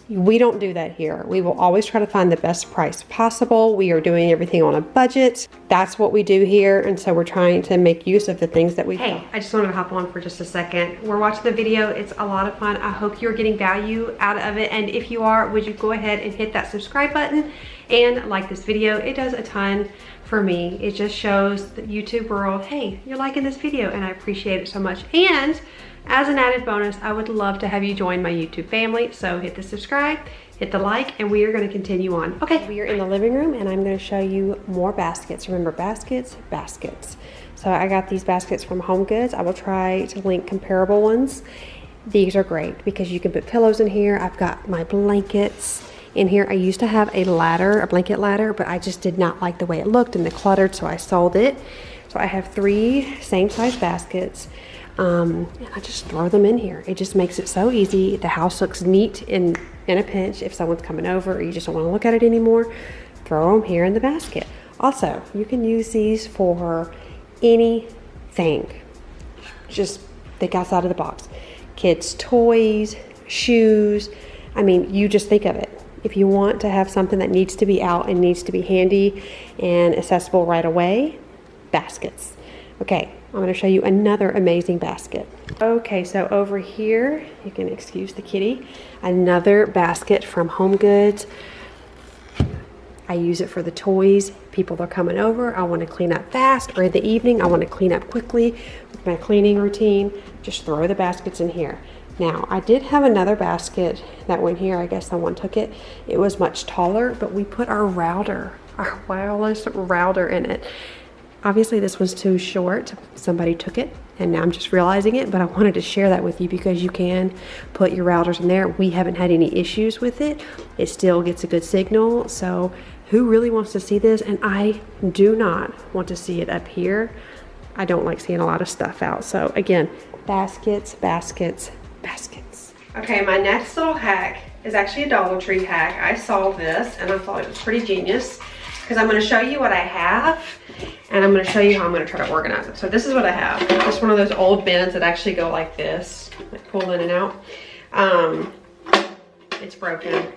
We don't do that here. We will always try to find the best price possible. We are doing everything on a budget. That's what we do here, and so we're trying to make use of the things that we have. Hey, I just wanted to hop on for just a second. We're watching the video. It's a lot of fun. I hope you're getting value out of it, and if you are, would you go ahead and hit that subscribe button and like this video. It does a ton for me. It just shows the YouTube world, hey, you're liking this video, and I appreciate it so much. And as an added bonus, I would love to have you join my YouTube family. So hit the subscribe, hit the like, and we are going to continue on. Okay, we are in the living room, and I'm going to show you more baskets. Remember, baskets, baskets. So I got these baskets from HomeGoods. I will try to link comparable ones. These are great because you can put pillows in here. I've got my blankets in here. I used to have a ladder, a blanket ladder, but I just did not like the way it looked and the cluttered, so I sold it. So I have 3 same size baskets. And I just throw them in here. It just makes it so easy. The house looks neat in a pinch. If someone's coming over or you just don't want to look at it anymore, throw them here in the basket. Also, you can use these for anything. Just think outside of the box. Kids' toys, shoes. I mean, you just think of it. If you want to have something that needs to be out and needs to be handy and accessible right away, baskets. Okay, I'm going to show you another amazing basket. Okay, so over here, you can excuse the kitty, another basket from HomeGoods. I use it for the toys. People are coming over. I want to clean up fast, or in the evening, I want to clean up quickly with my cleaning routine. Just throw the baskets in here. Now, I did have another basket that went here. I guess someone took it. It was much taller, but we put our router, our wireless router in it. Obviously this was too short. Somebody took it and now I'm just realizing it, but I wanted to share that with you because you can put your routers in there. We haven't had any issues with it. It still gets a good signal. So who really wants to see this? And I do not want to see it up here. I don't like seeing a lot of stuff out. So again, baskets, baskets, baskets. Okay, my next little hack is actually a Dollar Tree hack. I saw this and I thought it was pretty genius because I'm going to show you what I have and I'm going to show you how I'm going to try to organize it. So this is what I have. Just one of those old bins that actually go like this, like pull in and out. It's broken.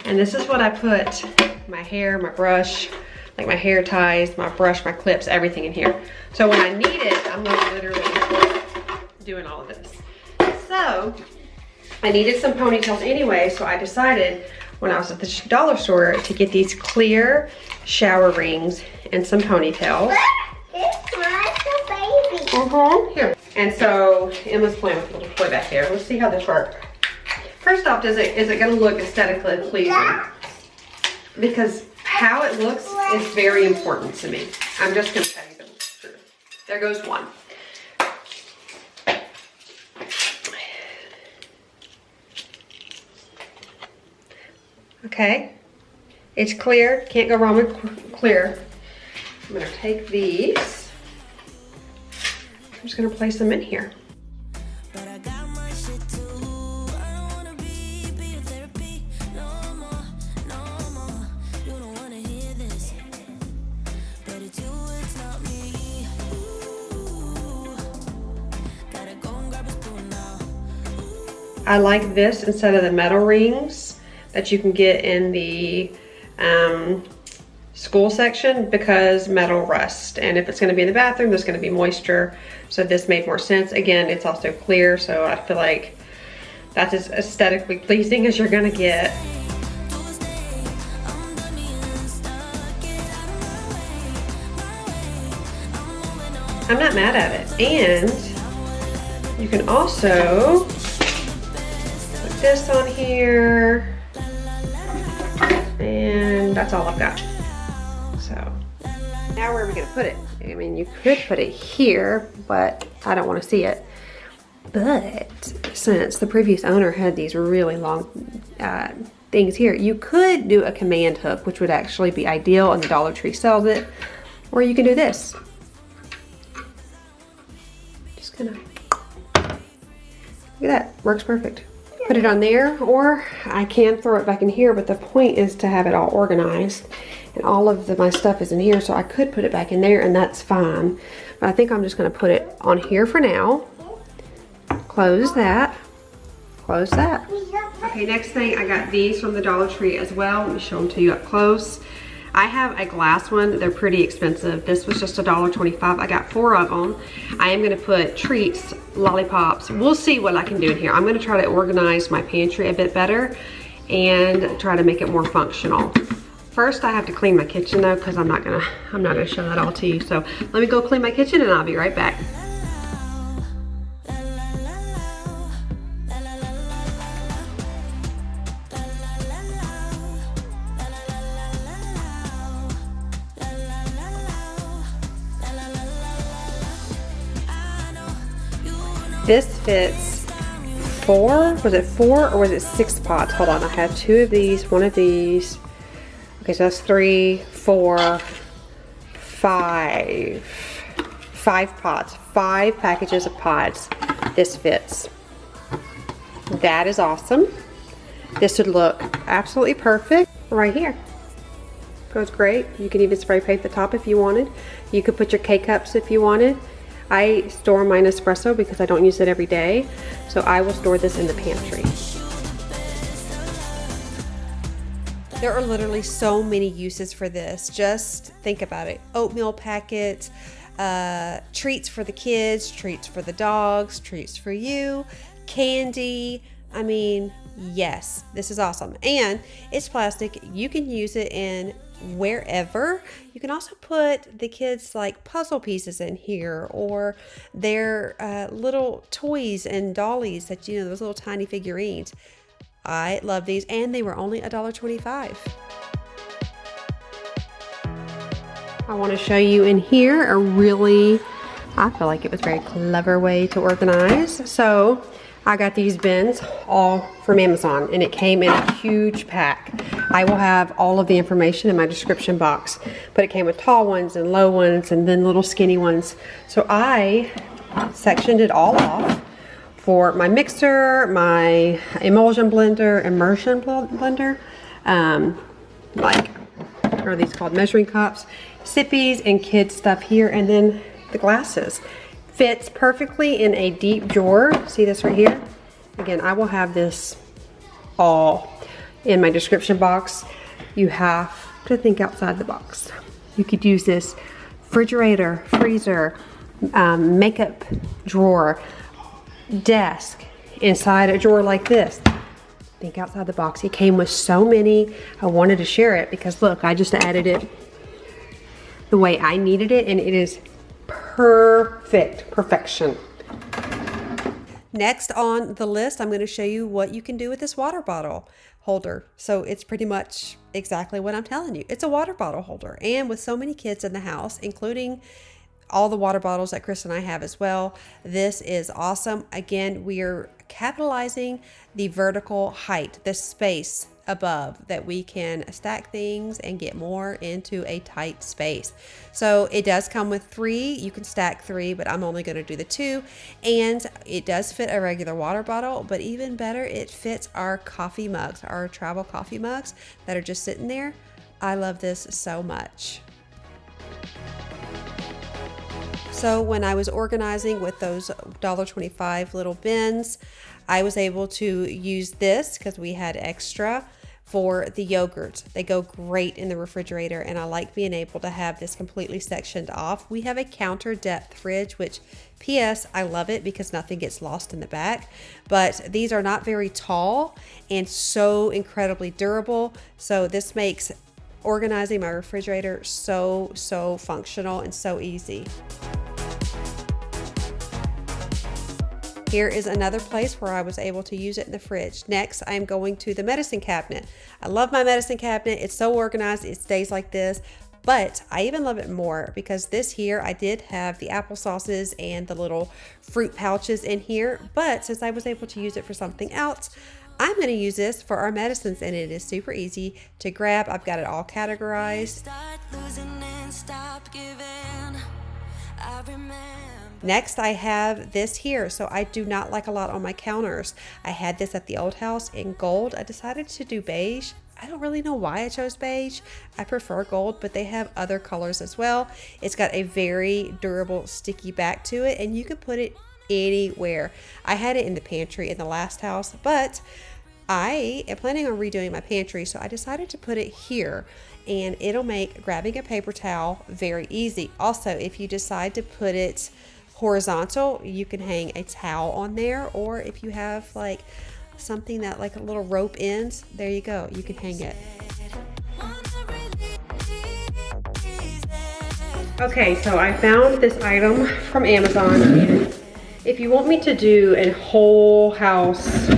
And this is what I put my hair, my brush, like my hair ties, my brush, my clips, everything in here. So when I need it, I'm not literally doing all of this. So I needed some ponytails anyway, so I decided when I was at the dollar store to get these clear shower rings and some ponytails. Here. And so Emma's playing with a little toy back there. Let's see how this works. First off, is it gonna look aesthetically pleasing? Because how it looks is very important to me. I'm just gonna tell you the truth. There goes one. Okay, it's clear, can't go wrong with clear. I'm gonna take these, I'm just gonna place them in here. I like this instead of the metal rings that you can get in the school section because metal rust. And if it's gonna be in the bathroom, there's gonna be moisture. So this made more sense. Again, it's also clear, so I feel like that's as aesthetically pleasing as you're gonna get. I'm not mad at it. And you can also put this on here. And that's all I've got. So now where are we gonna put it? I mean, you could put it here, but I don't want to see it. But since the previous owner had these really long things here, you could do a command hook, which would actually be ideal, and the Dollar Tree sells it. Or you can do this. Just gonna, look at that, works perfect. Put it on there, or I can throw it back in here, but the point is to have it all organized. And all of my stuff is in here, so I could put it back in there and that's fine. But I think I'm just gonna put it on here for now. Close that, close that. Okay, next thing, I got these from the Dollar Tree as well. Let me show them to you up close. I have a glass one. They're pretty expensive. This was just $1.25. I got 4 of them. I am gonna put treats, lollipops. We'll see what I can do in here. I'm gonna try to organize my pantry a bit better and try to make it more functional. First, I have to clean my kitchen though, because I'm not gonna show that all to you. So let me go clean my kitchen and I'll be right back. This fits 4, was it 4 or was it 6 pots? Hold on, I have 2 of these, 1 of these. Okay, so that's 3, 4, 5. 5 pots, 5 packages of pods. This fits. That is awesome. This would look absolutely perfect right here. Goes great. You can even spray paint the top if you wanted. You could put your K-cups if you wanted. I store my Nespresso because I don't use it every day, so I will store this in the pantry. There are literally so many uses for this. Just think about it. Oatmeal packets, treats for the kids, treats for the dogs, treats for you, candy. I mean, yes, this is awesome. And it's plastic. You can use it in wherever. You can also put the kids like puzzle pieces in here, or their little toys and dollies that, you know, those little tiny figurines. I love these, and they were only $1.25. I want to show you in here a really, I feel like it was a very clever way to organize. So I got these bins all from Amazon, and it came in a huge pack. I will have all of the information in my description box, but it came with tall ones and low ones and then little skinny ones. So I sectioned it all off for my mixer, my emulsion blender, like, what are these called? Measuring cups, sippies, and kids stuff here, and then the glasses. Fits perfectly in a deep drawer. See this right here? Again, I will have this all in my description box. You have to think outside the box. You could use this refrigerator, freezer, makeup drawer, desk, inside a drawer like this. Think outside the box. It came with so many. I wanted to share it because look, I just added it the way I needed it, and it is perfection. Next on the list, I'm going to show you what you can do with this water bottle holder. So it's pretty much exactly what I'm telling you. It's a water bottle holder, and with so many kids in the house, including all the water bottles that Chris and I have as well, this is awesome. Again, we are capitalizing the vertical height, the space above, that we can stack things and get more into a tight space. So it does come with 3. You can stack 3, but I'm only going to do the 2. And it does fit a regular water bottle, but even better, it fits our coffee mugs, our travel coffee mugs that are just sitting there. I love this so much. So when I was organizing with those $1.25 little bins, I was able to use this because we had extra for the yogurts. They go great in the refrigerator, and I like being able to have this completely sectioned off. We have a counter depth fridge, which P.S. I love it because nothing gets lost in the back, but these are not very tall and so incredibly durable. So this makes organizing my refrigerator so functional and so easy. Here is another place where I was able to use it in the fridge. Next, I'm going to the medicine cabinet. I love my medicine cabinet. It's so organized. It stays like this, but I even love it more because this here, I did have the applesauces and the little fruit pouches in here, but since I was able to use it for something else, I'm going to use this for our medicines, and it is super easy to grab. I've got it all categorized. can't stop giving. I remember. Next, I have this here. So I do not like a lot on my counters. I had this at the old house in gold. I decided to do beige. I don't really know why I chose beige. I prefer gold, but they have other colors as well. It's got a very durable, sticky back to it, and you can put it anywhere. I had it in the pantry in the last house, but I am planning on redoing my pantry, so I decided to put it here, and it'll make grabbing a paper towel very easy. Also, if you decide to put it horizontal, you can hang a towel on there, or if you have like something that like a little rope ends, there you go, you can hang it. Okay, so I found this item from Amazon. If you want me to do a whole house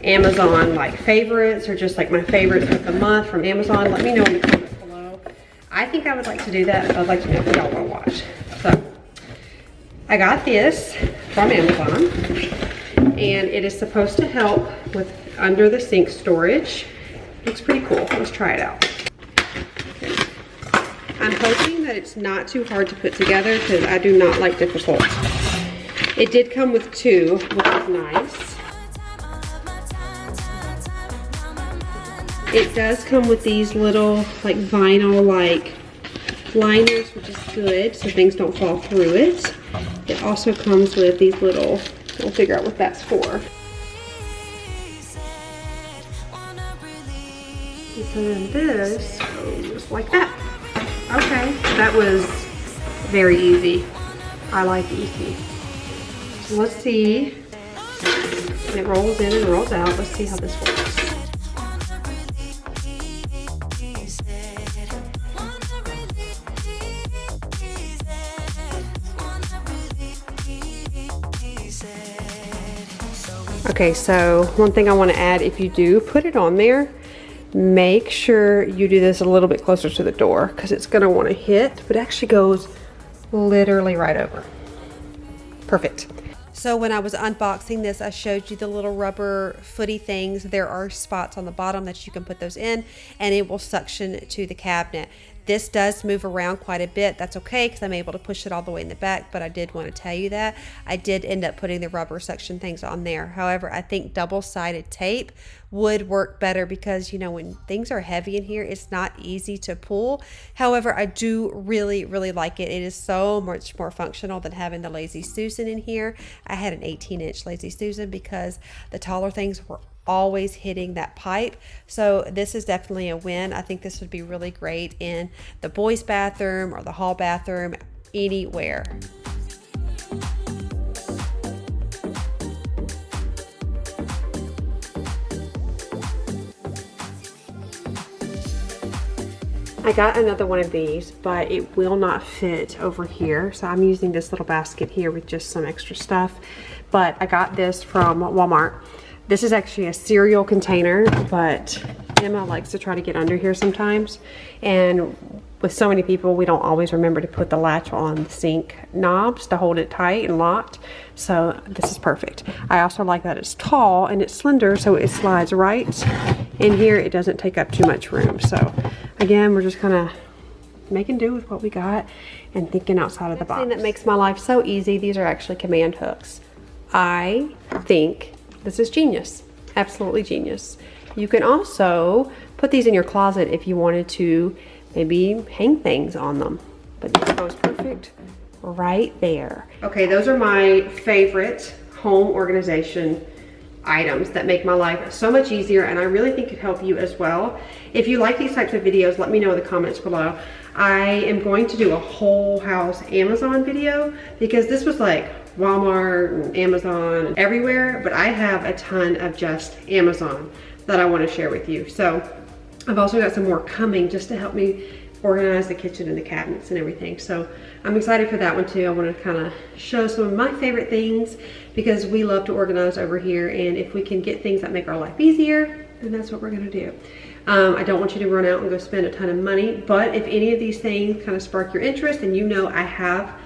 Amazon like favorites, or just like my favorites of the month from Amazon, let me know in the comments below. I think I would like to do that, but I'd like to know if y'all want to watch. So I got this from Amazon, and it is supposed to help with under the sink storage. Looks pretty cool. Let's try it out. Okay. I'm hoping that it's not too hard to put together because I do not like difficult. It did come with two, which is nice. It does come with these little like vinyl like liners, which is good so things don't fall through it. It also comes with these little, we'll figure out what that's for. And so then this goes just like that. Okay, that was very easy. I like easy. So let's see. And it rolls in and rolls out. Let's see how this works. Okay, so one thing I want to add, if you do put it on there, make sure you do this a little bit closer to the door because it's going to want to hit, but it actually goes literally right over. Perfect. So when I was unboxing this, I showed you the little rubber footy things. There are spots on the bottom that you can put those in, and it will suction to the cabinet. This does move around quite a bit. That's okay because I'm able to push it all the way in the back, but I did want to tell you that. I did end up putting the rubber suction things on there. However, I think double-sided tape would work better because, you know, when things are heavy in here, it's not easy to pull. However, I do really, really like it. It is so much more functional than having the Lazy Susan in here. I had an 18-inch Lazy Susan because the taller things were always hitting that pipe. So this is definitely a win. I think this would be really great in the boys' bathroom or the hall bathroom, anywhere. I got another one of these, but it will not fit over here. So I'm using this little basket here with just some extra stuff. But I got this from Walmart. This is actually a cereal container, but Emma likes to try to get under here sometimes. And with so many people, we don't always remember to put the latch on the sink knobs to hold it tight and locked. So this is perfect. I also like that it's tall and it's slender, so it slides right in here. It doesn't take up too much room. So again, we're just kind of making do with what we got and thinking outside of the box. The thing that makes my life so easy, these are actually command hooks. I think this is genius, absolutely genius. You can also put these in your closet if you wanted to maybe hang things on them. But this goes perfect right there. Okay, those are my favorite home organization items that make my life so much easier, and I really think could help you as well. If you like these types of videos, let me know in the comments below. I am going to do a whole house Amazon video because this was like Walmart and Amazon and everywhere, but I have a ton of just Amazon that I want to share with you. So I've also got some more coming just to help me organize the kitchen and the cabinets and everything. So I'm excited for that one too. I want to kind of show some of my favorite things because we love to organize over here, and if we can get things that make our life easier, then that's what we're going to do. I don't want you to run out and go spend a ton of money, but if any of these things kind of spark your interest and you know I have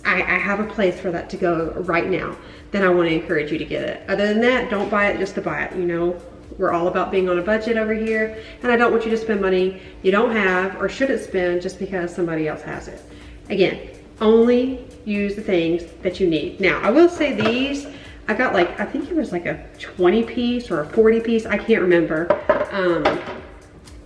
a place for that to go right now, then I want to encourage you to get it. Other than that, don't buy it just to buy it. You know, We're all about being on a budget over here, and I don't want you to spend money you don't have or shouldn't spend just because somebody else has it. Again, only use the things that you need. Now, I will say these, I got like, I think it was like a 20 piece or a 40 piece, I can't remember.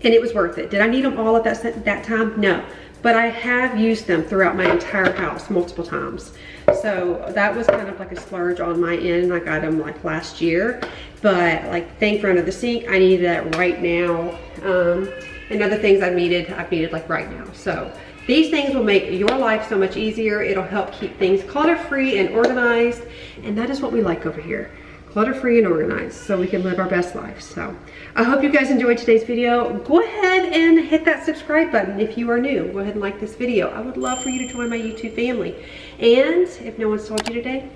And it was worth it. Did I need them all at that time? No. But I have used them throughout my entire house multiple times. So that was kind of like a splurge on my end, and I got them like last year. But like thing for under the sink, I needed that right now. And other things I've needed like right now. So these things will make your life so much easier. It'll help keep things clutter-free and organized. And that is what we like over here. Clutter-free and organized, so we can live our best life. So I hope you guys enjoyed today's video. Go ahead and hit that subscribe button if you are new. Go ahead and like this video. I would love for you to join my YouTube family. And if no one's told you today,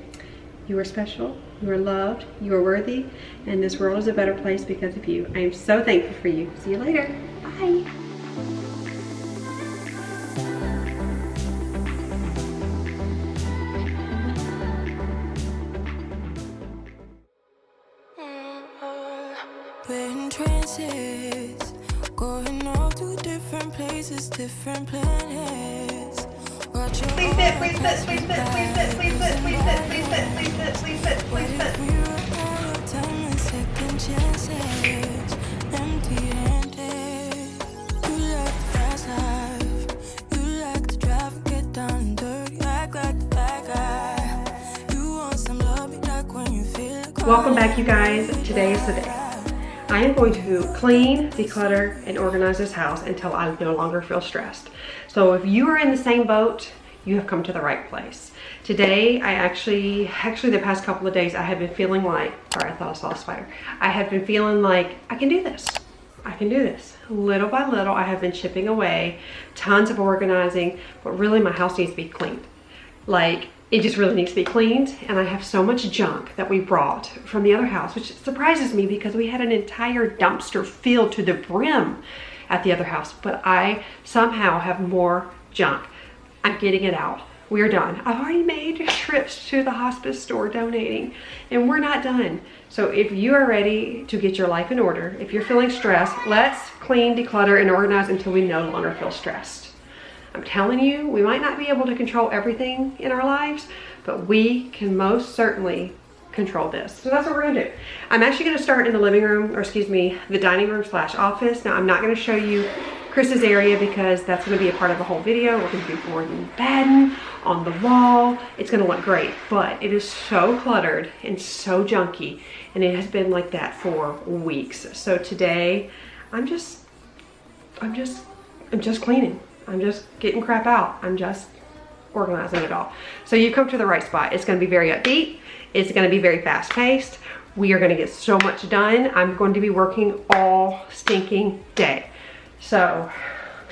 you are special, you are loved, you are worthy, and this world is a better place because of you. I am so thankful for you. See you later. Bye. We're in trances, going off to different places, different planets. Watch your Please sit, please sit, please sit, please sit, please sit, please sit, please sit, please sit, please sit, please sit. we were out of time and second chances, empty-handed. You like the fast life, you like to drive and get down and dirty, act like the bad guy. You want some love, be like when you feel like Welcome back, you guys. Today is the day. I am going to clean, declutter, and organize this house until I no longer feel stressed. So if you are in the same boat, you have come to the right place. Today, I actually the past couple of days, I have been feeling like, sorry, I thought I saw a spider. I have been feeling like I can do this. I can do this. Little by little, I have been chipping away, tons of organizing, but really my house needs to be cleaned. Like, it just really needs to be cleaned, and I have so much junk that we brought from the other house, which surprises me because we had an entire dumpster filled to the brim at the other house, but I somehow have more junk. I'm getting it out. We're done. I've already made trips to the hospice store donating, and we're not done. So if you are ready to get your life in order, if you're feeling stressed, let's clean, declutter, and organize until we no longer feel stressed. I'm telling you, we might not be able to control everything in our lives, but we can most certainly control this. So that's what we're gonna do. I'm actually gonna start in the living room, or excuse me, the dining room / office. Now, I'm not gonna show you Chris's area because that's gonna be a part of the whole video. We're gonna do board and bedding on the wall. It's gonna look great, but it is so cluttered and so junky, and it has been like that for weeks. So today, I'm just cleaning. I'm just getting crap out. I'm just organizing it all. So you come to the right spot. It's gonna be very upbeat. It's gonna be very fast paced. We are gonna get so much done. I'm going to be working all stinking day. So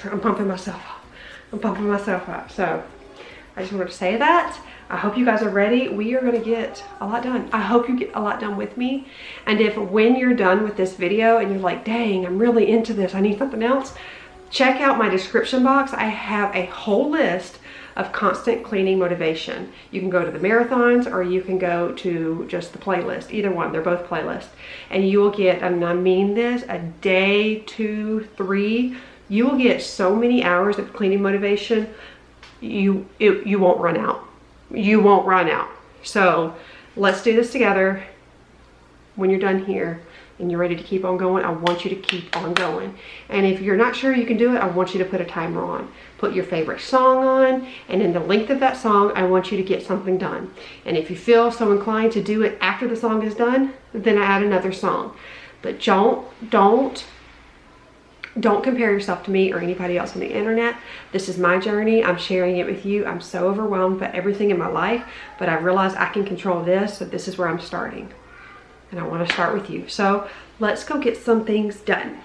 I'm pumping myself up. I'm pumping myself up. So I just wanted to say that. I hope you guys are ready. We are gonna get a lot done. I hope you get a lot done with me. And if when you're done with this video and you're like, dang, I'm really into this, I need something else, check out my description box. I have a whole list of constant cleaning motivation. You can go to the marathons or you can go to just the playlist. Either one, they're both playlists. And you will get, and I mean this, a day, 2, 3, you will get so many hours of cleaning motivation, you won't run out. You won't run out. So let's do this together. When you're done here, and you're ready to keep on going, I want you to keep on going. And if you're not sure you can do it, I want you to put a timer on. Put your favorite song on, and in the length of that song, I want you to get something done. And if you feel so inclined to do it after the song is done, then I add another song. But don't compare yourself to me or anybody else on the internet. This is my journey. I'm sharing it with you. I'm so overwhelmed by everything in my life, but I realize I can control this, so this is where I'm starting. And I want to start with you. So let's go get some things done.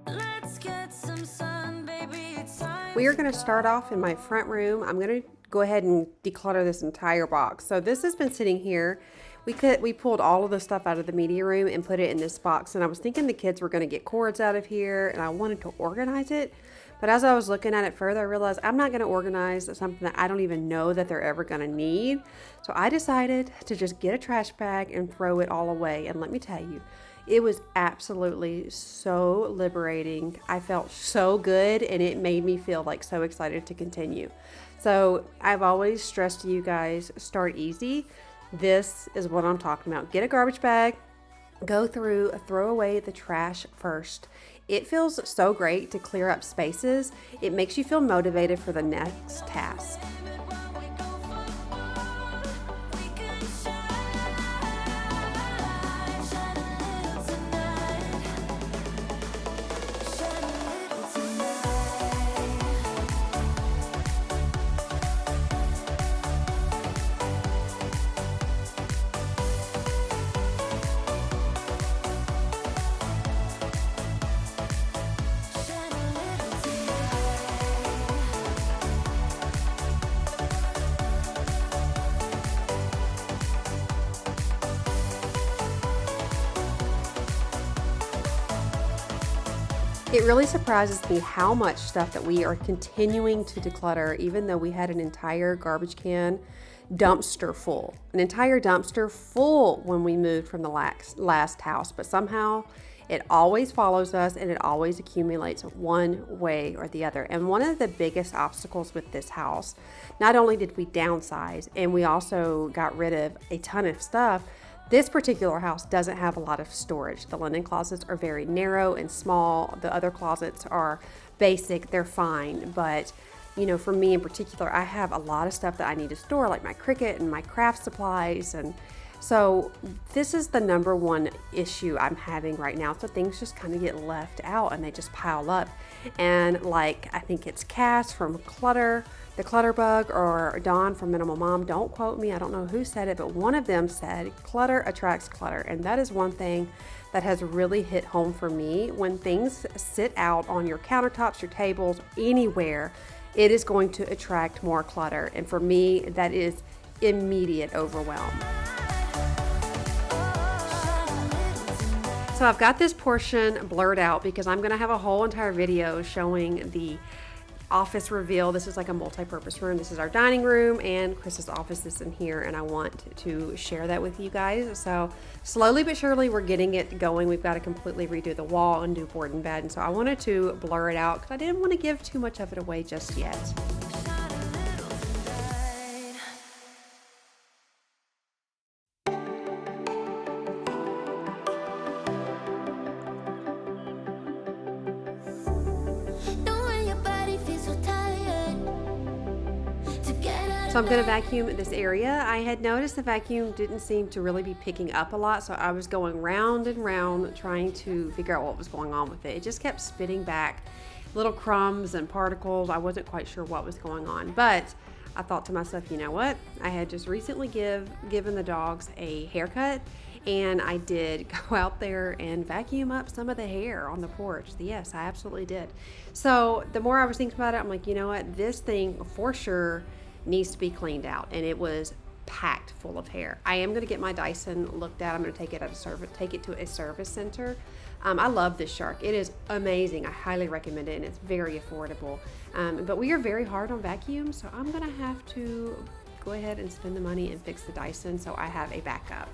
Let's get some sun, baby. It's time. We are going to start off in my front room. I'm going to go ahead and declutter this entire box. So this has been sitting here. We pulled all of the stuff out of the media room and put it in this box. And I was thinking the kids were going to get cords out of here, and I wanted to organize it. But as I was looking at it further, I realized I'm not going to organize something that I don't even know that they're ever going to need. So I decided to just get a trash bag and throw it all away. And let me tell you, It was absolutely so liberating. I felt so good, and it made me feel like so excited to continue. So I've always stressed to you guys, start easy. This is what I'm talking about. Get a garbage bag, go through, throw away the trash first. It feels so great to clear up spaces. It makes you feel motivated for the next task. It really surprises me how much stuff that we are continuing to declutter, even though we had an entire garbage can dumpster full. An entire dumpster full when we moved from the last house, but somehow it always follows us and it always accumulates one way or the other. And one of the biggest obstacles with this house, not only did we downsize and we also got rid of a ton of stuff, this particular house doesn't have a lot of storage. The linen closets are very narrow and small. The other closets are basic, they're fine. But, you know, for me in particular, I have a lot of stuff that I need to store, like my Cricut and my craft supplies. And so this is the number one issue I'm having right now. So things just kind of get left out and they just pile up. And like, I think it's Cass from the Clutter Bug, or Dawn from Minimal Mom, don't quote me, I don't know who said it, but one of them said clutter attracts clutter. And that is one thing that has really hit home for me. When things sit out on your countertops, your tables, anywhere, it is going to attract more clutter. And for me, that is immediate overwhelm. So I've got this portion blurred out because I'm gonna have a whole entire video showing the office reveal. This is like a multi-purpose room. This is our dining room, and Chris's office is in here, and I want to share that with you guys. So slowly but surely we're getting it going. We've got to completely redo the wall and do board and bed, and so I wanted to blur it out because I didn't want to give too much of it away just yet. So I'm going to vacuum this area. I had noticed the vacuum didn't seem to really be picking up a lot, so I was going round and round trying to figure out what was going on with it. It just kept spitting back little crumbs and particles. I wasn't quite sure what was going on, but I thought to myself, you know what? I had just recently given the dogs a haircut, and I did go out there and vacuum up some of the hair on the porch. Yes, I absolutely did. So the more I was thinking about it, I'm like, you know what? This thing for sure needs to be cleaned out, and it was packed full of hair. I am going to get my Dyson looked at. I'm going to take it to a service center. I love this Shark. It is amazing. I highly recommend it, and it's very affordable. But we are very hard on vacuums, so I'm going to have to go ahead and spend the money and fix the Dyson so I have a backup.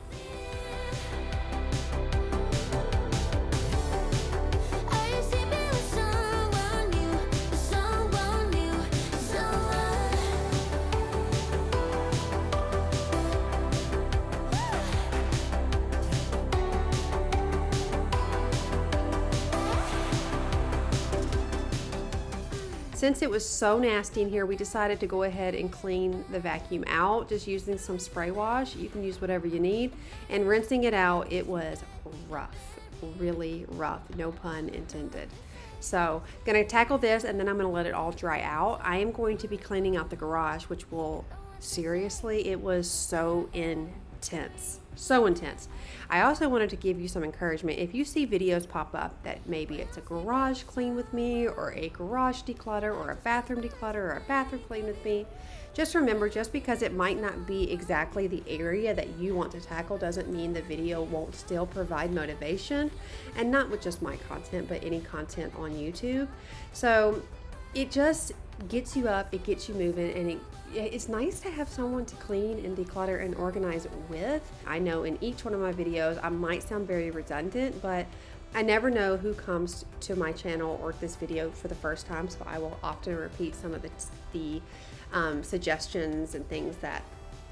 Since it was so nasty in here, we decided to go ahead and clean the vacuum out just using some spray wash. You can use whatever you need. And rinsing it out, it was rough, really rough, no pun intended. So gonna tackle this, and then I'm gonna let it all dry out. I am going to be cleaning out the garage, which will, seriously, it was so intense. So intense. I also wanted to give you some encouragement. If you see videos pop up that maybe it's a garage clean with me, or a garage declutter, or a bathroom declutter, or a bathroom clean with me, just remember, just because it might not be exactly the area that you want to tackle doesn't mean the video won't still provide motivation, and not with just my content, but any content on YouTube. So gets you up, it gets you moving, and it's nice to have someone to clean and declutter and organize with. I know in each one of my videos I might sound very redundant, but I never know who comes to my channel or this video for the first time, so I will often repeat some of the suggestions and things that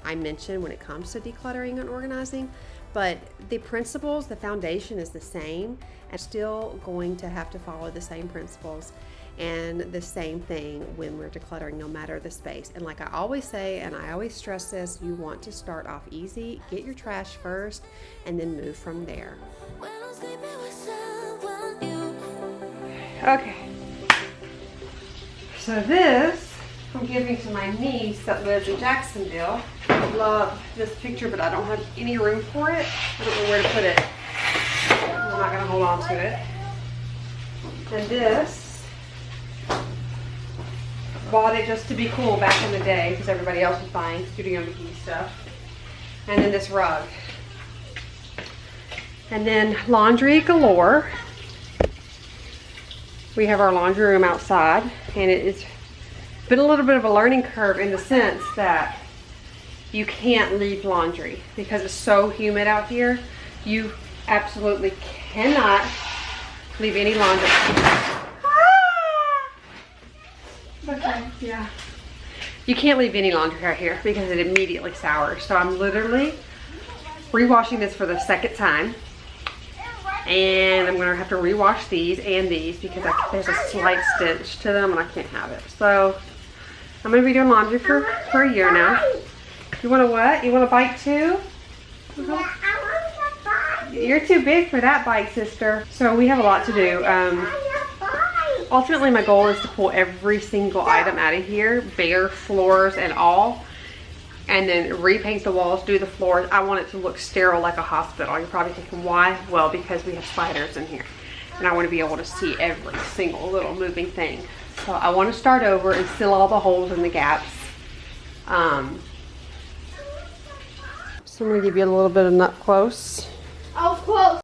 I mention when it comes to decluttering and organizing. But the principles, the foundation is the same, and still going to have to follow the same principles and the same thing when we're decluttering, no matter the space. And like I always say, and I always stress this, you want to start off easy, get your trash first, and then move from there. When I'm sleeping with someone new. Okay, so this I'm giving to my niece that lives in Jacksonville. I love this picture, but I don't have any room for it. I don't know where to put it. I'm not gonna hold on to it. And this, bought it just to be cool back in the day because everybody else was buying Studio McGee stuff. And then this rug. And then laundry galore. We have our laundry room outside, and it's been a little bit of a learning curve in the sense that you can't leave laundry because it's so humid out here. You absolutely cannot leave any laundry. Okay, yeah. You can't leave any laundry out here because it immediately sours. So I'm literally rewashing this for the second time. And I'm gonna have to rewash these and these because there's a slight stench to them and I can't have it. So I'm gonna be doing laundry for a year now. You want a what? You want a bike too? You're too big for that bike, sister. So we have a lot to do. Ultimately, my goal is to pull every single item out of here, bare floors and all, and then repaint the walls, do the floors. I want it to look sterile like a hospital. You're probably thinking, why? Well, because we have spiders in here, and I want to be able to see every single little moving thing. So I want to start over and fill all the holes and the gaps. So I'm going to give you a little bit of up close. Up close.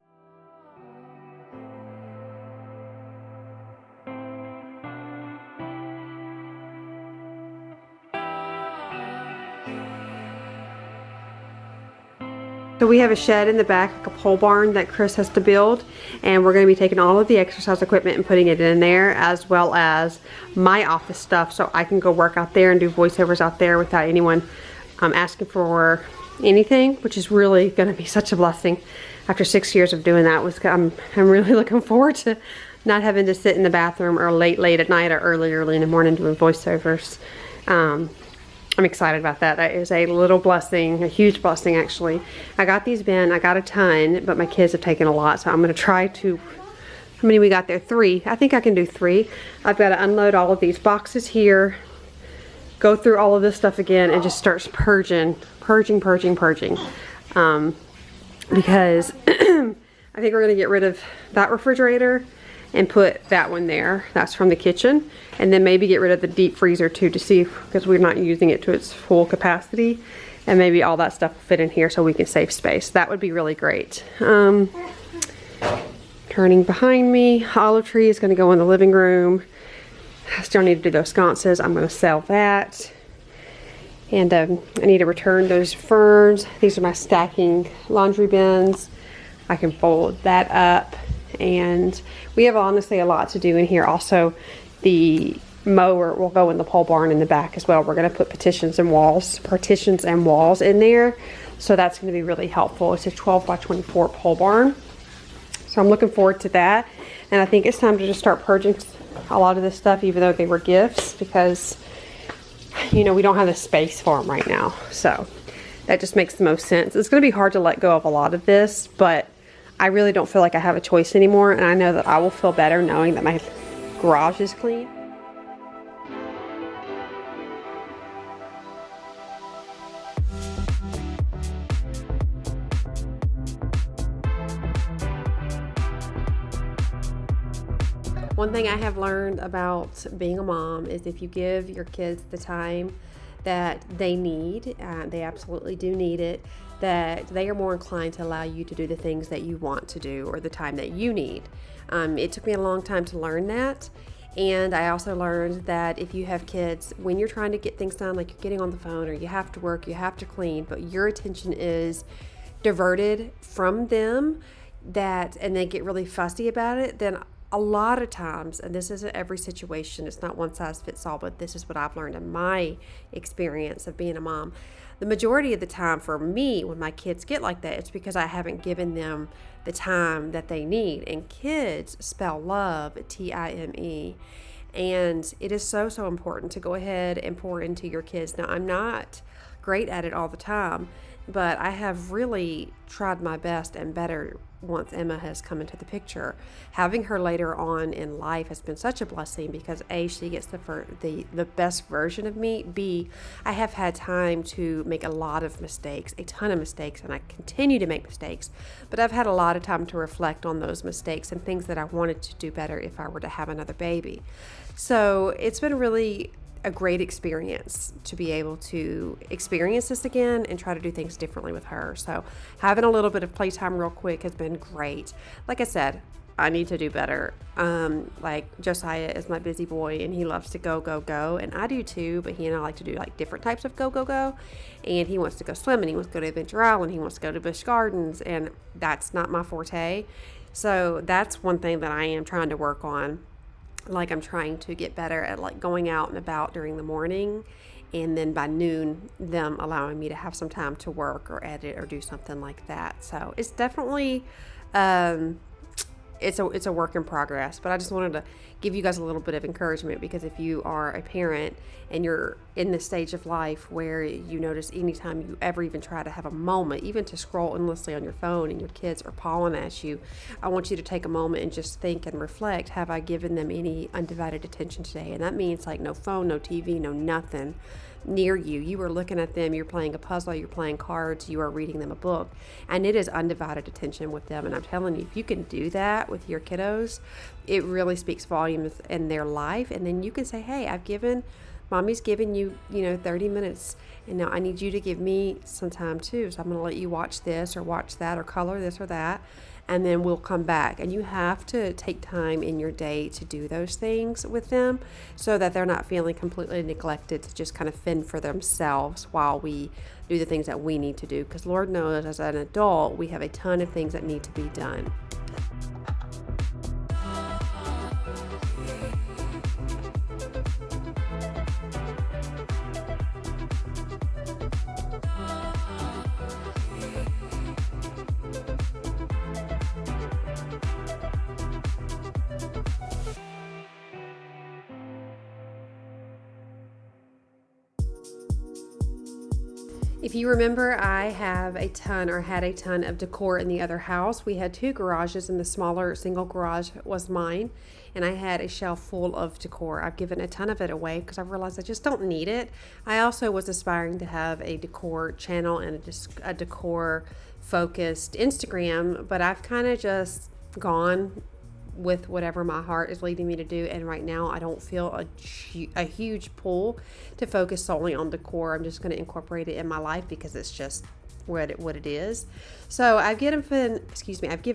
So we have a shed in the back, like a pole barn that Chris has to build, and we're going to be taking all of the exercise equipment and putting it in there, as well as my office stuff, so I can go work out there and do voiceovers out there without anyone asking for anything, which is really going to be such a blessing. After 6 years of doing that, I'm really looking forward to not having to sit in the bathroom or late at night or early in the morning doing voiceovers. I'm excited about that. That is a little blessing, a huge blessing actually. I got these bin, I got a ton, but my kids have taken a lot, so I'm gonna try to, how many we got there? 3. I think I can do 3. I've got to unload all of these boxes here, go through all of this stuff again, and just start purging. Because I think we're gonna get rid of that refrigerator and put that one there. That's from the kitchen. And then maybe get rid of the deep freezer too, to see, because we're not using it to its full capacity. And maybe all that stuff will fit in here so we can save space. That would be really great. Turning behind me, olive tree is gonna go in the living room. I still need to do those sconces. I'm gonna sell that. And I need to return those ferns. These are my stacking laundry bins. I can fold that up. And we have honestly a lot to do in here. Also, the mower will go in the pole barn in the back as well. We're going to put partitions and walls in there. So that's going to be really helpful. It's a 12 by 24 pole barn. So I'm looking forward to that. And I think it's time to just start purging a lot of this stuff, even though they were gifts, because, you know, we don't have the space for them right now. So that just makes the most sense. It's going to be hard to let go of a lot of this, but I really don't feel like I have a choice anymore, and I know that I will feel better knowing that my garage is clean. One thing I have learned about being a mom is if you give your kids the time that they need, they absolutely do need it, that they are more inclined to allow you to do the things that you want to do or the time that you need. It took me a long time to learn that, And I also learned that if you have kids, when you're trying to get things done, like you're getting on the phone or you have to work, you have to clean, but your attention is diverted from them, and they get really fussy about it, then a lot of times, and this isn't every situation, it's not one size fits all, but this is what I've learned in my experience of being a mom. The majority of the time for me, when my kids get like that, it's because I haven't given them the time that they need. And kids spell love, Time. And it is so, so important to go ahead and pour into your kids. Now, I'm not great at it all the time, but I have really tried my best and better once Emma has come into the picture. Having her later on in life has been such a blessing because A, she gets the best version of me. B, I have had time to make a lot of mistakes, a ton of mistakes, and I continue to make mistakes, but I've had a lot of time to reflect on those mistakes and things that I wanted to do better if I were to have another baby. So it's been really a great experience to be able to experience this again and try to do things differently with her. So having a little bit of playtime real quick has been great. Like I said, I need to do better. Like Josiah is my busy boy and he loves to go, go, go. And I do too, but he and I like to do like different types of go, go, go. And he wants to go swimming. He wants to go to Adventure Island. He wants to go to Busch Gardens. And that's not my forte. So that's one thing that I am trying to work on. Like I'm trying to get better at like going out and about during the morning, and then by noon them allowing me to have some time to work or edit or do something like that. So it's definitely it's a work in progress, but I just wanted to give you guys a little bit of encouragement, because if you are a parent and you're in this stage of life where you notice anytime you ever even try to have a moment, even to scroll endlessly on your phone and your kids are pawing at you, I want you to take a moment and just think and reflect, have I given them any undivided attention today? And that means like no phone, no TV, no nothing near you. You are looking at them, you're playing a puzzle, you're playing cards, you are reading them a book, and it is undivided attention with them. And I'm telling you, if you can do that with your kiddos, it really speaks volumes in their life. And then you can say, hey, mommy's given you 30 minutes, and now I need you to give me some time too. So I'm going to let you watch this or watch that or color this or that, and then we'll come back. And you have to take time in your day to do those things with them so that they're not feeling completely neglected to just kind of fend for themselves while we do the things that we need to do. Because Lord knows, as an adult, we have a ton of things that need to be done. If you remember, I had a ton of decor in the other house. We had 2 garages, and the smaller single garage was mine, and I had a shelf full of decor. I've given a ton of it away because I realized I just don't need it. I also was aspiring to have a decor channel and a decor focused Instagram, but I've kind of just gone with whatever my heart is leading me to do, and right now I don't feel a huge pull to focus solely on decor. I'm just going to incorporate it in my life because it's just what it is. So I've given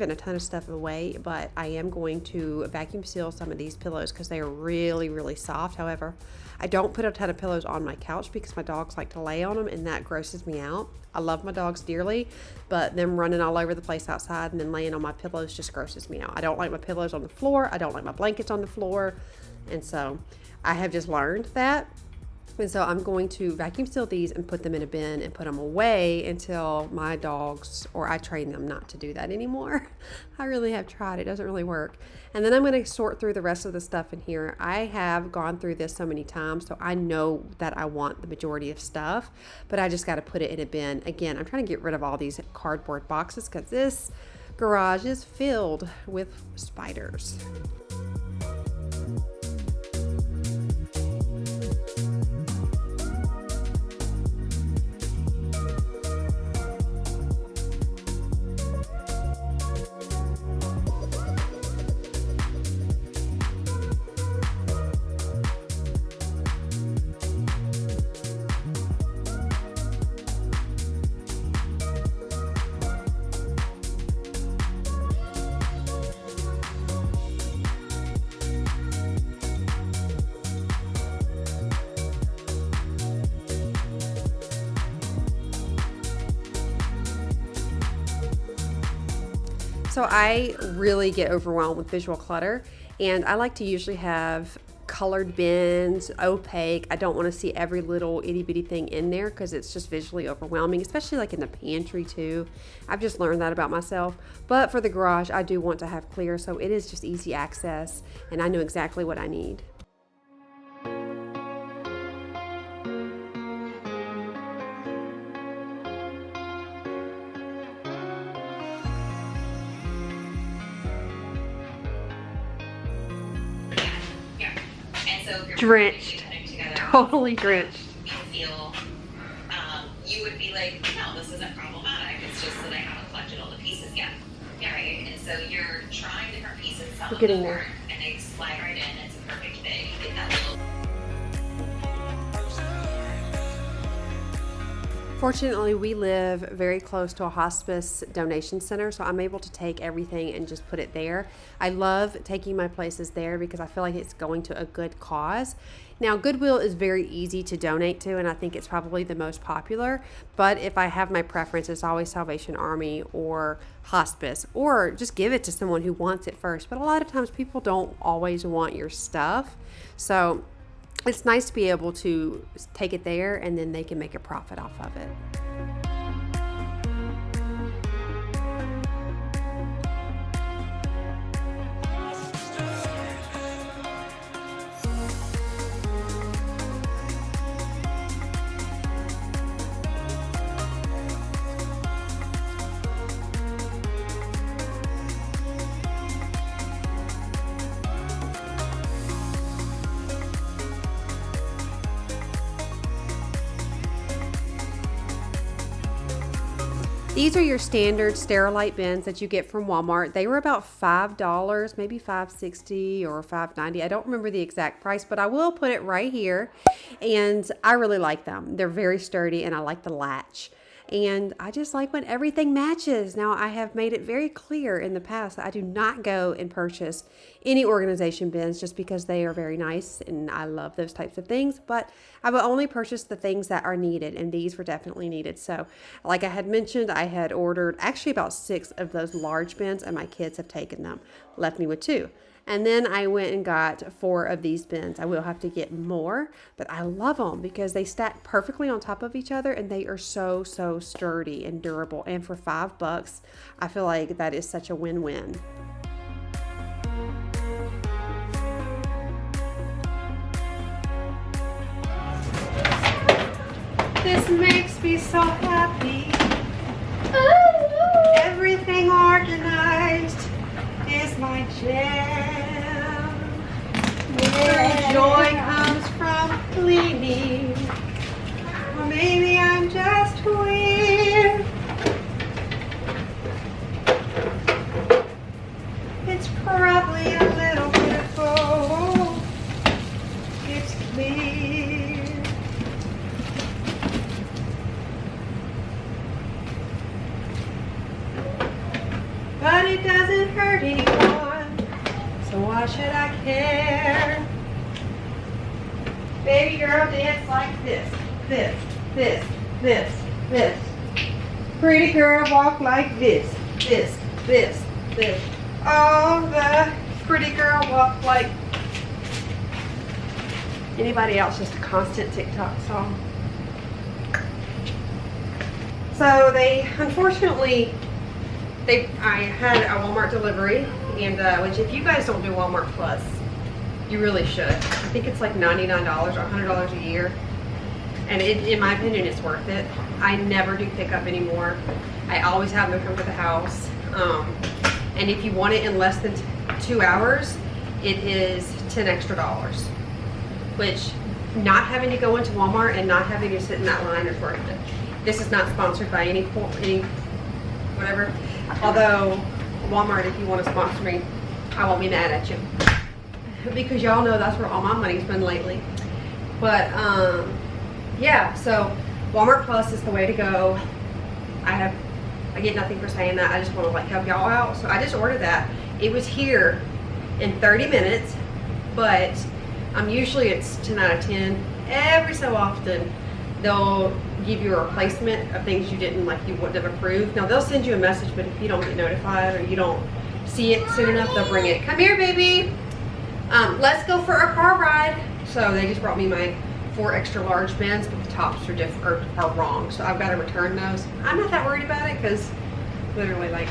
a ton of stuff away, but I am going to vacuum seal some of these pillows because they are really, really soft. However, I don't put a ton of pillows on my couch because my dogs like to lay on them, and that grosses me out. I love my dogs dearly, but them running all over the place outside and then laying on my pillows just grosses me out. I don't like my pillows on the floor. I don't like my blankets on the floor. And so I have just learned that. And so I'm going to vacuum seal these and put them in a bin and put them away until my dogs, or I train them not to do that anymore. I really have tried. It doesn't really work. And then I'm going to sort through the rest of the stuff in here. I have gone through this so many times, so I know that I want the majority of stuff, but I just got to put it in a bin. Again, I'm trying to get rid of all these cardboard boxes because this garage is filled with spiders. So I really get overwhelmed with visual clutter, and I like to usually have colored bins, opaque. I don't want to see every little itty bitty thing in there because it's just visually overwhelming, especially like in the pantry too. I've just learned that about myself. But for the garage, I do want to have clear, so it is just easy access and I know exactly what I need. Drenched, totally drenched. You feel, you would be like, no, this isn't problematic. It's just that I haven't collected all the pieces yet. Yeah, right. And so you're trying different pieces. Some We're getting there. And they slide right in. It's a perfect fit. You get that little. Fortunately, we live very close to a hospice donation center, so I'm able to take everything and just put it there. I love taking my places there because I feel like it's going to a good cause. Now, Goodwill is very easy to donate to, and I think it's probably the most popular, but if I have my preference, it's always Salvation Army or hospice, or just give it to someone who wants it first. But a lot of times people don't always want your stuff, so it's nice to be able to take it there and then they can make a profit off of it. These are your standard Sterilite bins that you get from Walmart. They were about $5, maybe $5.60 or $5.90. I don't remember the exact price, but I will put it right here. And I really like them. They're very sturdy and I like the latch. And I just like when everything matches. Now, I have made it very clear in the past that I do not go and purchase any organization bins just because they are very nice and I love those types of things. But I will only purchase the things that are needed, and these were definitely needed. So, like I had mentioned, I had ordered actually about 6 of those large bins, and my kids have taken them, left me with 2. And then I went and got 4 of these bins. I will have to get more, but I love them because they stack perfectly on top of each other and they are so sturdy and durable. And for $5, I feel like that is such a win-win. This makes me so happy. Everything organized is my jam. Where joy comes from cleaning, or maybe I'm just weird. It's probably a little bit of both. It's clear. But it doesn't hurt anyone, so why should I care? Baby girl, dance like this, this, this, this, this. Pretty girl, walk like this, this, this, this. Oh, the pretty girl walk like. Anybody else just a constant TikTok song? So they, unfortunately, I had a Walmart delivery, and which if you guys don't do Walmart Plus, you really should. I think it's like $99 or $100 a year, and in my opinion, it's worth it. I never do pickup anymore. I always have them come to the house, and if you want it in less than 2 hours, it is $10 extra, which not having to go into Walmart and not having to sit in that line is worth it. This is not sponsored by any whatever. Although, Walmart, if you want to sponsor me, I won't be mad at you. Because y'all know that's where all my money's been lately. But, yeah, so Walmart Plus is the way to go. I get nothing for saying that. I just want to like help y'all out. So I just ordered that. It was here in 30 minutes, but usually it's 10 out of 10. Every so often, they'll give you a replacement of things you didn't like, you wouldn't have approved. Now they'll send you a message, but if you don't get notified or you don't see it soon enough, they'll bring it. Come here, baby. Let's go for a car ride. So they just brought me my 4 extra large bins, but the tops are different, are wrong. So I've got to return those. I'm not that worried about it because literally like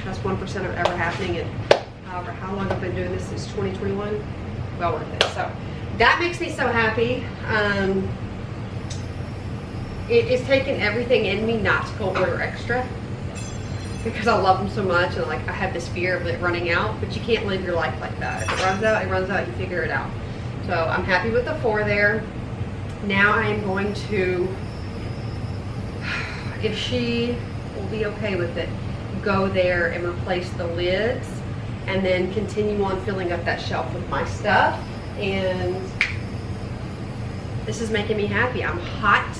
that's 1% of it ever happening. And however, how long I've been doing this since 2021, well worth it. So that makes me so happy. It's taken everything in me not to go order extra because I love them so much, and like I have this fear of it running out, but you can't live your life like that. If it runs out, it runs out, you figure it out. So I'm happy with the 4 there. Now I am going to, if she will be okay with it, go there and replace the lids and then continue on filling up that shelf with my stuff. And this is making me happy. I'm hot.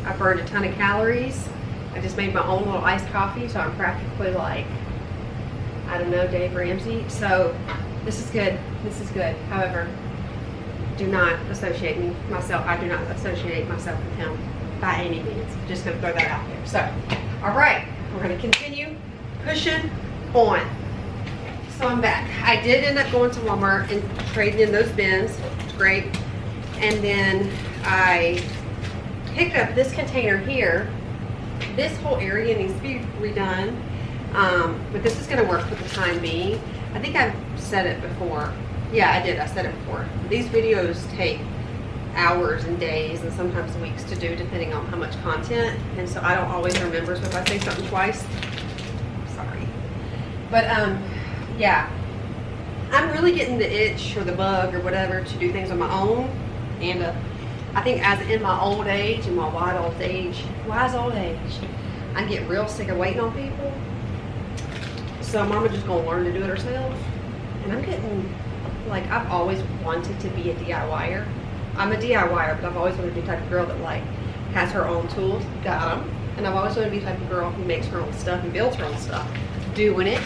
I burned a ton of calories. I just made my own little iced coffee, so I'm practically like, I don't know, Dave Ramsey. So this is good. This is good. However, do not associate myself. I do not associate myself with him by any means. Just gonna throw that out there. So, all right, we're gonna continue pushing on. So I'm back. I did end up going to Walmart and trading in those bins. It's great. And then I picked up this container here. This whole area needs to be redone, but this is going to work for the time being. I think I've said it before. Yeah, I did. I said it before. These videos take hours and days and sometimes weeks to do, depending on how much content. And so I don't always remember. So if I say something twice, sorry. But yeah, I'm really getting the itch or the bug or whatever to do things on my own. And I think as in my old age, in my wise old age, I get real sick of waiting on people. So Mama just gonna learn to do it herself. And I'm getting, like, I've always wanted to be a DIYer. I'm a DIYer, but I've always wanted to be the type of girl that like has her own tools, got them. And I've always wanted to be the type of girl who makes her own stuff and builds her own stuff, doing it.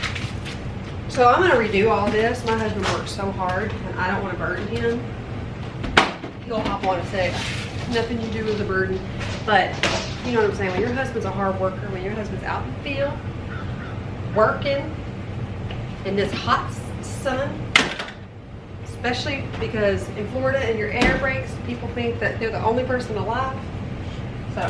So I'm gonna redo all this. My husband works so hard and I don't want to burden him. He'll hop on and say, nothing you do is a burden. But you know what I'm saying, when your husband's a hard worker, when your husband's out in the field, working in this hot sun, especially because in Florida and your air breaks, people think that they're the only person alive. So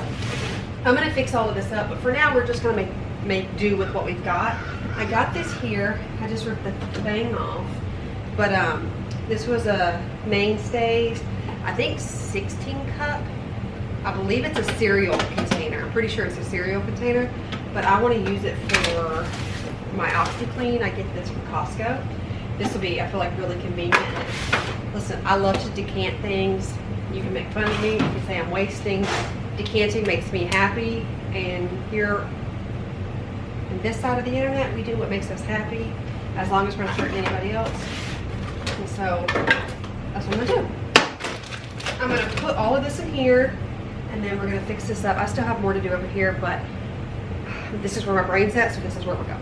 I'm gonna fix all of this up, but for now we're just gonna make do with what we've got. I got this here, I just ripped the thing off, but this was a Mainstays, I think 16 cup. I believe it's a cereal container. I'm pretty sure it's a cereal container, but I want to use it for my OxyClean. I get this from Costco. This will be, I feel like, really convenient. Listen, I love to decant things. You can make fun of me, you can say I'm wasting. Decanting makes me happy, and here on this side of the internet, we do what makes us happy, as long as we're not hurting anybody else. And so that's what I'm gonna do. I'm gonna put all of this in here, and then we're gonna fix this up. I still have more to do over here, but this is where my brain's at, so this is where we're going.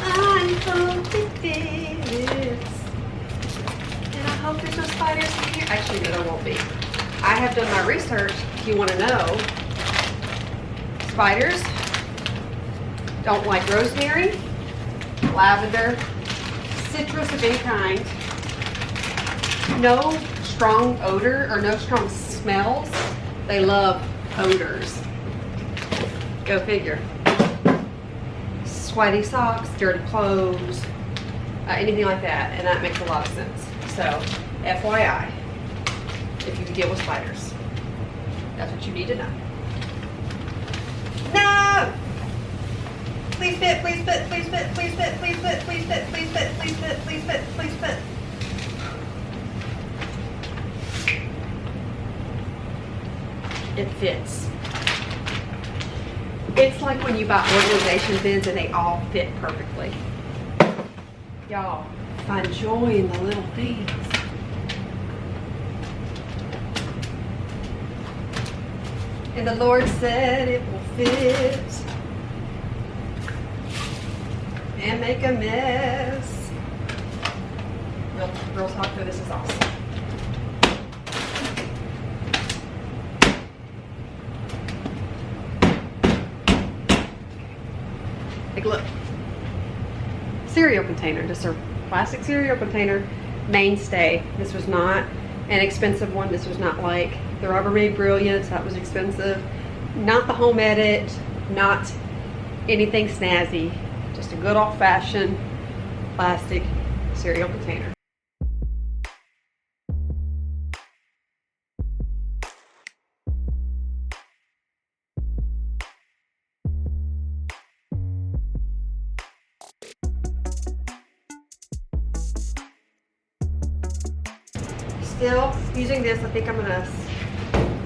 I hope it fits, and I hope there's no spiders in here. Actually, no, there won't be. I have done my research, if you want to know. Spiders don't like rosemary, lavender, citrus of any kind, no strong odor or no strong smells. They love odors. Go figure. Sweaty socks, dirty clothes, anything like that, and that makes a lot of sense. So, FYI, if you deal with spiders, that's what you need to know. No! Please fit, please fit, please fit, please fit, please fit, please fit, please fit, please fit, please fit, please fit. It fits. It's like when you buy organization bins and they all fit perfectly. Y'all, find joy in the little things. And the Lord said it will fit and make a mess. Real talk though, this is awesome. Like, look, cereal container, just a plastic cereal container, mainstay. This was not an expensive one. This was not like the Rubbermaid Brilliance, that was expensive. Not the Home Edit, not anything snazzy, just a good old-fashioned plastic cereal container. Still using this, I think I'm gonna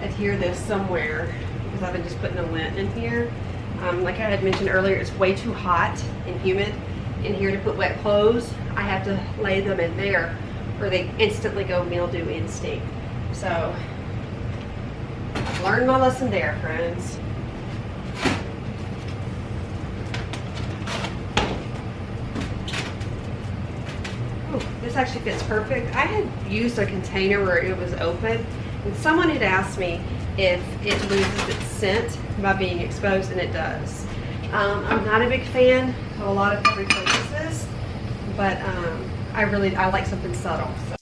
adhere this somewhere because I've been just putting a lint in here. Like I had mentioned earlier, it's way too hot and humid in here to put wet clothes. I have to lay them in there or they instantly go mildew instinct. So I've learned my lesson there, friends. This actually fits perfect. I had used a container where it was open, and someone had asked me if it loses its scent by being exposed, and it does. I'm not a big fan of a lot of heavy fragrances, but I like something subtle. So.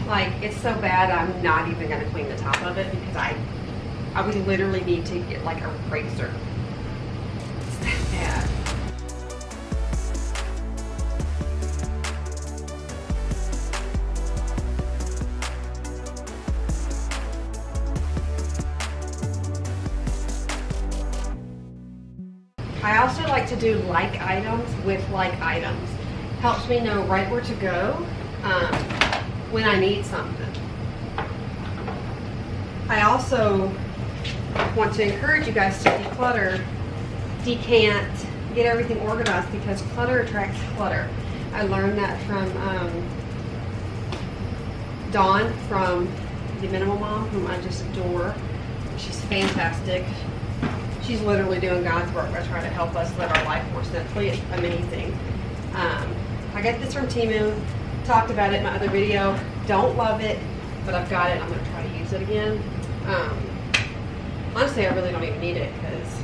Like, it's so bad I'm not even gonna clean the top of it because I would literally need to get like a razor. It's that bad. I also like to do like items with like items. Helps me know right where to go when I need something. I also want to encourage you guys to declutter, decant, get everything organized because clutter attracts clutter. I learned that from Dawn from the Minimal Mom, whom I just adore. She's fantastic. She's literally doing God's work by trying to help us live our life more simply. It's amazing. I got this from Temu. Talked about it in my other video. Don't love it, but I've got it. I'm going to try to use it again. Honestly, I really don't even need it because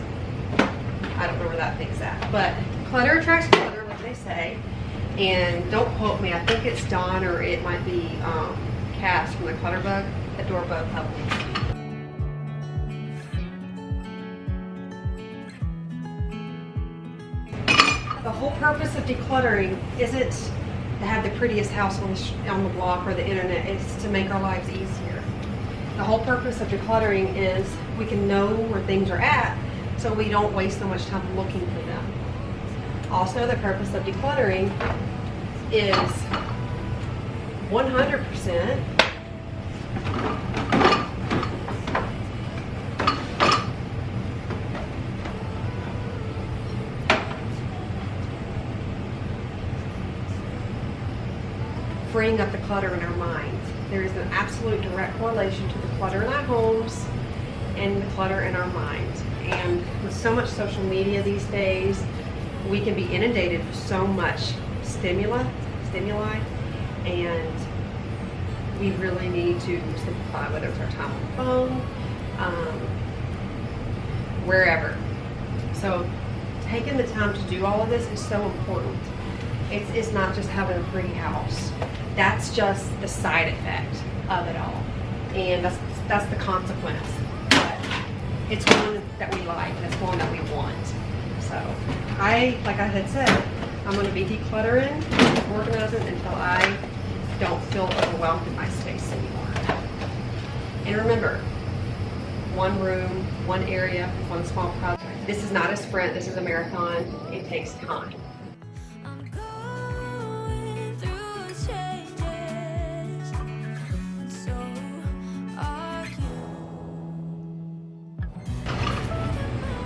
I don't know where that thing's at. But clutter attracts clutter, like they say. And don't quote me. I think it's Dawn or it might be Cass from the Clutter Bug. Adore both of them. The whole purpose of decluttering isn't to have the prettiest house on the block or the internet. It's to make our lives easier. The whole purpose of decluttering is we can know where things are at so we don't waste so much time looking for them. Also, the purpose of decluttering is 100% freeing up the clutter in our minds. There is an absolute direct correlation to the clutter in our homes and the clutter in our minds. And with so much social media these days, we can be inundated with so much stimuli, and we really need to simplify, whether it's our time on the phone, wherever. So taking the time to do all of this is so important. It's not just having a pretty house. That's just the side effect of it all. And that's the consequence. But it's one that we like, and it's one that we want. So like I had said, I'm gonna be decluttering, organizing until I don't feel overwhelmed in my space anymore. And remember, one room, one area, one small project. This is not a sprint, this is a marathon. It takes time.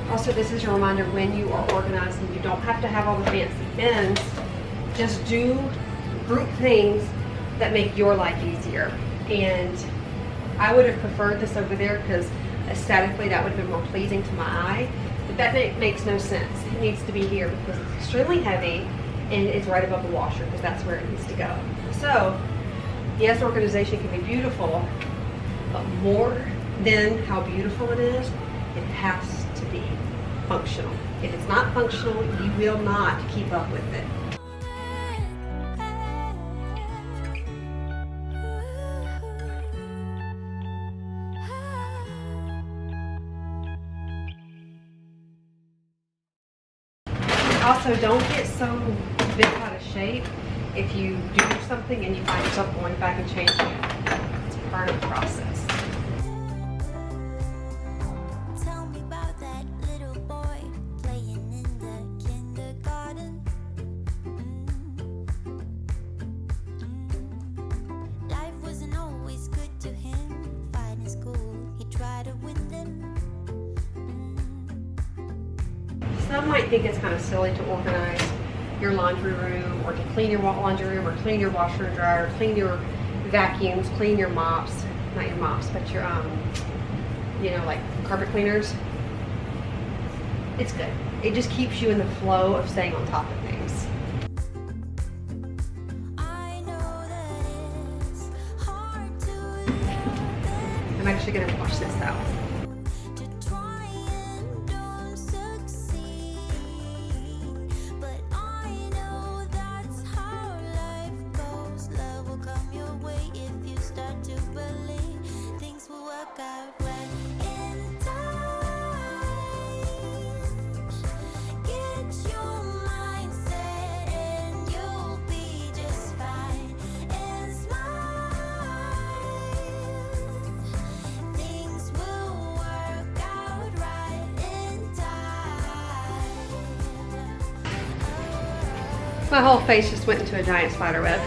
Also, this is a reminder when you are organizing, you don't have to have all the fancy bins. Just do group things that make your life easier. And I would have preferred this over there because aesthetically that would have been more pleasing to my eye. But that makes no sense. It needs to be here because it's extremely heavy and it's right above the washer because that's where it needs to go. So Yes, organization can be beautiful, but more than how beautiful it is, it has to be functional. If it's not functional, you will not keep up with it. Also, don't get so bent out of shape if you do something and you find yourself going back and changing it. It's part of the process. Tell me about that little boy playing in the kindergarten. Life wasn't always good to him. Fighting school, he tried to win them. Some might think it's kind of silly to organize your laundry room, or to clean your laundry room, or clean your washer and dryer, clean your vacuums, clean your mops, not your mops, but your you know, like carpet cleaners. It's good. It just keeps you in the flow of staying on top of things. I know that it's hard to I'm actually going to wash this out. to try and don't succeed, but I know that's how life goes. Love will come your way if you start to believe things will work out right in time. Get your mindset and you'll be just fine. And smile, things will work out right in time. My whole face just went into a giant spider web.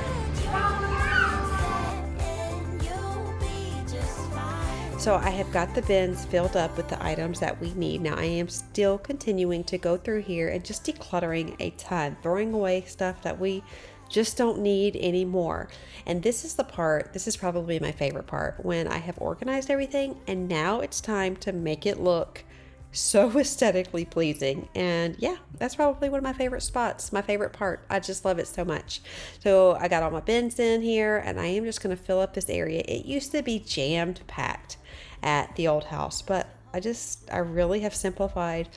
And you'll be just fine. So I have got the bins filled up with the items that we need. Now I am still continuing to go through here and just decluttering a ton, throwing away stuff that we just don't need anymore. And this is the part, this is probably my favorite part, when I have organized everything and now it's time to make it look so aesthetically pleasing. And yeah, that's probably one of my favorite spots, my favorite part. I just love it so much. So I got all my bins in here and I am just going to fill up this area. It used to be jammed packed at the old house, but I really have simplified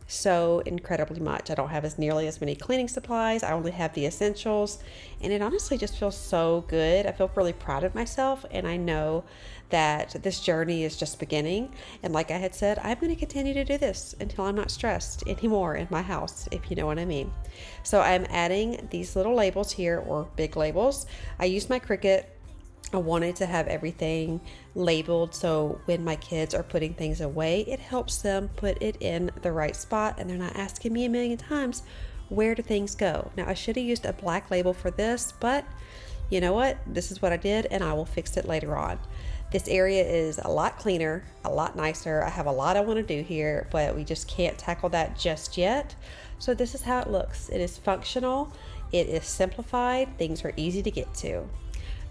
so incredibly much. I don't have as nearly as many cleaning supplies. I only have the essentials, and it honestly just feels so good. I feel really proud of myself, and I know that this journey is just beginning. And like I had said, I'm going to continue to do this until I'm not stressed anymore in my house, if you know what I mean. So I'm adding these little labels here, or big labels. I used my Cricut. I wanted to have everything labeled so when my kids are putting things away, it helps them put it in the right spot and they're not asking me a million times, where do things go? Now I should have used a black label for this, but you know what? This is what I did and I will fix it later on. This area is a lot cleaner, a lot nicer. I have a lot I want to do here, but we just can't tackle that just yet. So this is how it looks. It is functional. It is simplified. Things are easy to get to.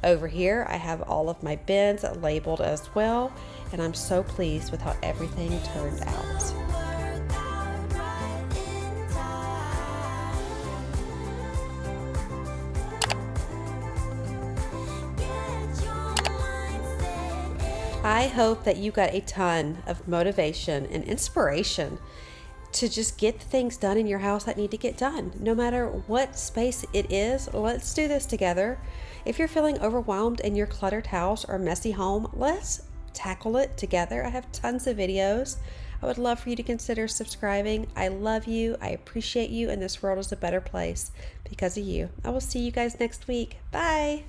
Over here, I have all of my bins labeled as well, and I'm so pleased with how everything turned out. Work out right in time. Get your mindset and I hope that you got a ton of motivation and inspiration to just get the things done in your house that need to get done. No matter what space it is, let's do this together. If you're feeling overwhelmed in your cluttered house or messy home, let's tackle it together. I have tons of videos. I would love for you to consider subscribing. I love you. I appreciate you, and this world is a better place because of you. I will see you guys next week. Bye.